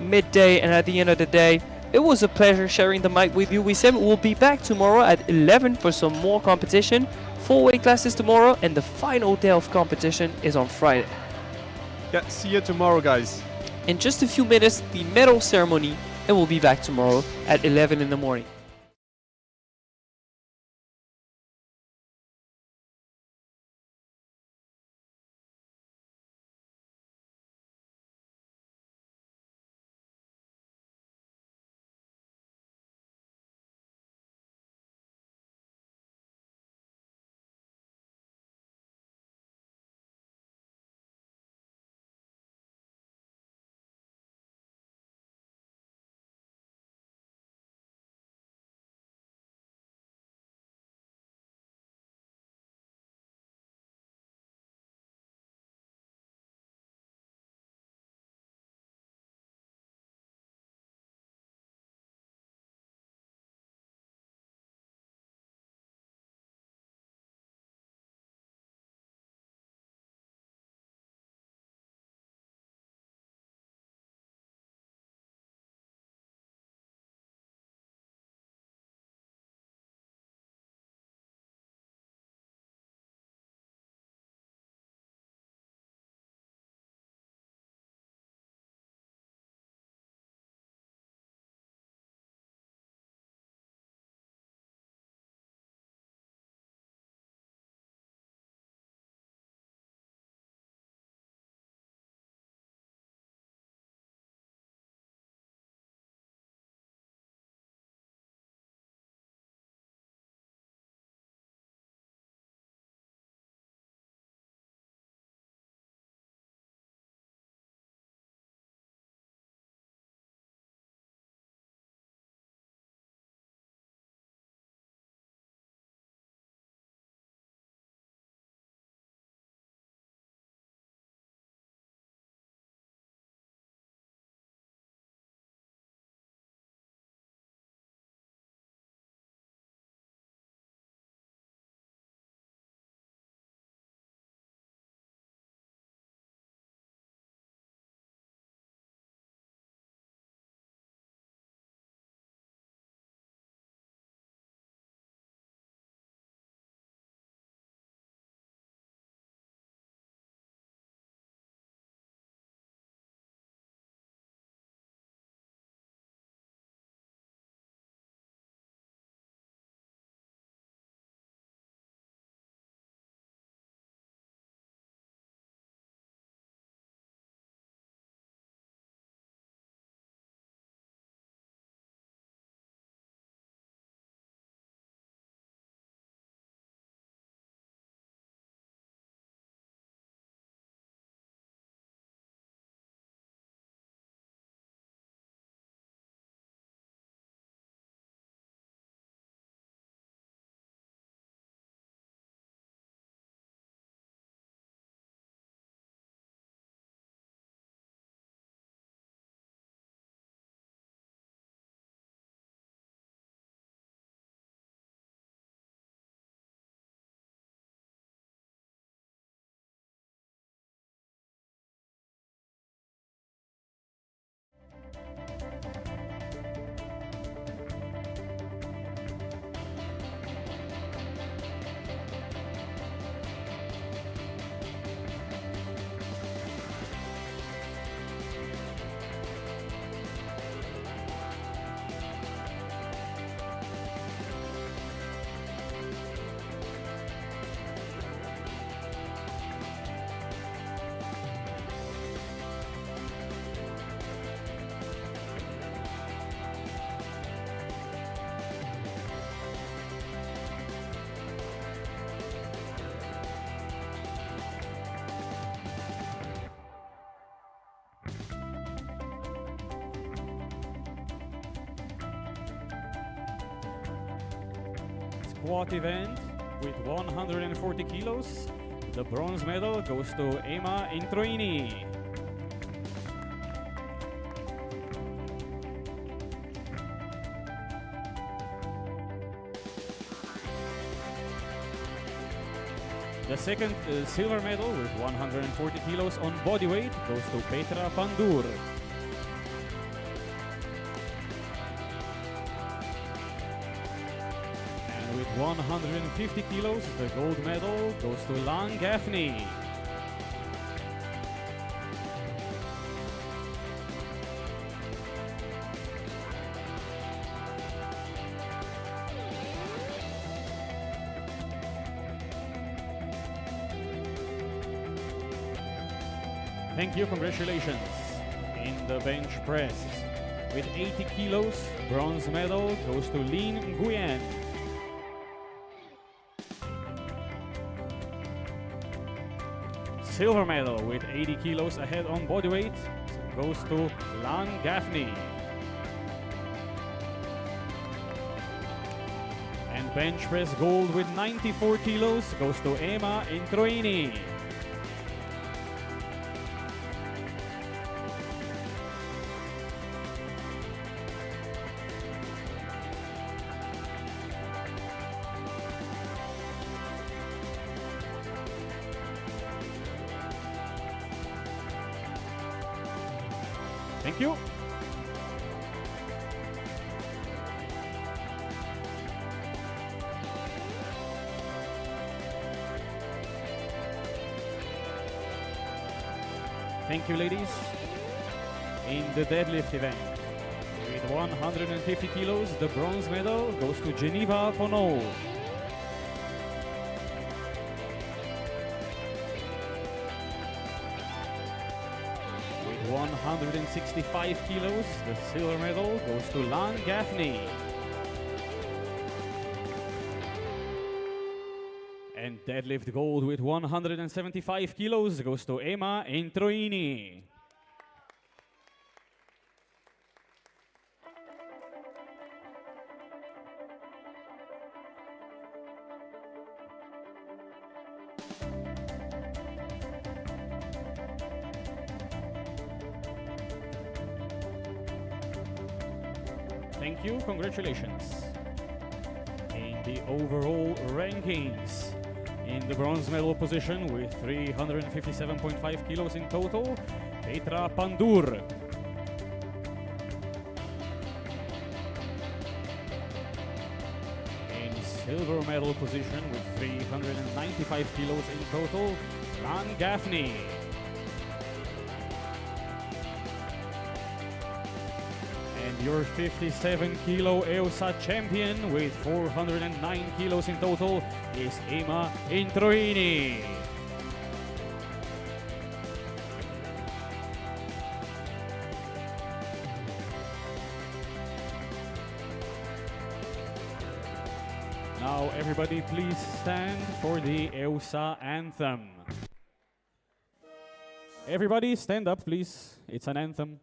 midday, and at the end of the day, it was a pleasure sharing the mic with you. We said we'll be back tomorrow at 11 for some more competition. 4 weight classes tomorrow, and the final day of competition is on Friday. Yeah, see you tomorrow, guys. In just a few minutes, the medal ceremony and we'll be back tomorrow at 11 in the morning. Squat event with 140 kilos. The bronze medal goes to Emma Introini. The second silver medal with 140 kilos on bodyweight goes to Petra Pandur. And with 150 kilos, the gold medal goes to Lan Gaffney. Thank you, congratulations. In the bench press, with 80 kilos, bronze medal goes to Lin Nguyen. Silver medal with 80 kilos ahead on bodyweight goes to Lan Gaffney. And bench press gold with 94 kilos goes to Emma Introini. Thank you. Thank you, ladies. In the deadlift event, with 150 kilos, the bronze medal goes to Geneva Pono. With 165 kilos, the silver medal goes to Lan Gaffney. And deadlift gold with 175 kilos goes to Emma Introini. Thank you, congratulations. In the overall rankings, in the bronze medal position with 357.5 kilos in total, Petra Pandur. In silver medal position with 395 kilos in total, Lan Gaffney. And your 57 kilo EUSA champion with 409 kilos in total is Emma Introini. Now everybody please stand for the EUSA anthem. Everybody stand up please, it's an anthem.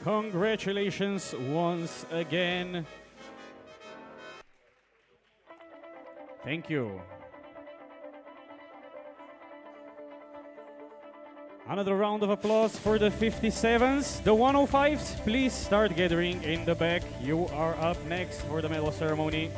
Congratulations once again. Thank you. Another round of applause for the 57s. The 105s, please start gathering in the back. You are up next for the medal ceremony.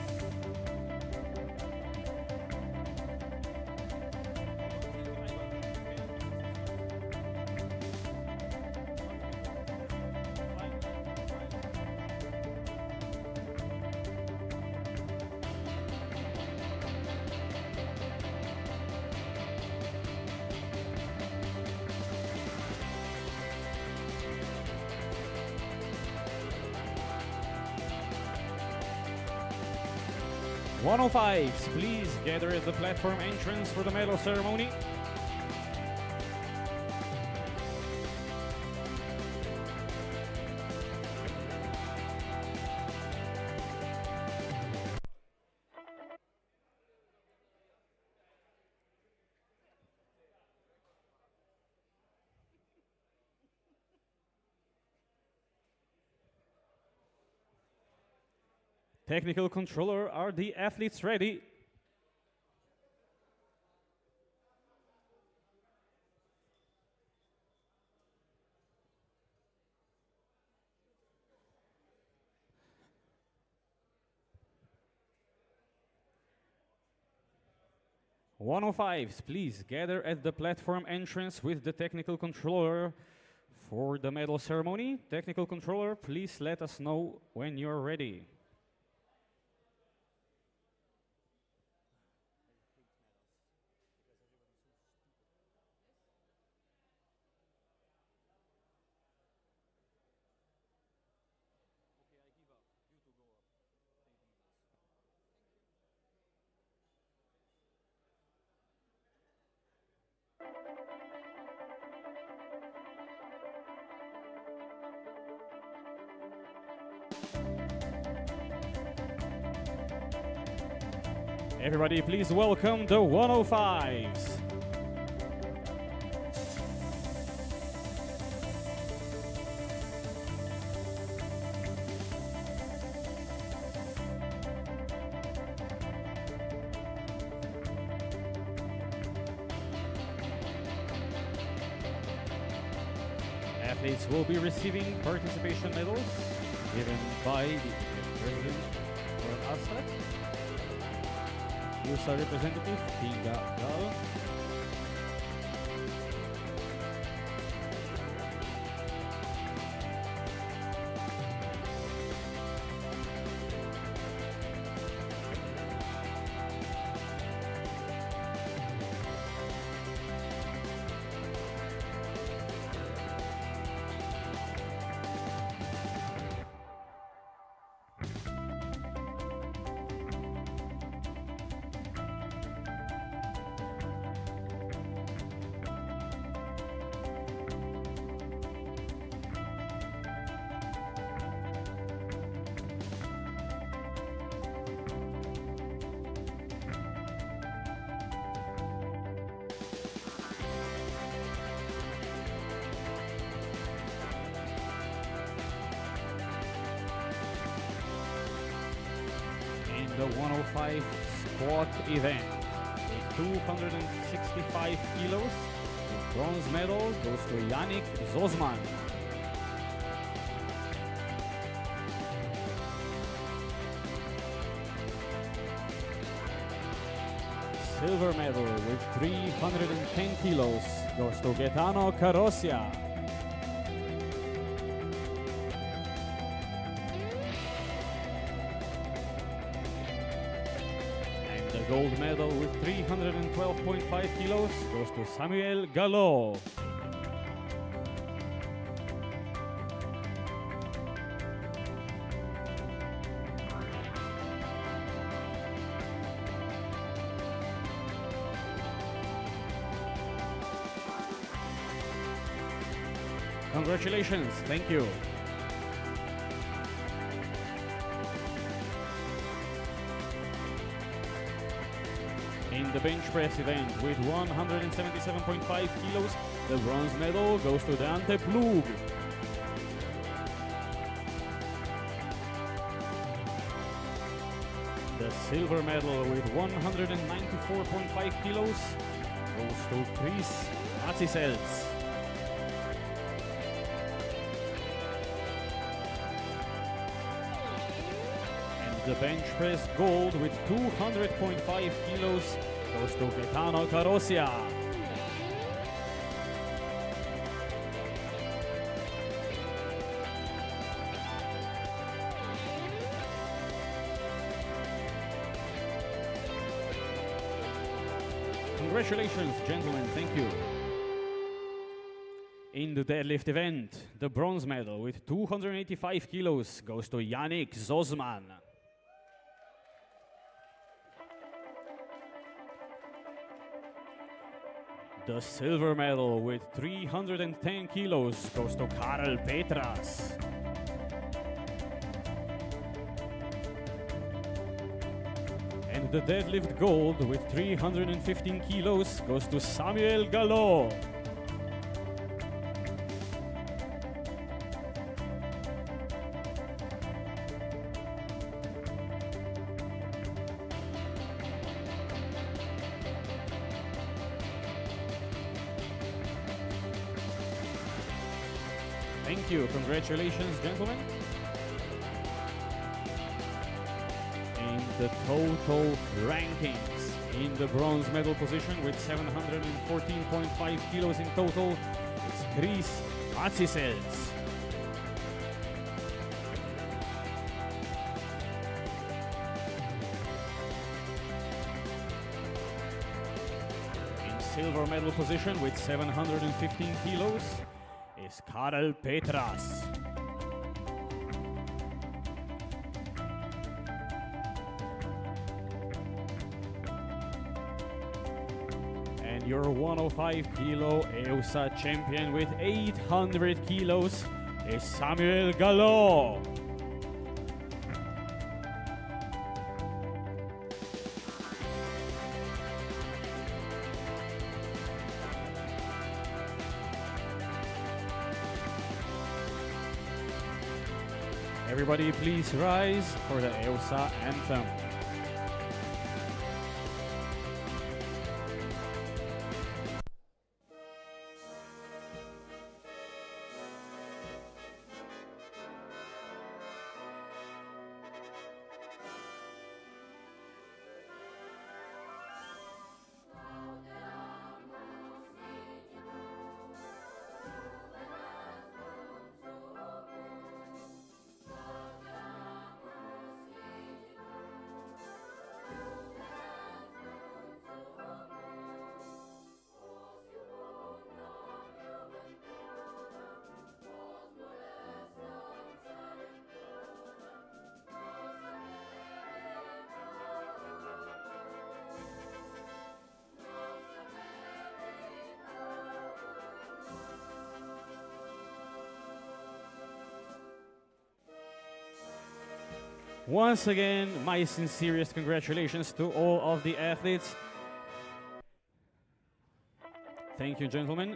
"105s, please gather at the platform entrance for the medal ceremony." technical controller, are the athletes ready? "105s, please gather at the platform entrance with the technical controller for the medal ceremony. Technical controller, please let us know when you're ready." Everybody, please welcome the 105s. Athletes will be receiving participation medals given by the president or ASAT. USA representative Tinga Gal. The 105 squat event with 265 kilos. The bronze medal goes to Yannick Zosman. Silver medal with 310 kilos goes to Gaetano Carosia. Gold medal with 312.5 kilos goes to Samuel Gallo. Congratulations, thank you. In the bench press event with 177.5 kilos, the bronze medal goes to Dante Plug. The silver medal with 194.5 kilos goes to Chris Atsiselts. The bench press gold with 200.5 kilos goes to Gaetano Carosia. Congratulations, gentlemen, thank you. In the deadlift event, the bronze medal with 285 kilos goes to Yannick Zosman. The silver medal with 310 kilos goes to Karel Petras. And the deadlift gold with 315 kilos goes to Samuel Gallo. Thank you. Congratulations, gentlemen. In the total rankings, in the bronze medal position with 714.5 kilos in total, it's Chris Atsisels. In silver medal position with 715 kilos is Karel Petras. And your 105 kilo EUSA champion with 800 kilos is Samuel Gallo. Everybody please rise for the EUSA anthem. Once again, my sincerest congratulations to all of the athletes. Thank you, gentlemen.